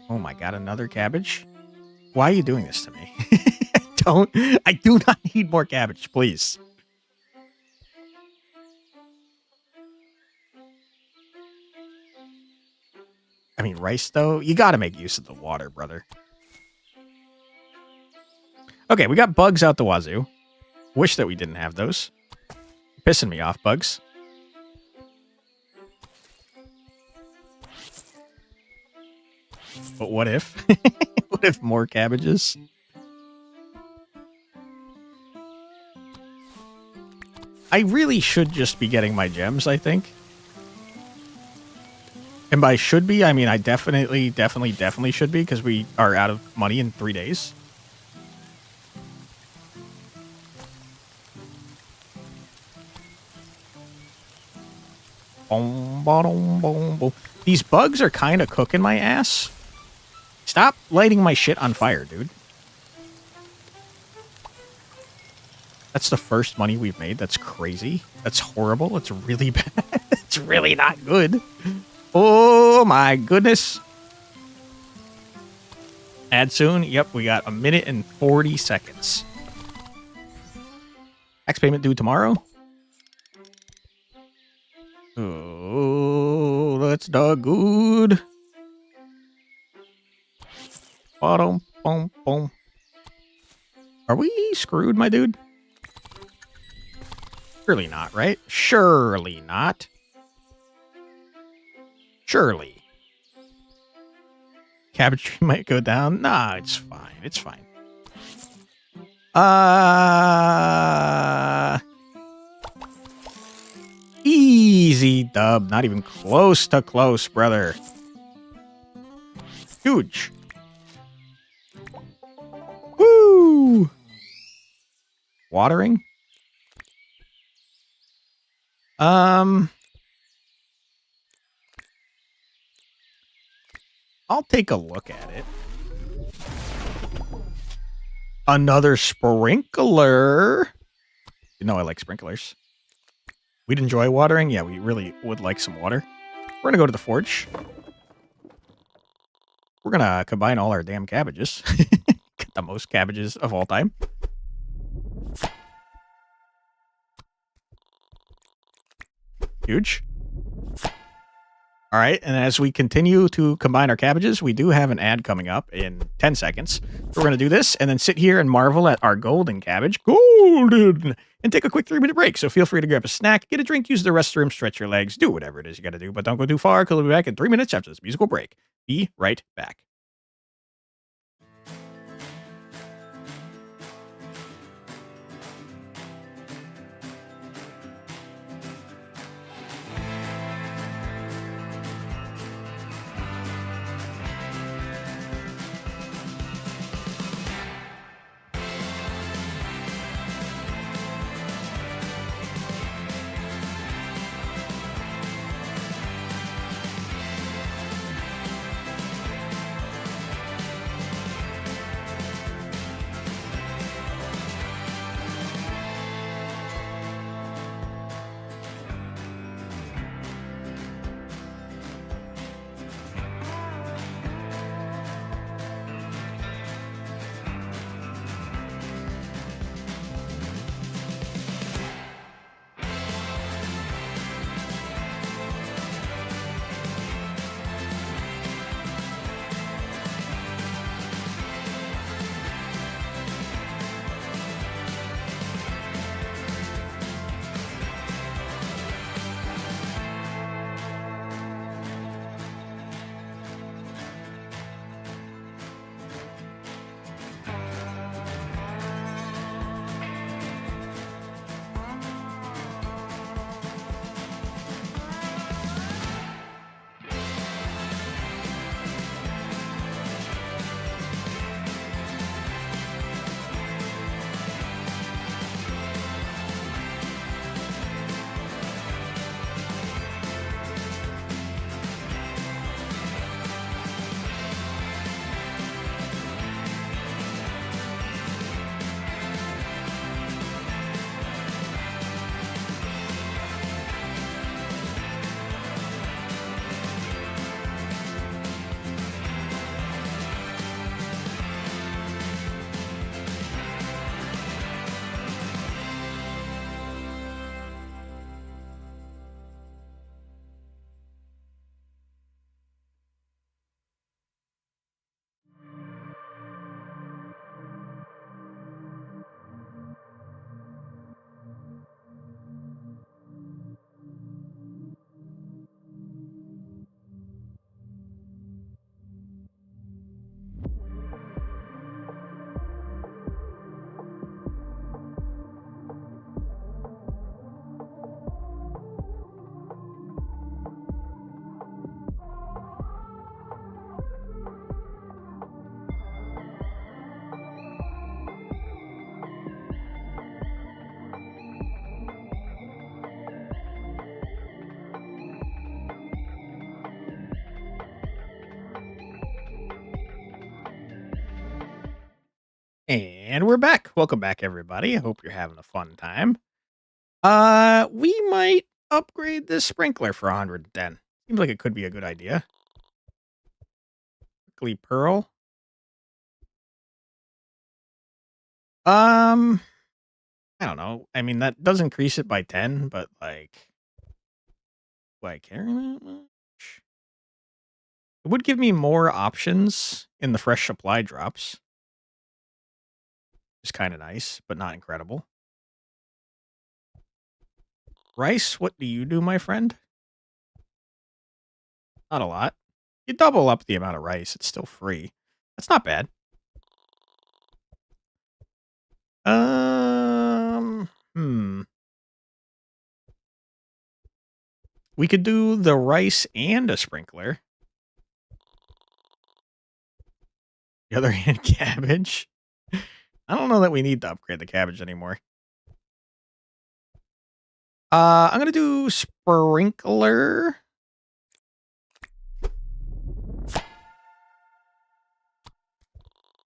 Oh my god, another cabbage? Why are you doing this to me? I do not need more cabbage, please. I mean, rice, though? You gotta make use of the water, brother. Okay, we got bugs out the wazoo. Wish that we didn't have those. Pissing me off, bugs. But what if? What if more cabbages? I really should just be getting my gems, I think. And by should be, I mean I definitely should be, because we are out of money in 3 days. Boom, boom, boom, boom. These bugs are kind of cooking my ass. Stop lighting my shit on fire, dude. That's the first money we've made. That's crazy. That's horrible. It's really bad. It's really not good. Oh my goodness. Add soon. Yep, we got 1 minute and 40 seconds. Tax payment due tomorrow. Oh, that's not good. Bottom, boom, boom. Are we screwed, my dude? Surely not, right? Surely not. Surely. Cabbage tree might go down. Nah, it's fine. It's fine. Easy dub. Not even close to close, brother. Huge. Woo! Watering? I'll take a look at it. Another sprinkler. You know I like sprinklers. We'd enjoy watering. Yeah, we really would like some water. We're gonna go to the forge. We're gonna combine all our damn cabbages. Get the most cabbages of all time. Huge. All right, and as we continue to combine our cabbages, we do have an ad coming up in 10 seconds. So we're going to do this and then sit here and marvel at our golden cabbage. Golden! And take a quick 3-minute break. So feel free to grab a snack, get a drink, use the restroom, stretch your legs, do whatever it is you got to do. But don't go too far because we'll be back in 3 minutes after this musical break. Be right back. And we're back. Welcome back, everybody. I hope you're having a fun time. We might upgrade this sprinkler for 110. Seems like it could be a good idea. Prickly pearl. I don't know. I mean, that does increase it by 10, but like, do I care that much? It would give me more options in the fresh supply drops. It's kind of nice, but not incredible. Rice, what do you do, my friend? Not a lot. You double up the amount of rice, it's still free. That's not bad. Hmm. We could do the rice and a sprinkler. The other hand, cabbage. I don't know that we need to upgrade the cabbage anymore. I'm gonna do sprinkler.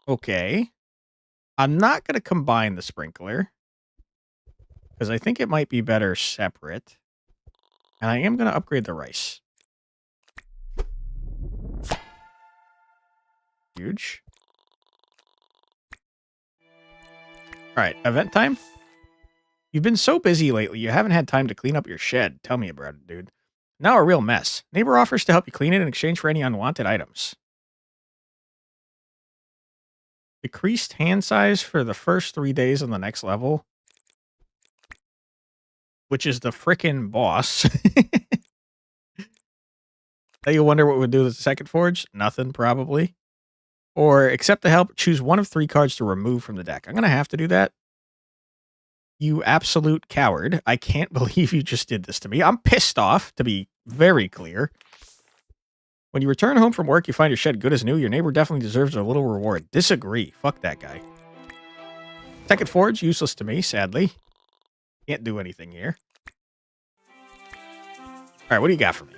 Okay. I'm not gonna combine the sprinkler because I think it might be better separate. And I am gonna upgrade the rice. Huge. All right, event time. You've been so busy lately, you haven't had time to clean up your shed. Tell me about it, dude. Now a real mess. Neighbor offers to help you clean it in exchange for any unwanted items. Decreased hand size for the first 3 days on the next level, which is the frickin' boss. Now you wonder what we'd do with the second forge? Nothing, probably. Or accept the help, choose one of 3 cards to remove from the deck. I'm going to have to do that. You absolute coward. I can't believe you just did this to me. I'm pissed off, to be very clear. When you return home from work, you find your shed good as new. Your neighbor definitely deserves a little reward. Disagree. Fuck that guy. Second forge, useless to me, sadly. Can't do anything here. All right, what do you got for me?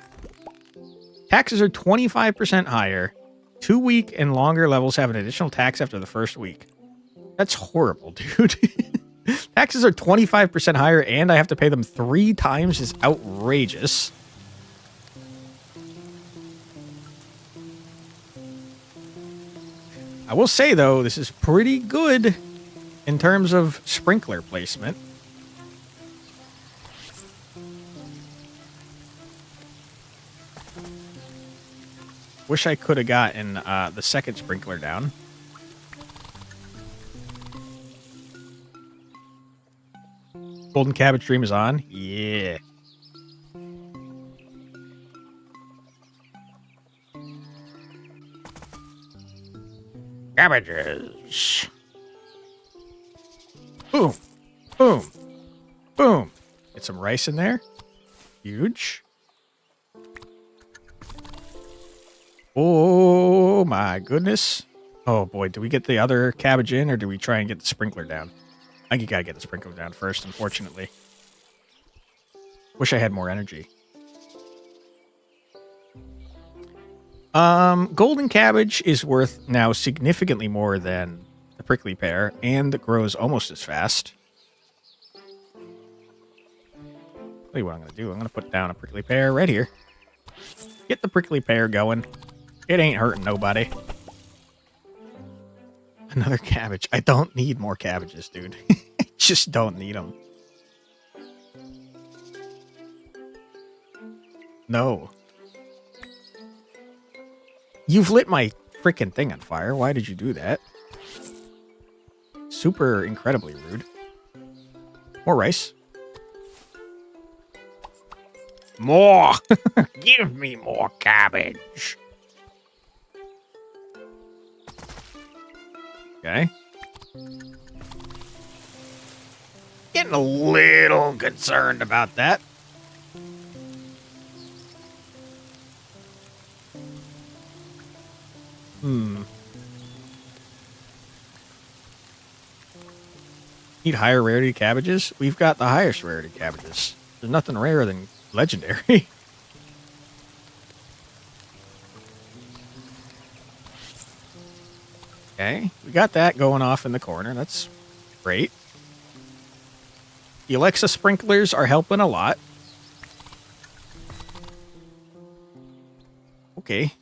Taxes are 25% higher. 2 week and longer levels have an additional tax after the first week. That's horrible, dude. Taxes are 25% higher and I have to pay them 3 times is outrageous. I will say, though, this is pretty good in terms of sprinkler placement. Wish I could have gotten the second sprinkler down. Golden Cabbage Dream is on. Yeah. Cabbages. Boom. Boom. Boom. Get some rice in there. Huge. Oh, my goodness. Oh, boy. Do we get the other cabbage in, or do we try and get the sprinkler down? I think you gotta get the sprinkler down first, unfortunately. Wish I had more energy. Golden cabbage is worth now significantly more than the prickly pear, and grows almost as fast. Tell you what I'm gonna do. I'm gonna put down a prickly pear right here. Get the prickly pear going. It ain't hurting nobody. Another cabbage. I don't need more cabbages, dude. I just don't need them. No. You've lit my freaking thing on fire. Why did you do that? Super incredibly rude. More rice. More. Give me more cabbage. Okay. Getting a little concerned about that. Need higher rarity cabbages? We've got the highest rarity cabbages. There's nothing rarer than legendary. Okay, we got that going off in the corner. That's great. The Alexa sprinklers are helping a lot. Okay.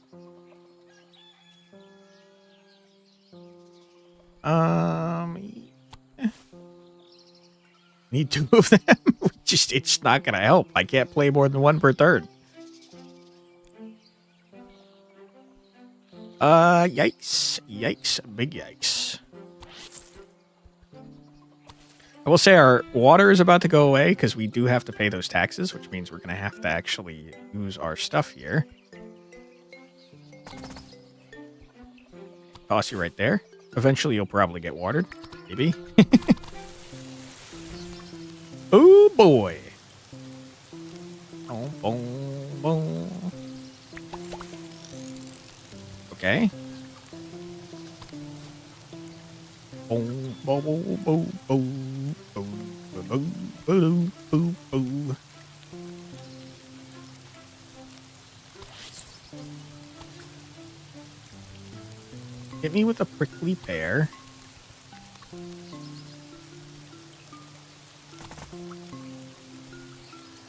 eh. Need two of them. It's not gonna help. I can't play more than one per turn. Yikes. Yikes. Big yikes. I will say our water is about to go away because we do have to pay those taxes, which means we're going to have to actually use our stuff here. Toss you right there. Eventually, you'll probably get watered. Maybe. Oh, boy. Boom, boom, boom. Okay. Boom, boom, boom, boom, boom, boom, boom, boom, boom, boom. Hit me with a prickly pear.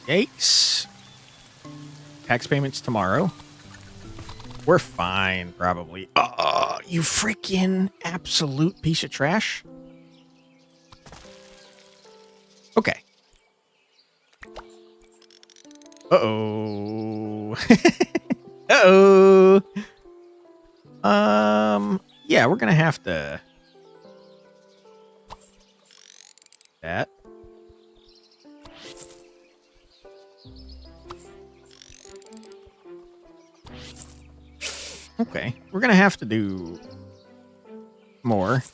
Yikes. Tax payments tomorrow. We're fine, probably. You freaking absolute piece of trash. Okay. Uh-oh. Uh-oh. Yeah, we're gonna have to... That. Okay, we're gonna have to do more.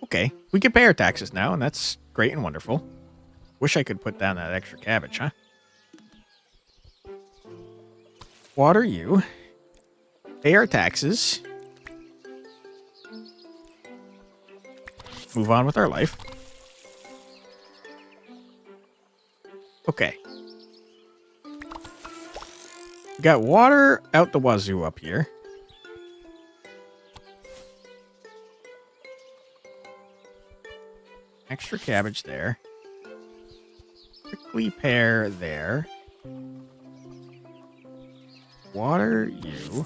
Okay, we can pay our taxes now, and that's great and wonderful. Wish I could put down that extra cabbage, huh? Water you. Pay our taxes. Move on with our life. Okay. We got water out the wazoo up here. Extra cabbage there. Prickly pear there. Water you.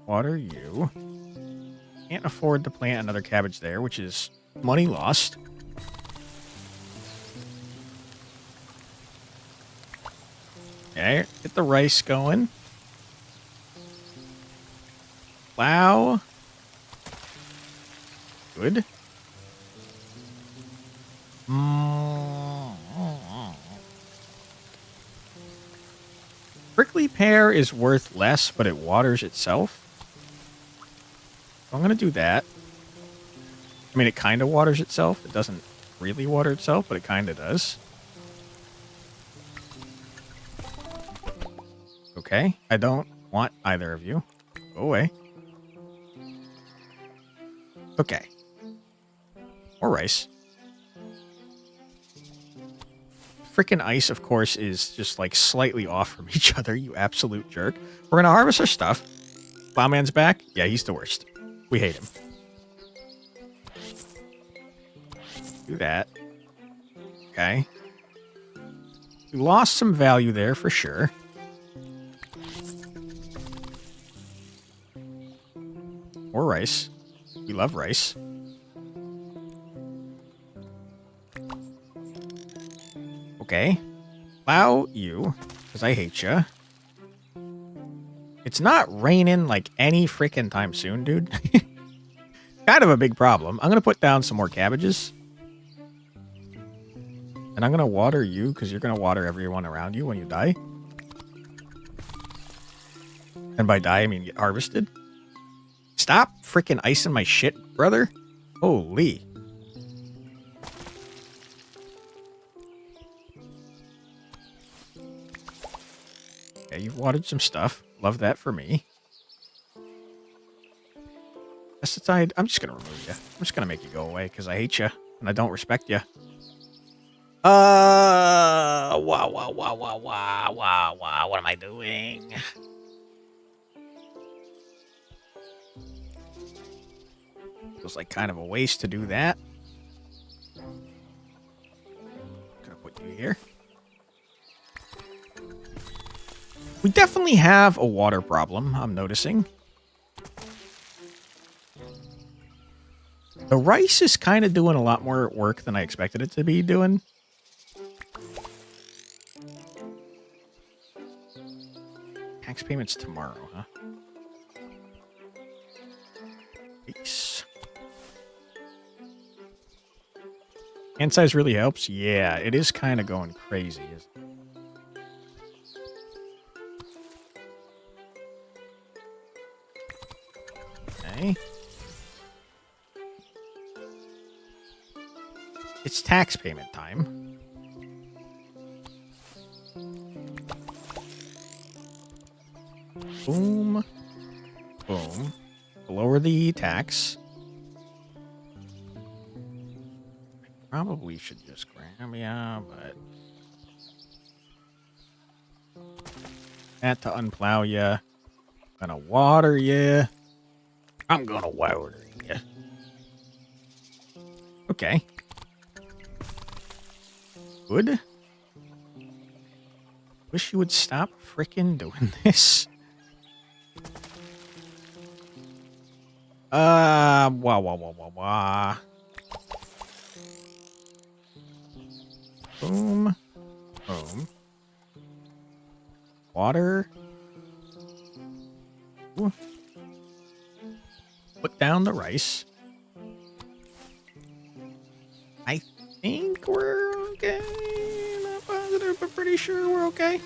Water you. Can't afford to plant another cabbage there, which is money lost. Okay, get the rice going. Plow. Good. Prickly pear is worth less, but it waters itself. So I'm going to do that. I mean, it kind of waters itself. It doesn't really water itself, but it kind of does. Okay, I don't want either of you. Go away. Okay. More rice. Frickin' ice, of course, is just like slightly off from each other, you absolute jerk. We're gonna harvest our stuff. Plowman's back. Yeah, he's the worst. We hate him. Do that. Okay. We lost some value there for sure. More rice. We love rice. Okay. Plow you, because I hate you. It's not raining like any freaking time soon, dude. Kind of a big problem. I'm going to put down some more cabbages. And I'm going to water you, because you're going to water everyone around you when you die. And by die, I mean get harvested. Stop freaking icing my shit, brother. Holy. Okay, you've watered some stuff. Love that for me. Pesticide, I'm just going to remove you. I'm just going to make you go away because I hate you and I don't respect you. Wow. What am I doing? Feels like kind of a waste to do that. here. We definitely have a water problem, I'm noticing. The rice is kind of doing a lot more work than I expected it to be doing. Tax payments tomorrow, huh? Peace. Hand size really helps. Yeah, it is kind of going crazy, isn't it? Okay. It's tax payment time. Boom. Boom. Lower the tax. Probably should just grab, yeah, but that to unplow ya. Gonna water ya. I'm gonna water ya. Okay. Good. Wish you would stop frickin' doing this. Wah. Boom. Boom. Water. Ooh. Put down the rice. I think we're okay. Not positive, but pretty sure we're okay.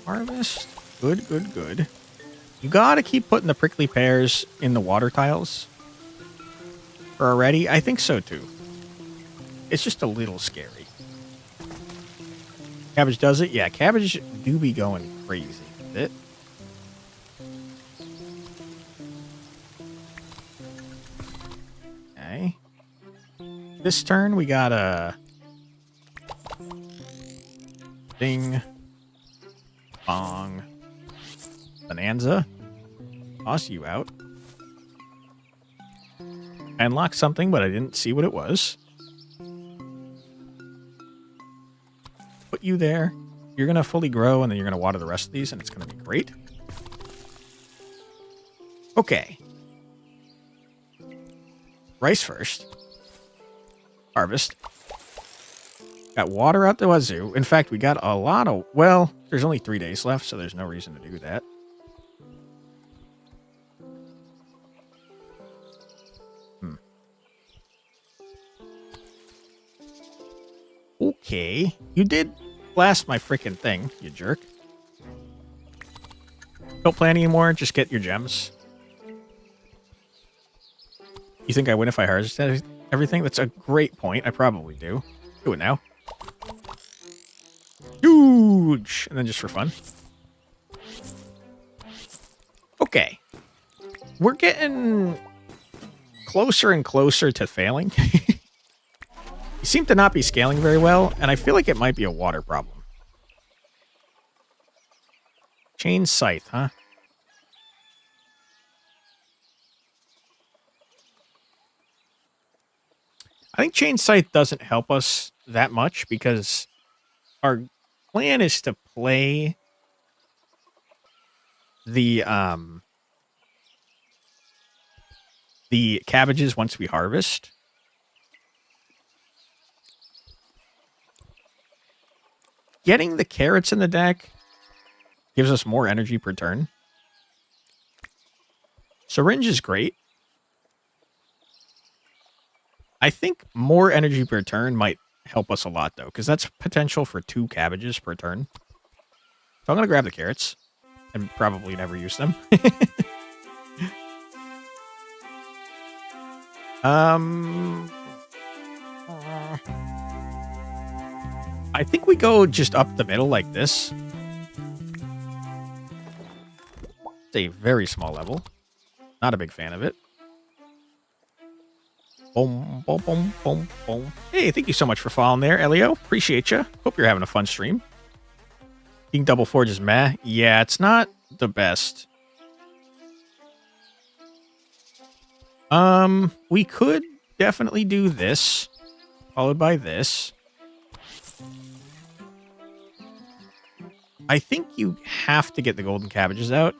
Harvest. Good. You gotta keep putting the prickly pears in the water tiles. For already? I think so too. It's just a little scary. Cabbage does it? Yeah, cabbage do be going crazy with it. Okay. This turn we got a ding, bong, bonanza. Toss you out. I unlocked something, but I didn't see what it was. Put you there. You're going to fully grow, and then you're going to water the rest of these, and it's going to be great. Okay. Rice first. Harvest. Got water out the wazoo. In fact, we got a lot of... Well, there's only 3 days left, so there's no reason to do that. Okay. You did blast my freaking thing, you jerk. Don't plan anymore, just get your gems. You think I win if I harvest everything? That's a great point. I probably do. Do it now. Huge! And then just for fun. Okay. We're getting closer and closer to failing. You seem to not be scaling very well, and I feel like it might be a water problem. Chain scythe, huh? I think chain scythe doesn't help us that much because our plan is to play the cabbages once we harvest. Getting the carrots in the deck gives us more energy per turn. Syringe is great. I think more energy per turn might help us a lot, though, because that's potential for 2 cabbages per turn. So I'm going to grab the carrots and probably never use them. I think we go just up the middle like this. It's a very small level. Not a big fan of it. Boom, boom, boom, boom, boom. Hey, thank you so much for following there, Elio. Appreciate you. Hope you're having a fun stream. Being double forge is meh. Yeah, it's not the best. We could definitely do this, followed by this. I think you have to get the golden cabbages out.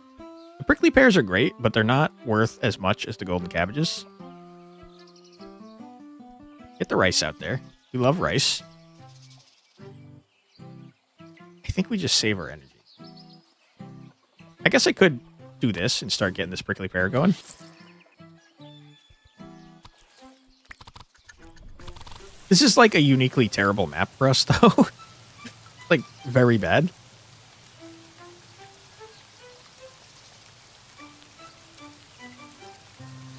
The prickly pears are great, but they're not worth as much as the golden cabbages. Get the rice out there. We love rice. I think we just save our energy. I guess I could do this and start getting this prickly pear going. This is like a uniquely terrible map for us, though. Like, very bad.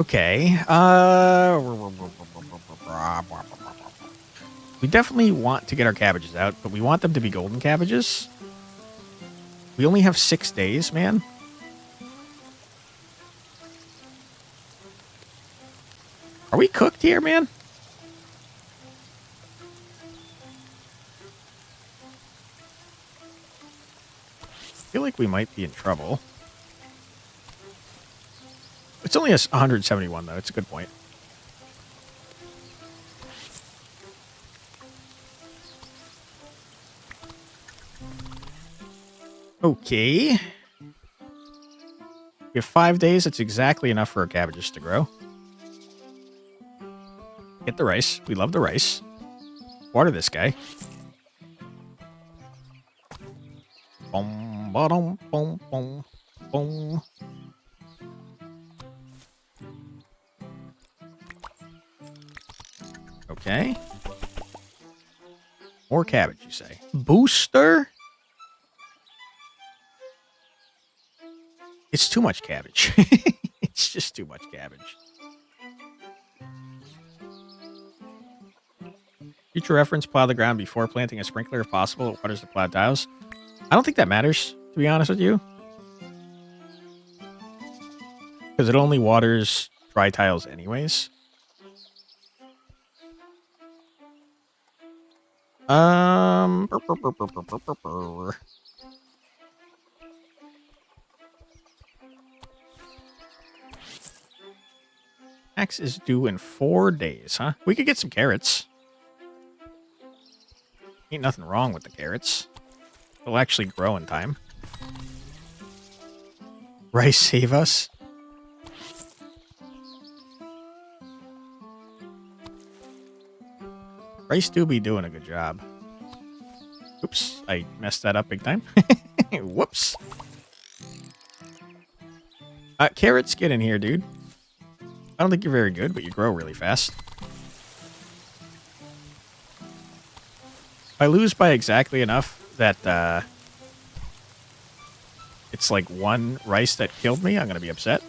Okay. We definitely want to get our cabbages out, but we want them to be golden cabbages. We only have 6 days, man. Are we cooked here, man? I feel like we might be in trouble. It's only 171, though. It's a good point. Okay. We have 5 days. That's exactly enough for our cabbages to grow. Get the rice. We love the rice. Water this guy. Boom, ba-dum, boom, boom, boom. Okay. More cabbage, you say. Booster? It's too much cabbage. It's just too much cabbage. Future reference, plow the ground before planting a sprinkler if possible. What is the plowed tiles? I don't think that matters, to be honest with you. Because it only waters dry tiles anyways. Tax is due in 4 days, huh? We could get some carrots. Ain't nothing wrong with the carrots. They'll actually grow in time. Rice save us. Rice do be doing a good job. Oops, I messed that up big time. Whoops. Carrots, get in here, dude. I don't think you're very good, but you grow really fast. If I lose by exactly enough that it's like one rice that killed me, I'm going to be upset.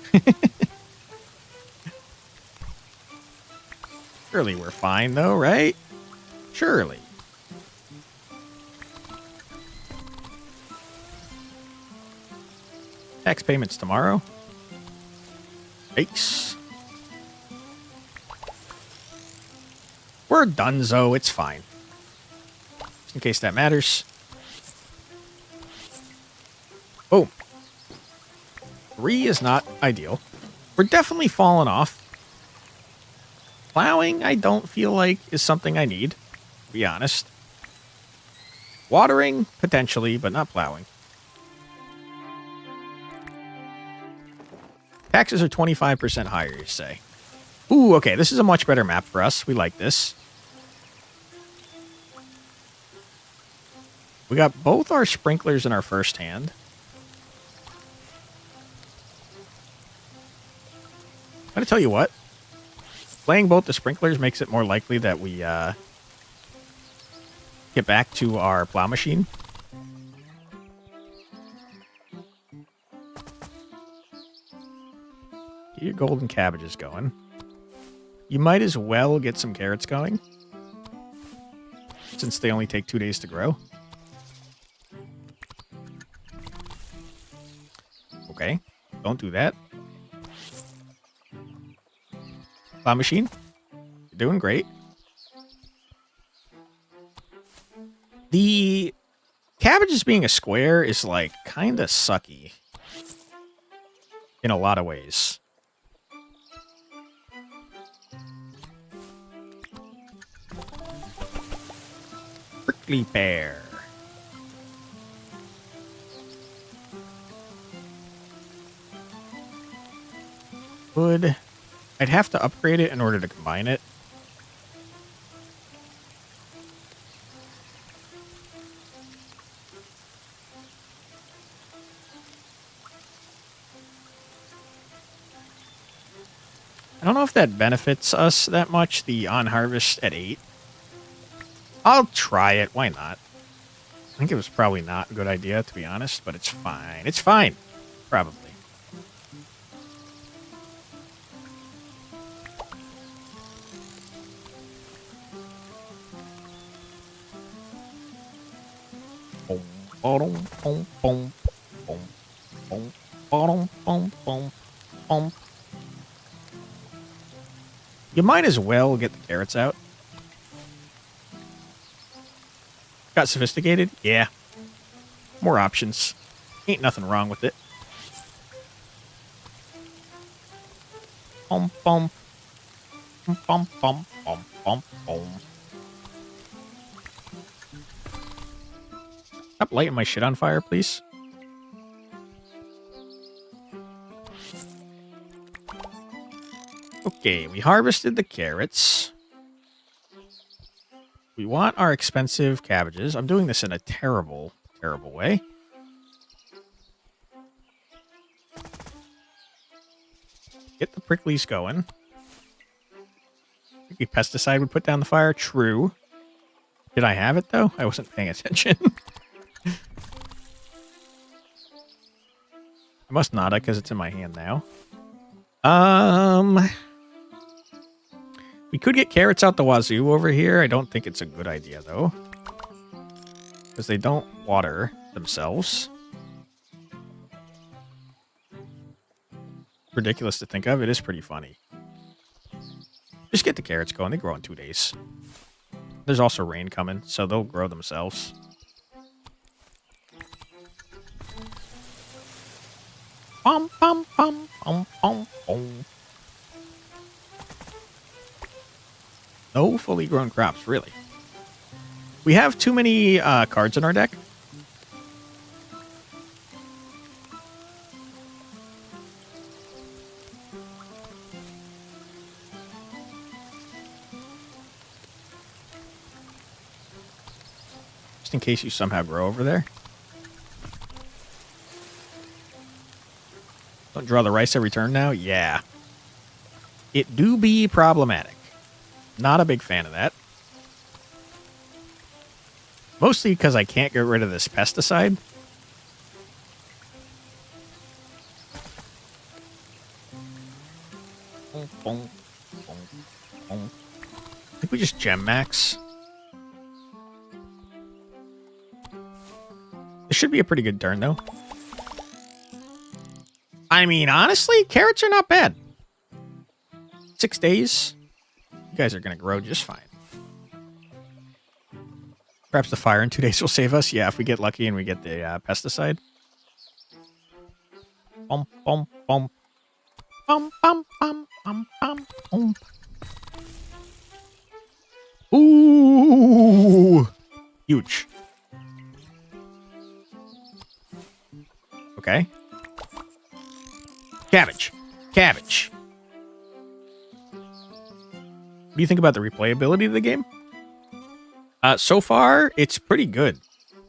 Surely we're fine, though, right? Surely. Tax payments tomorrow. Yikes. We're donezo. It's fine. Just in case that matters. Boom. 3 is not ideal. We're definitely falling off. Plowing, I don't feel like is something I need, to be honest. Watering, potentially, but not plowing. Taxes are 25% higher, you say. Ooh, okay, this is a much better map for us. We like this. We got both our sprinklers in our first hand. I'm going to tell you what. Playing both the sprinklers makes it more likely that we get back to our plow machine. Get your golden cabbages going. You might as well get some carrots going, since they only take 2 days to grow. Okay, don't do that. Plow machine, you're doing great. The cabbages being a square is like kind of sucky in a lot of ways. prickly pear. I'd have to upgrade it in order to combine it. I don't know if that benefits us that much, the on harvest at 8. I'll try it. Why not? I think it was probably not a good idea, to be honest, but it's fine. It's fine. Probably. You might as well get the carrots out. Got sophisticated? Yeah. More options. Ain't nothing wrong with it. Bum bum. Bum bum bum bum bum. Stop lighting my shit on fire, please. Okay, we harvested the carrots. We want our expensive cabbages. I'm doing this in a terrible, terrible way. Get the pricklies going. Prickly pesticide would put down the fire. True. Did I have it, though? I wasn't paying attention. I must not, because it's in my hand now. We could get carrots out the wazoo over here. I don't think it's a good idea, though. Because they don't water themselves. Ridiculous to think of. It is pretty funny. Just get the carrots going. They grow in 2 days. There's also rain coming, so they'll grow themselves. Bum, bum, bum, bum, bum, bum. No fully grown crops, really. We have too many cards in our deck. Just in case you somehow grow over there. Don't draw the rice every turn now? Yeah. It do be problematic. Not a big fan of that. Mostly because I can't get rid of this pesticide. I think we just gem max. This should be a pretty good turn, though. I mean, honestly, carrots are not bad. 6 days. You guys are going to grow just fine. Perhaps the fire in 2 days will save us. Yeah, if we get lucky and we get the pesticide. Bum, bum, bum. Bum, bum, bum, bum, bum, bum. Ooh! Huge. Okay. Cabbage. Cabbage. What do you think about the replayability of the game? So far, it's pretty good.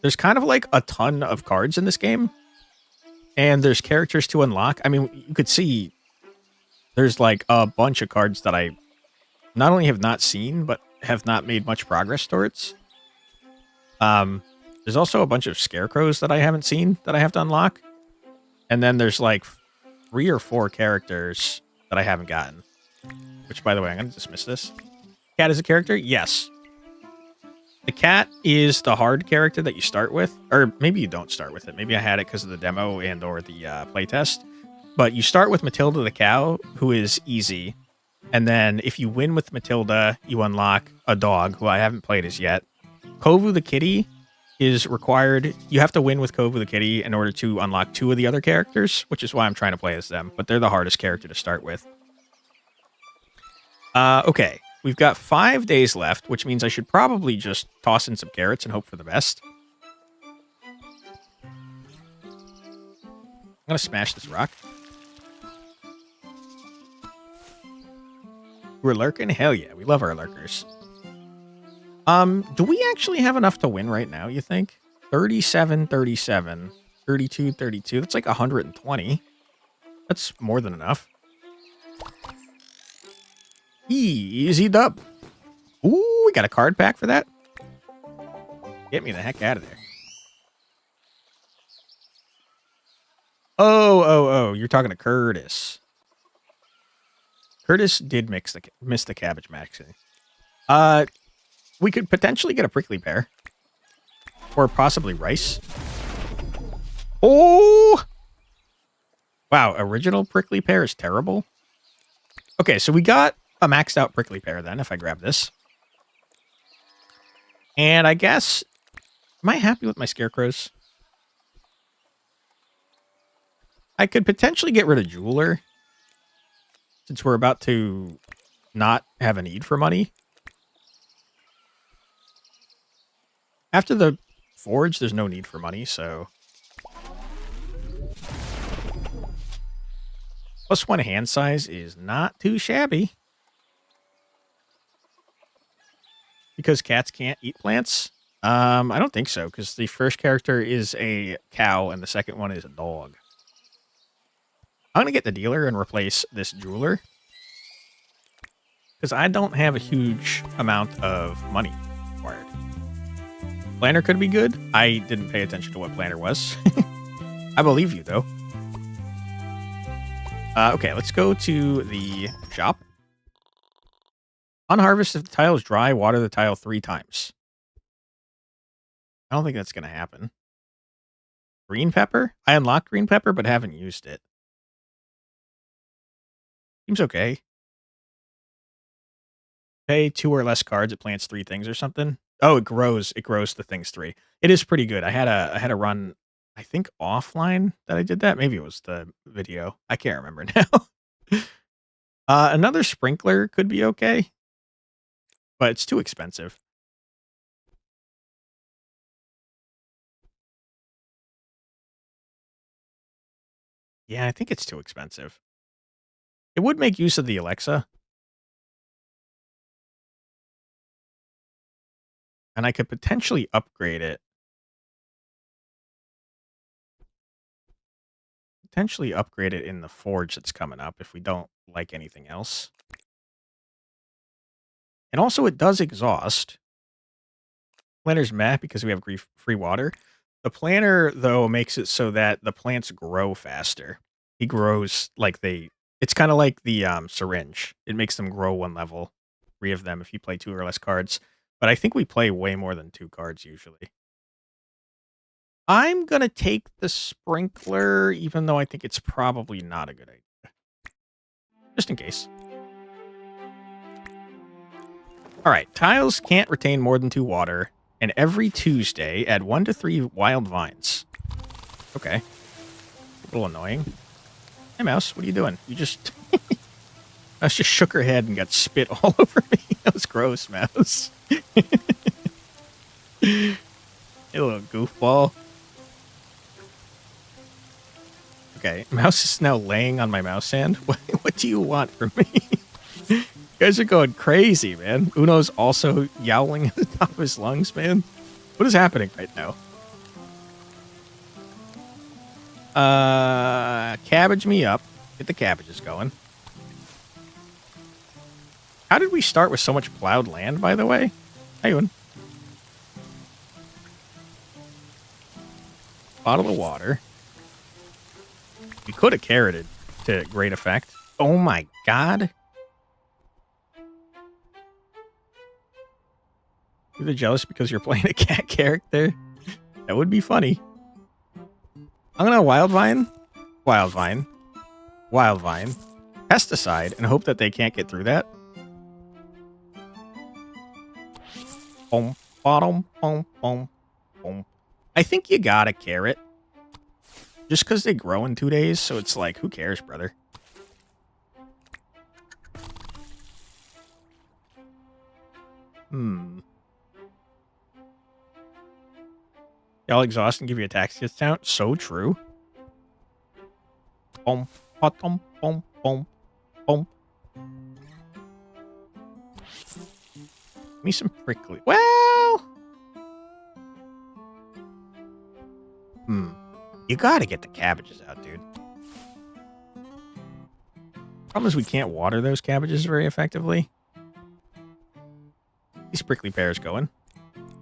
There's kind of like a ton of cards in this game. And there's characters to unlock. I mean, you could see there's like a bunch of cards that I not only have not seen, but have not made much progress towards. There's also a bunch of scarecrows that I haven't seen that I have to unlock. And then there's like 3 or 4 characters that I haven't gotten. Which, by the way, I'm going to dismiss this. Cat is a character? Yes. The cat is the hard character that you start with. Or maybe you don't start with it. Maybe I had it because of the demo and or the playtest. But you start with Matilda the cow, who is easy. And then if you win with Matilda, you unlock a dog, who I haven't played as yet. Kovu the kitty is required. You have to win with Kovu the kitty in order to unlock 2 of the other characters, which is why I'm trying to play as them. But they're the hardest character to start with. Okay. we've got 5 days left, which means I should probably just toss in some carrots and hope for the best. I'm going to smash this rock. We're lurking? Hell yeah, we love our lurkers. Do we actually have enough to win right now, you think? 37, 37, 32, 32. That's like 120. That's more than enough. Easy dub. Ooh, we got a card pack for that? Get me the heck out of there. Oh, you're talking to Curtis. Curtis did miss the cabbage maxing. We could potentially get a prickly pear. Or possibly rice. Oh! Wow, original prickly pear is terrible. Okay, so we got a maxed out prickly pear then, if I grab this. And I guess... Am I happy with my scarecrows? I could potentially get rid of jeweler. Since we're about to not have a need for money. After the forge, there's no need for money, so... +1 hand size is not too shabby. Because cats can't eat plants? I don't think so, because the first character is a cow and the second one is a dog. I'm going to get the dealer and replace this jeweler. Because I don't have a huge amount of money required. Planner could be good. I didn't pay attention to what planner was. I believe you, though. Okay, let's go to the shop. Unharvest if the tile is dry, water the tile 3 times. I don't think that's going to happen. Green pepper? I unlocked green pepper, but haven't used it. Seems okay. Pay 2 or less cards, it plants 3 things or something. Oh, it grows. It grows the things 3. It is pretty good. I had a run, I think, offline that I did that. Maybe it was the video. I can't remember now. Another sprinkler could be okay, but it's too expensive. Yeah, I think it's too expensive. It would make use of the Alexa. And I could potentially upgrade it. Potentially upgrade it in the forge that's coming up if we don't like anything else. And also it does exhaust. Planner's meh because we have free water. The planner, though, makes it so that the plants grow faster. He grows like it's kind of like the syringe. It makes them grow 1 level. 3 of them if you play 2 or less cards. But I think we play way more than 2 cards usually. I'm going to take the sprinkler, even though I think it's probably not a good idea. Just in case. All right, tiles can't retain more than 2 water. And every Tuesday, add 1 to 3 wild vines. Okay. A little annoying. Hey, Mouse, what are you doing? You just... Mouse just shook her head and got spit all over me. That was gross, Mouse. You little goofball. Okay, Mouse is now laying on my mouse hand. What do you want from me? You guys are going crazy, man. Uno's also yowling at the top of his lungs, man. What is happening right now? Cabbage me up. Get the cabbages going. How did we start with so much plowed land, by the way? How you doing? Bottle of water. We could have carroted to great effect. Oh my god. You're jealous because you're playing a cat character? That would be funny. I'm gonna wild vine, pesticide, and hope that they can't get through that. Boom, bottom, boom, boom, boom. I think you got a carrot. Just because they grow in 2 days, so it's like, who cares, brother? Y'all exhaust and give you a tax discount? So true. Boom, boom, boom, boom, boom. Give me some prickly. Well, you gotta get the cabbages out, dude. Problem is we can't water those cabbages very effectively. These prickly pears going.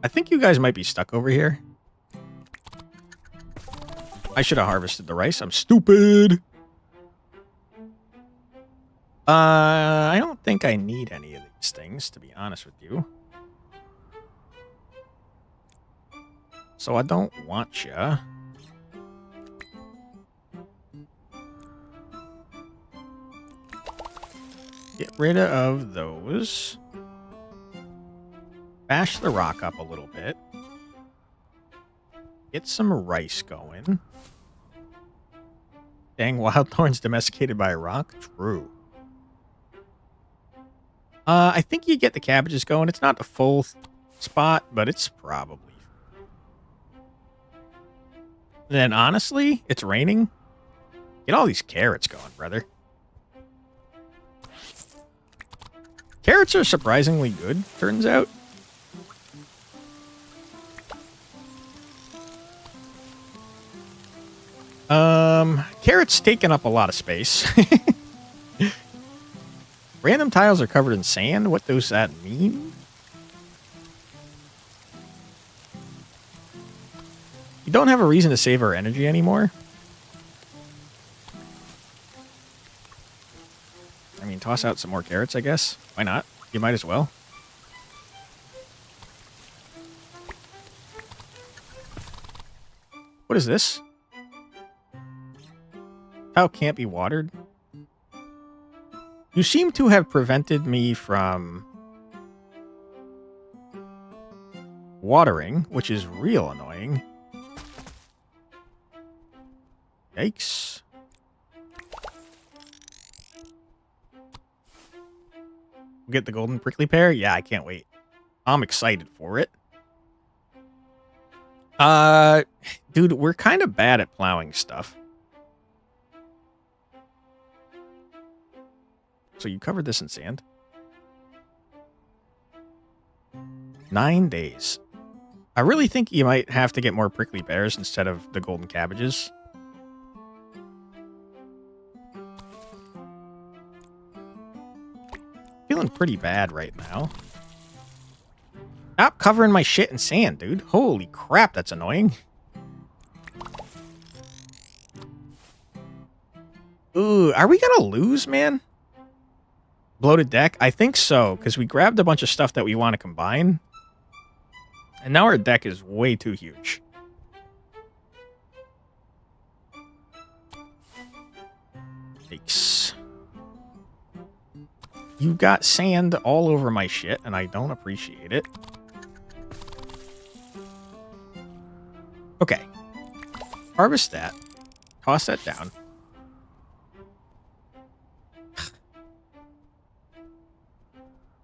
I think you guys might be stuck over here. I should have harvested the rice. I'm stupid. I don't think I need any of these things, to be honest with you. So I don't want ya. Get rid of those. Bash the rock up a little bit. Get some rice going. Dang, wild thorns domesticated by a rock? True. I think you get the cabbages going. It's not the full spot, but it's probably. And then, honestly, it's raining. Get all these carrots going, brother. Carrots are surprisingly good, turns out. Carrots taking up a lot of space. Random tiles are covered in sand. What does that mean? We don't have a reason to save our energy anymore. I mean, toss out some more carrots, I guess. Why not? You might as well. What is this? Tile can't be watered. You seem to have prevented me from watering, which is real annoying. Yikes. Get the golden prickly pear? Yeah, I can't wait. I'm excited for it. Dude, we're kind of bad at plowing stuff. So you covered this in sand? 9 days. I really think you might have to get more prickly pears instead of the golden cabbages. Feeling pretty bad right now. Stop covering my shit in sand, dude. Holy crap, that's annoying. Ooh, are we gonna lose, man? Bloated deck? I think so, because we grabbed a bunch of stuff that we want to combine. And now our deck is way too huge. Yikes. You got sand all over my shit, and I don't appreciate it. Okay. Harvest that. Toss that down.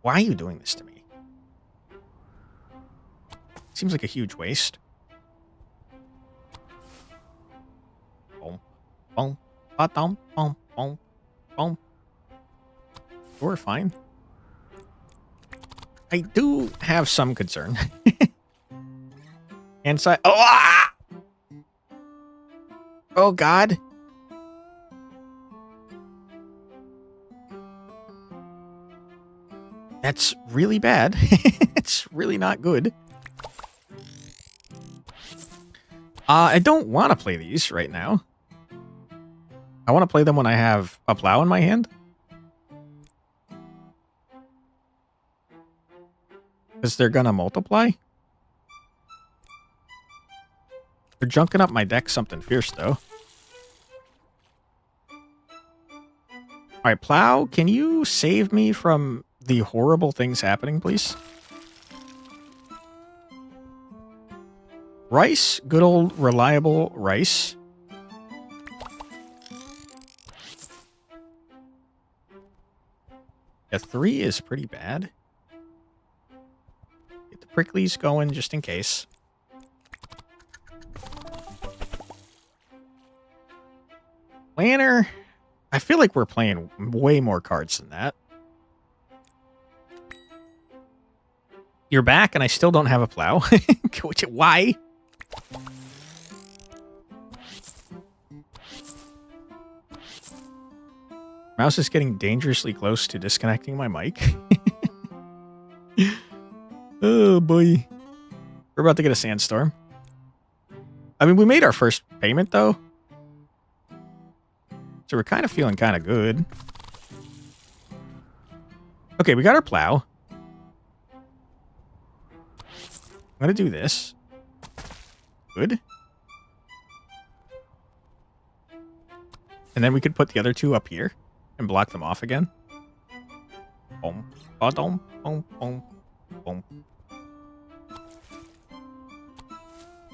Why are you doing this to me? Seems like a huge waste. Boom. Boom. Boom. Boom. Boom. Boom. We're fine. I do have some concern. Inside. Oh! Ah! Oh, God. That's really bad. It's really not good. I don't want to play these right now. I want to play them when I have a plow in my hand. Because they're going to multiply. They're junking up my deck something fierce, though. Alright, plow, can you save me from the horrible things happening, please? Rice, good old reliable rice. Yeah, 3 is pretty bad. Get the pricklies going just in case. Planner. I feel like we're playing way more cards than that. You're back, and I still don't have a plow. Why? Mouse is getting dangerously close to disconnecting my mic. Oh, boy. We're about to get a sandstorm. I mean, we made our first payment, though. So we're kind of feeling kind of good. Okay, we got our plow. I'm going to do this. Good. And then we could put the other two up here and block them off again. Boom. Boom. Boom. Boom. Boom.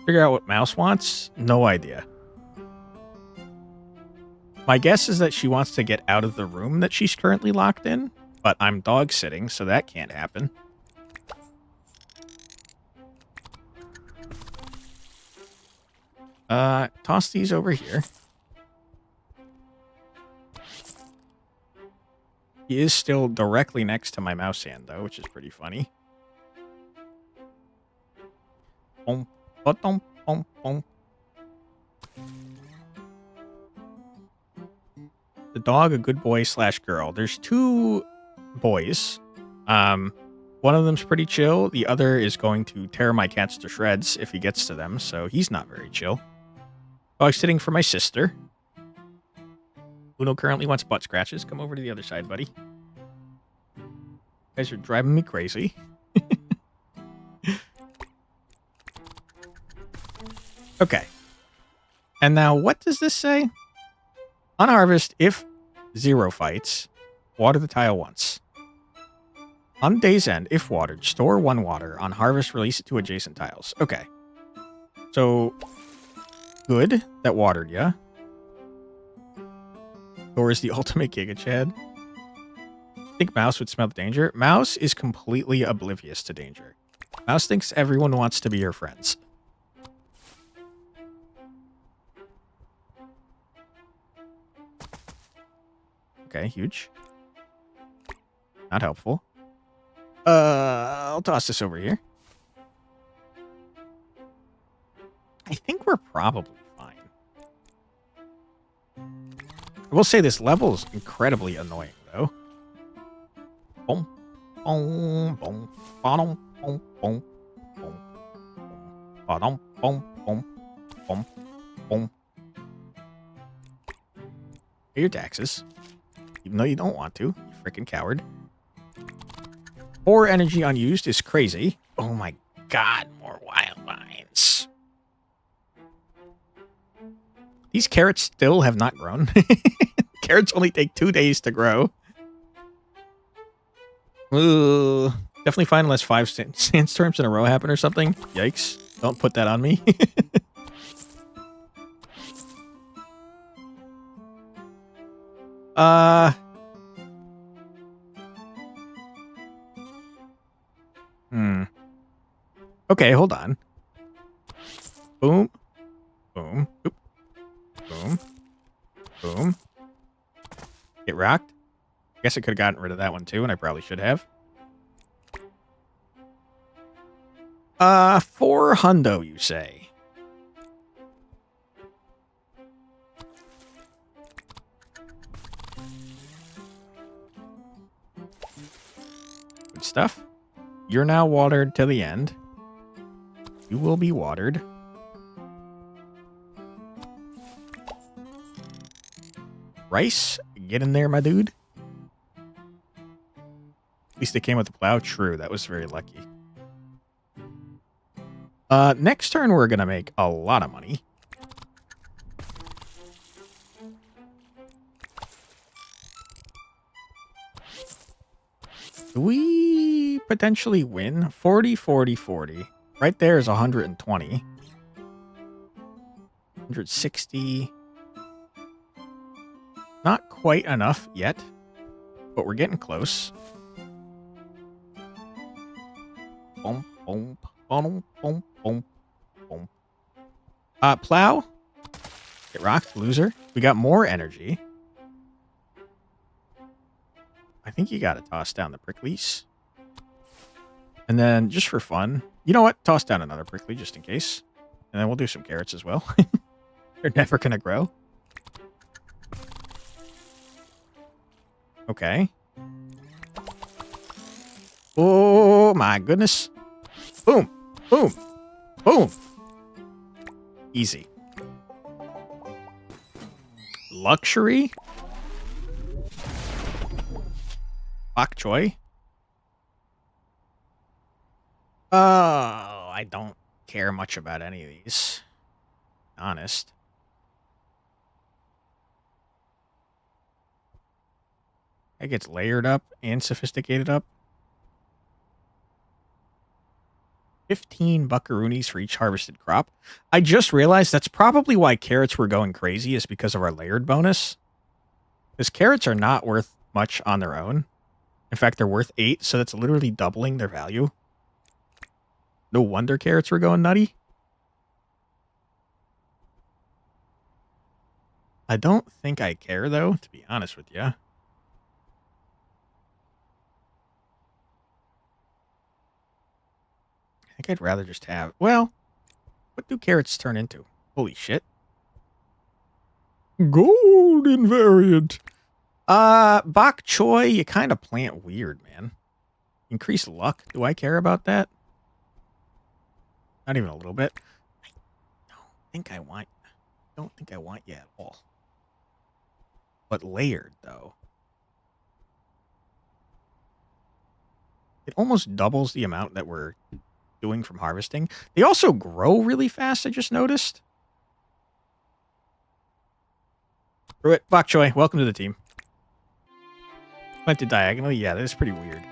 Figure out what Mouse wants? No idea. My guess is that she wants to get out of the room that she's currently locked in, but I'm dog sitting, so that can't happen. Toss these over here. He is still directly next to my mouse hand, though, which is pretty funny. Boom, boom, boom, boom. The dog, a good boy / girl. There's two boys. One of them's pretty chill. The other is going to tear my cats to shreds if he gets to them, so he's not very chill. Dog sitting for my sister. Uno currently wants butt scratches. Come over to the other side, buddy. You guys are driving me crazy. Okay. And now, what does this say? On harvest, if 0 fights, water the tile once. On day's end, if watered, store 1 water. On harvest, release it to adjacent tiles. Okay. So, good. That watered, yeah? Or is the ultimate Giga Chad? I think Mouse would smell the danger. Mouse is completely oblivious to danger. Mouse thinks everyone wants to be her friends. Okay, huge. Not helpful. I'll toss this over here. I think we're probably fine. I will say this level is incredibly annoying, though. Boom, boom, boom, boom, boom, boom, boom, boom, boom, boom, boom, boom. Pay your taxes. Even though you don't want to. You freaking coward. 4 energy unused is crazy. Oh my god, more wild vines. These carrots still have not grown. Carrots only take 2 days to grow. Ooh, definitely fine unless 5 sandstorms in a row happen or something. Yikes. Don't put that on me. Okay, hold on. Boom. Boom. Oop. Boom. Boom. Get rocked. I guess I could have gotten rid of that one too, and I probably should have. 4 hundo, you say? Good stuff. You're now watered to the end. You will be watered. Rice, get in there, my dude. At least they came with the plow. True, that was very lucky. Next turn, we're going to make a lot of money. Do we potentially win? 40, 40, 40. Right there is 120. 160. Not quite enough yet, but we're getting close. Boom, Boom, boom, boom, boom, boom. Plow. Get rocked, loser. We got more energy. I think you got to toss down the pricklies. And then, just for fun, you know what? Toss down another prickly just in case. And then we'll do some carrots as well. They're never going to grow. Okay. Oh, my goodness. Boom. Boom. Boom. Easy. Luxury. Bok choy. Oh, I don't care much about any of these. Honest. It gets layered up and sophisticated up. 15 buckaroonies for each harvested crop. I just realized that's probably why carrots were going crazy, is because of our layered bonus. Because carrots are not worth much on their own. In fact, they're worth 8, so that's literally doubling their value. No wonder carrots were going nutty. I don't think I care, though, to be honest with you. I think I'd rather just have... Well, what do carrots turn into? Holy shit. Golden variant. Bok choy, you kind of plant weird, man. Increase luck. Do I care about that? Not even a little bit. I don't think I want you at all. But layered, though. It almost doubles the amount that we're doing from harvesting. They also grow really fast, I just noticed. Screw it. Bok choy, welcome to the team. Planted diagonally? Yeah, that is pretty weird.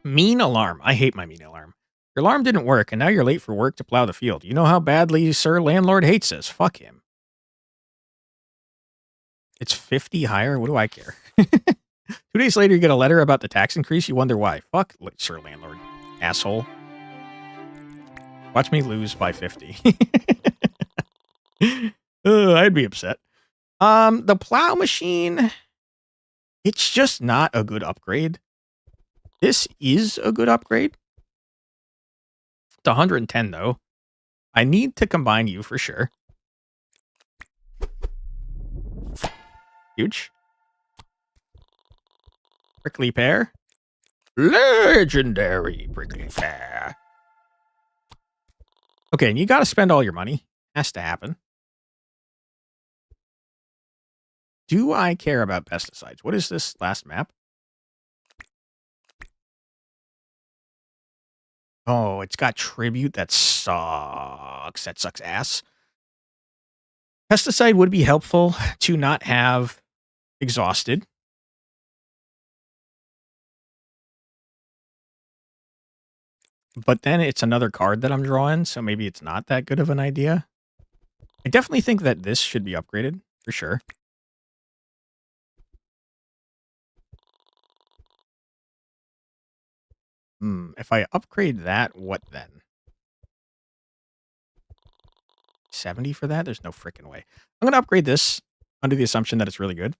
Mean alarm. I hate my mean alarm. Your alarm didn't work, and now you're late for work to plow the field. You know how badly Sir Landlord hates us. Fuck him. It's 50 higher? What do I care? 2 days later, you get a letter about the tax increase. You wonder why. Fuck Sir Landlord. Asshole. Watch me lose by 50. I'd be upset. The plow machine, it's just not a good upgrade. This is a good upgrade. It's 110, though. I need to combine you for sure. Huge. Prickly pear. Legendary prickly pear. Okay, and you got to spend all your money. Has to happen. Do I care about pesticides? What is this last map? Oh, it's got tribute. That sucks. That sucks ass. Pesticide would be helpful to not have exhausted. But then it's another card that I'm drawing, so maybe it's not that good of an idea. I definitely think that this should be upgraded, for sure. If I upgrade that, what then? 70 for that? There's no freaking way. I'm going to upgrade this under the assumption that it's really good.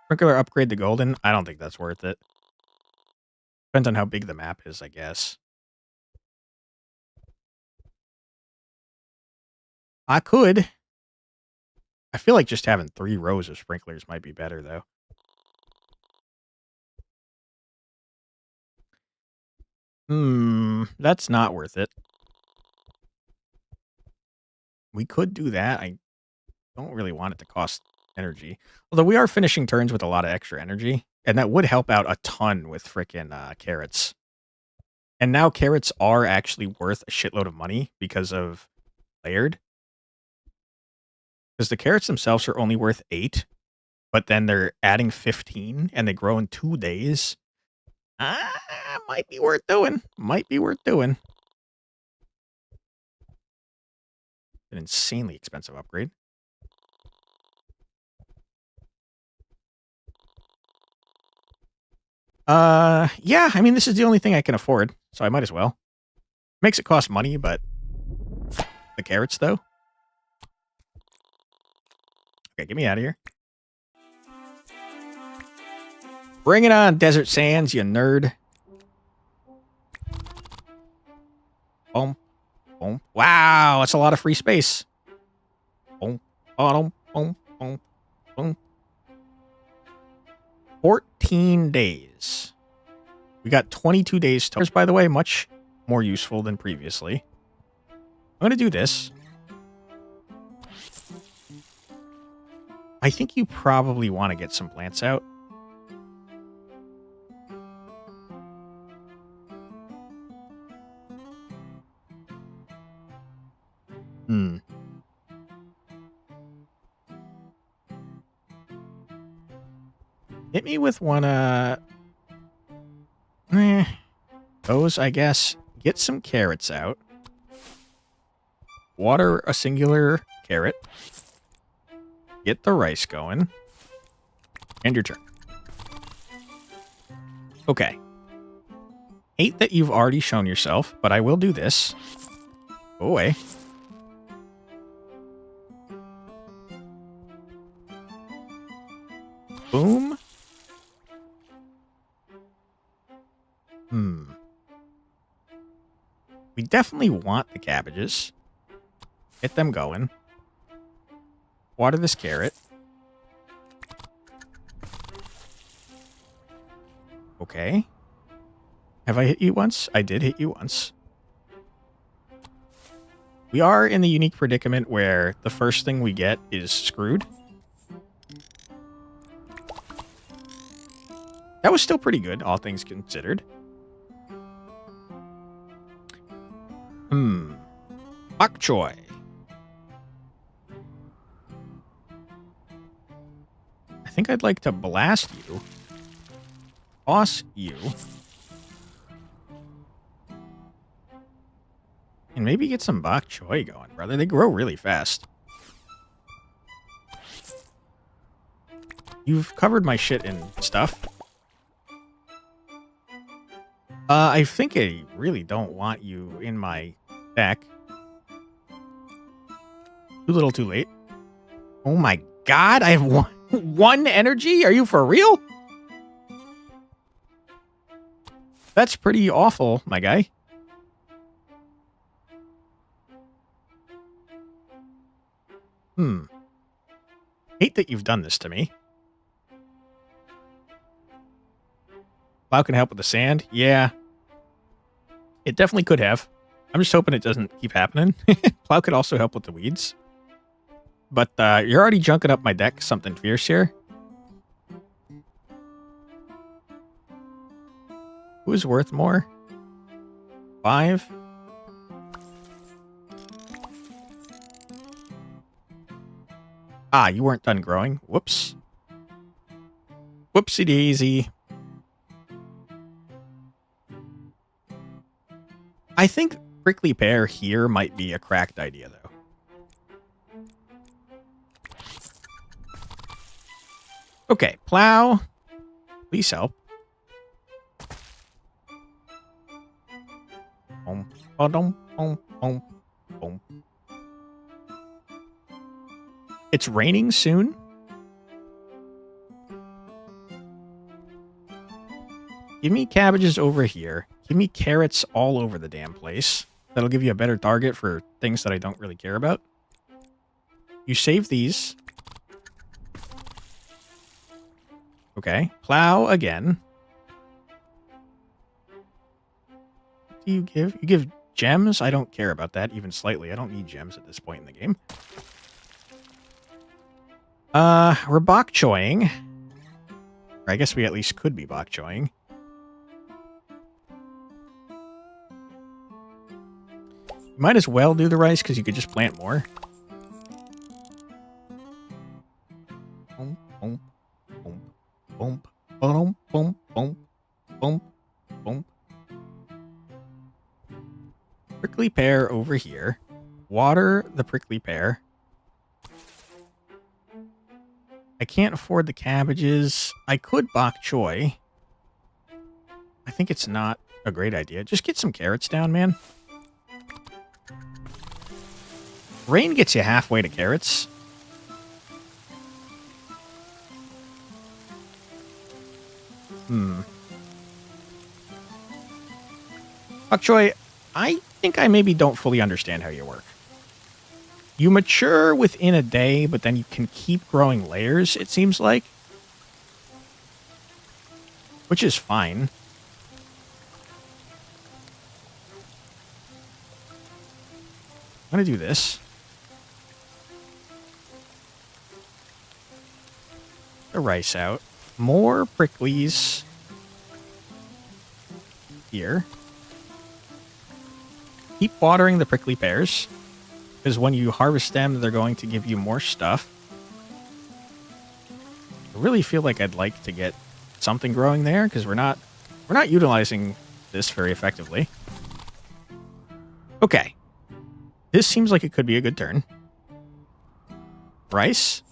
Sprinkler upgrade the golden. I don't think that's worth it. Depends on how big the map is, I guess. I could. I feel like just having 3 rows of sprinklers might be better, though. That's not worth it. We could do that. I don't really want it to cost energy. Although we are finishing turns with a lot of extra energy. And that would help out a ton with frickin' carrots. And now carrots are actually worth a shitload of money because of layered. Because the carrots themselves are only worth 8. But then they're adding 15 and they grow in 2 days. Might be worth doing. Might be worth doing. An insanely expensive upgrade. Yeah, I mean, this is the only thing I can afford, so I might as well. Makes it cost money, but the carrots, though. Okay, get me out of here. Bring it on, Desert Sands, you nerd. Boom, boom. Wow, that's a lot of free space. Boom, boom, boom, boom, boom. 14 days. We got 22 days. By the way, much more useful than previously. I'm going to do this. I think you probably want to get some plants out. Hit me with one, those, I guess. Get some carrots out. Water a singular carrot. Get the rice going. And your turn. Okay. Hate that you've already shown yourself, but I will do this. Go away. Boom. We definitely want the cabbages. Get them going. Water this carrot. Okay. Have I hit you once? I did hit you once. We are in the unique predicament where the first thing we get is screwed. That was still pretty good, all things considered. Bok choy. I think I'd like to blast you. Toss you. And maybe get some bok choy going, brother. They grow really fast. You've covered my shit in stuff. I think I really don't want you in my deck. Too little, too late. Oh my god, I have one energy? Are you for real? That's pretty awful, my guy. Hate that you've done this to me. Plow can help with the sand? Yeah. It definitely could have. I'm just hoping it doesn't keep happening. Plow could also help with the weeds. But you're already junking up my deck something fierce here. Who is worth more? 5? Ah, you weren't done growing. Whoops. Whoopsie daisy. I think prickly pear here might be a cracked idea, though. Okay, plow. Please help. Boom, boom, boom, boom, boom. It's raining soon. Give me cabbages over here. Give me carrots all over the damn place. That'll give you a better target for things that I don't really care about. You save these. Okay. Plow again. What do you give? You give gems? I don't care about that even slightly. I don't need gems at this point in the game. We're bok choying. Or I guess we at least could be bok choying. Might as well do the rice because you could just plant more. Boom, boom, boom, boom, boom, boom, boom, boom, boom. Prickly pear over here. Water the prickly pear. I can't afford the cabbages. I could bok choy. I think it's not a great idea. Just get some carrots down, man. Rain gets you halfway to carrots. Bok Choy, I think I maybe don't fully understand how you work. You mature within a day, but then you can keep growing layers, it seems like. Which is fine. I'm going to do this. The rice out. More pricklies. Here. Keep watering the prickly pears. Because when you harvest them, they're going to give you more stuff. I really feel like I'd like to get something growing there, because we're not utilizing this very effectively. Okay. This seems like it could be a good turn. Rice.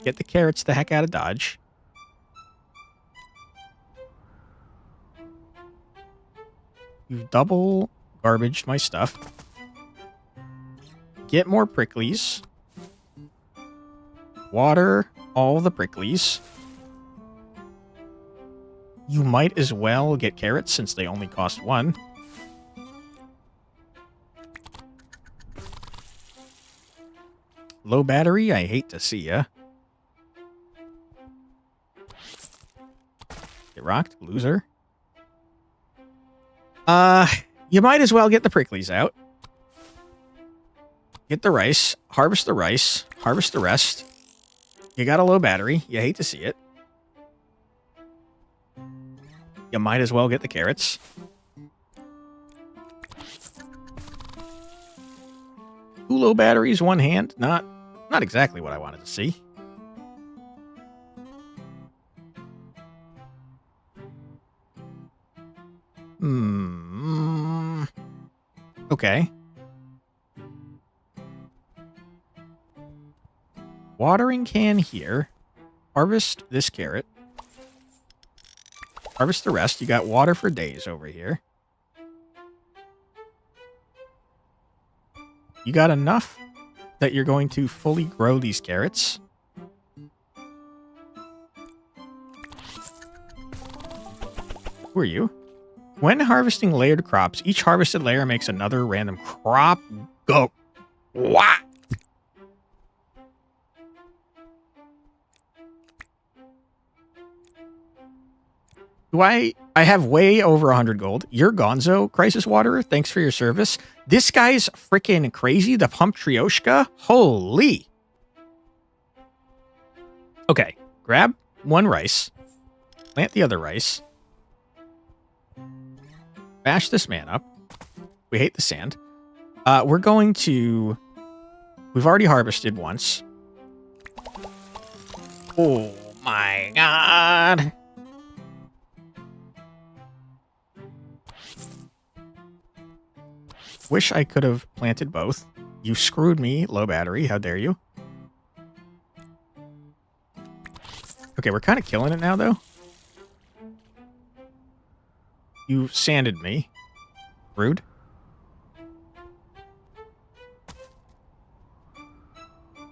Get the carrots the heck out of Dodge. You've double garbaged my stuff. Get more pricklies. Water all the pricklies. You might as well get carrots since they only cost 1. Low battery, I hate to see ya. Get rocked, loser. You might as well get the pricklies out. Get the rice, harvest the rest. You got a low battery, you hate to see it. You might as well get the carrots. 2 low batteries, 1 hand. Not exactly what I wanted to see. Okay. Watering can here. Harvest this carrot. Harvest the rest. You got water for days over here. You got enough that you're going to fully grow these carrots. Who are you? When harvesting layered crops, each harvested layer makes another random crop. Go. What? I have way over 100 gold. You're Gonzo, Crisis Waterer. Thanks for your service. This guy's freaking crazy. The Pump Trioshka. Holy. Okay. Grab 1 rice. Plant the other rice. Bash this man up. We hate the sand. We're going to... We've already harvested once. Oh my god. Wish I could have planted both. You screwed me, low battery. How dare you? Okay, we're kind of killing it now, though. You sanded me. Rude.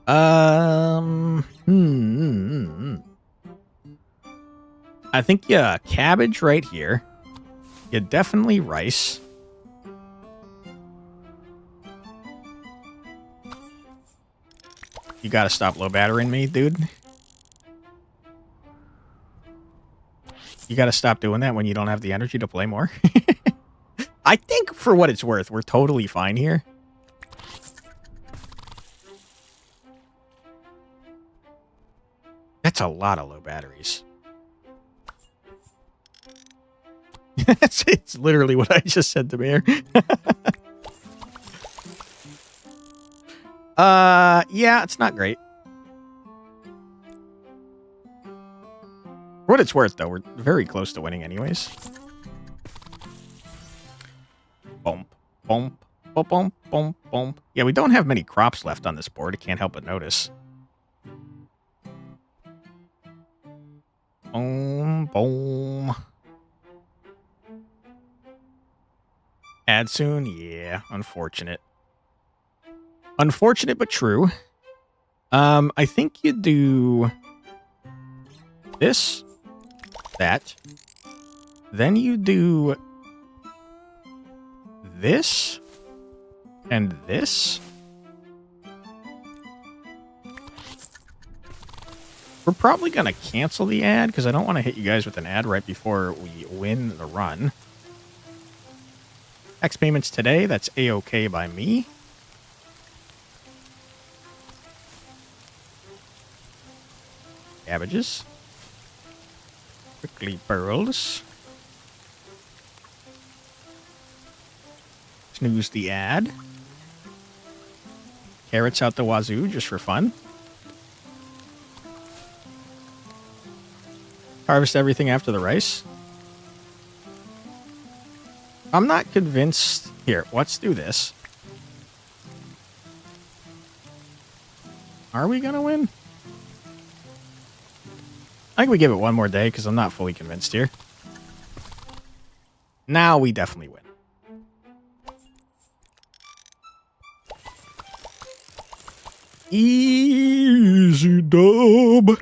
I think, yeah, cabbage right here. Yeah, definitely rice. You gotta stop low battering me, dude. You gotta stop doing that when you don't have the energy to play more. I think, for what it's worth, we're totally fine here. That's a lot of low batteries. It's literally what I just said to Mayor. Yeah, it's not great. For what it's worth, though, we're very close to winning anyways. Bump, bump, bump, bump, bump, bump. Yeah, we don't have many crops left on this board. I can't help but notice. Boom, boom. Ad soon? Yeah, unfortunate. Unfortunate, but true. I think you do this, that. Then you do this and this. We're probably going to cancel the ad because I don't want to hit you guys with an ad right before we win the run. Tax payments today, that's A-okay by me. Cabbages. Quickly pearls. Snooze the ad. Carrots out the wazoo just for fun. Harvest everything after the rice. I'm not convinced. Here, let's do this. Are we going to win? I think we give it one more day because I'm not fully convinced here. Now we definitely win. Easy dub.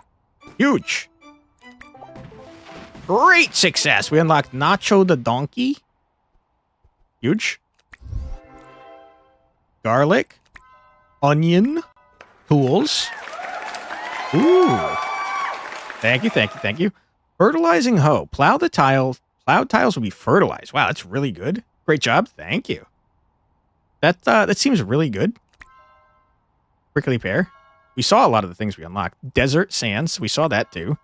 Huge. Great success. We unlocked Nacho the Donkey. Huge. Garlic. Onion. Tools. Ooh. Thank you, thank you, thank you. Fertilizing hoe. Plow the tile. Plowed tiles will be fertilized. Wow, that's really good. Great job. Thank you. That seems really good. Prickly pear. We saw a lot of the things we unlocked. Desert sands. We saw that too.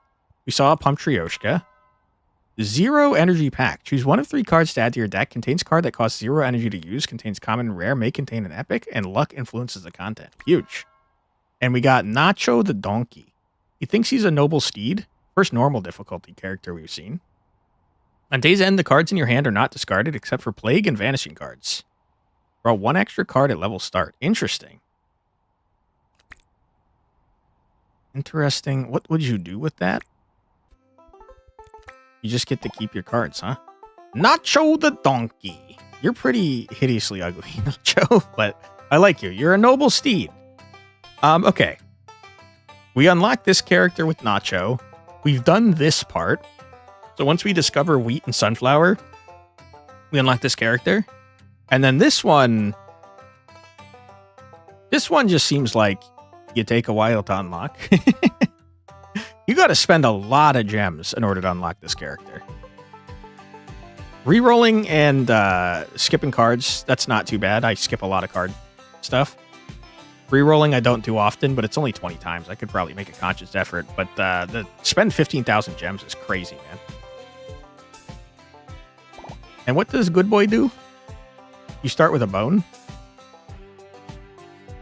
We saw Pumptrioshka. 0 energy pack. Choose one of 3 cards to add to your deck. Contains card that costs 0 energy to use. Contains common and rare. May contain an epic. And luck influences the content. Huge. And we got Nacho the Donkey. He thinks he's a noble steed. First normal difficulty character we've seen. On day's end, the cards in your hand are not discarded except for plague and vanishing cards. Draw 1 extra card at level start. Interesting. Interesting. What would you do with that? You just get to keep your cards, huh? Nacho the Donkey. You're pretty hideously ugly, Nacho, but I like you. You're a noble steed. Okay. We unlocked this character with Nacho. We've done this part. So once we discover wheat and sunflower, we unlock this character. And then this one just seems like you take a while to unlock. You got to spend a lot of gems in order to unlock this character. Rerolling and skipping cards, that's not too bad. I skip a lot of card stuff. Rerolling I don't do often, but it's only 20 times. I could probably make a conscious effort, but the spend 15,000 gems is crazy, man. And what does Good Boy do? You start with a bone?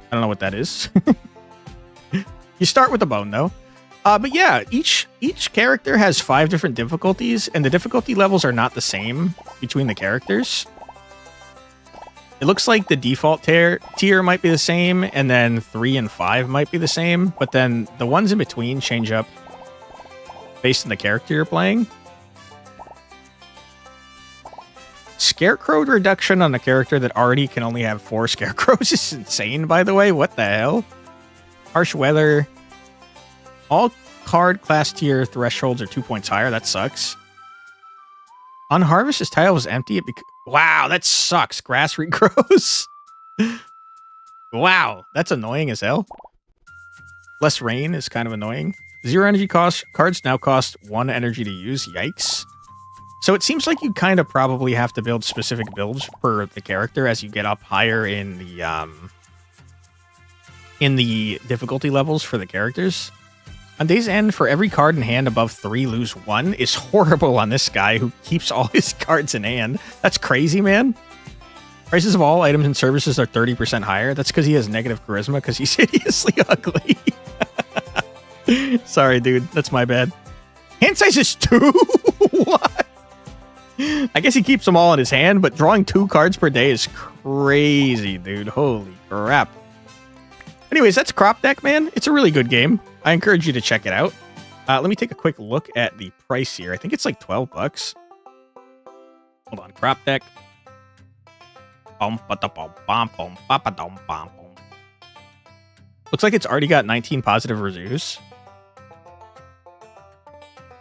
I don't know what that is. You start with a bone, though. But yeah, each character has 5 different difficulties, and the difficulty levels are not the same between the characters. It looks like the default tier might be the same, and then 3 and 5 might be the same, but then the ones in between change up based on the character you're playing. Scarecrow reduction on a character that already can only have 4 scarecrows is insane, by the way. What the hell? Harsh weather. All card class tier thresholds are 2 points higher. That sucks. Unharvested tile was empty. Wow, that sucks. Grass regrows. Wow, that's annoying as hell. Less rain is kind of annoying. 0 energy cost. Cards now cost 1 energy to use. Yikes. So it seems like you kind of probably have to build specific builds for the character as you get up higher in the difficulty levels for the characters. On day's end, for every card in hand above 3, lose 1 is horrible on this guy who keeps all his cards in hand. That's crazy, man. Prices of all items and services are 30% higher. That's because he has negative charisma because he's hideously ugly. Sorry, dude. That's my bad. Hand size is 2? What? I guess he keeps them all in his hand, but drawing 2 cards per day is crazy, dude. Holy crap. Anyways, that's Crop Deck, man. It's a really good game. I encourage you to check it out. Let me take a quick look at the price here. I think it's like $12. Hold on, Crop Deck. Looks like it's already got 19 positive reviews.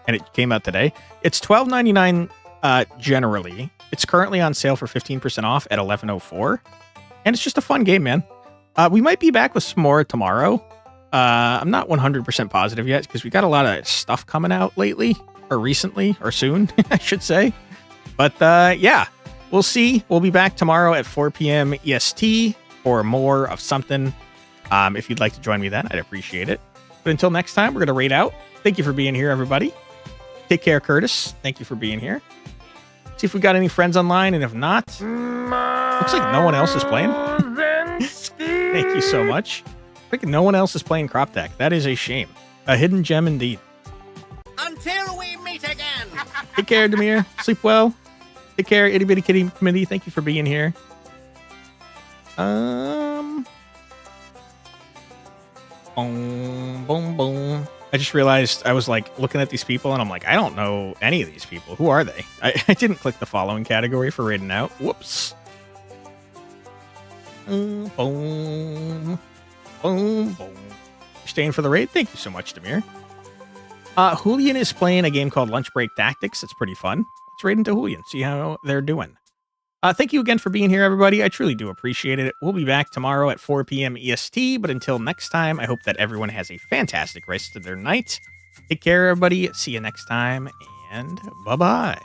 And it came out today. It's $12.99 generally. It's currently on sale for 15% off at $11.04. And it's just a fun game, man. We might be back with some more tomorrow. I'm not 100% positive yet because we got a lot of stuff coming out lately, or recently, or soon, I should say. But yeah, we'll see. We'll be back tomorrow at 4 p.m. EST for more of something. If you'd like to join me then, I'd appreciate it. But until next time, we're going to raid out. Thank you for being here, everybody. Take care, Curtis. Thank you for being here. See if we got any friends online, and if not, looks like no one else is playing. Thank you so much. Looks like no one else is playing Crop Deck. That is a shame. A hidden gem indeed. Until we meet again. Take care, Demir. Sleep well. Take care, Itty Bitty Kitty Committee. Thank you for being here. Boom, boom, boom. I just realized I was like looking at these people and I'm like, I don't know any of these people. Who are they? I didn't click the following category for raiding out. Whoops. Boom, boom, boom, boom. Staying for the raid? Thank you so much, Demir. Julian is playing a game called Lunch Break Tactics. It's pretty fun. Let's raid into Julian, see how they're doing. Thank you again for being here, everybody. I truly do appreciate it. We'll be back tomorrow at 4 p.m. EST, but until next time, I hope that everyone has a fantastic rest of their night. Take care, everybody. See you next time, and bye-bye.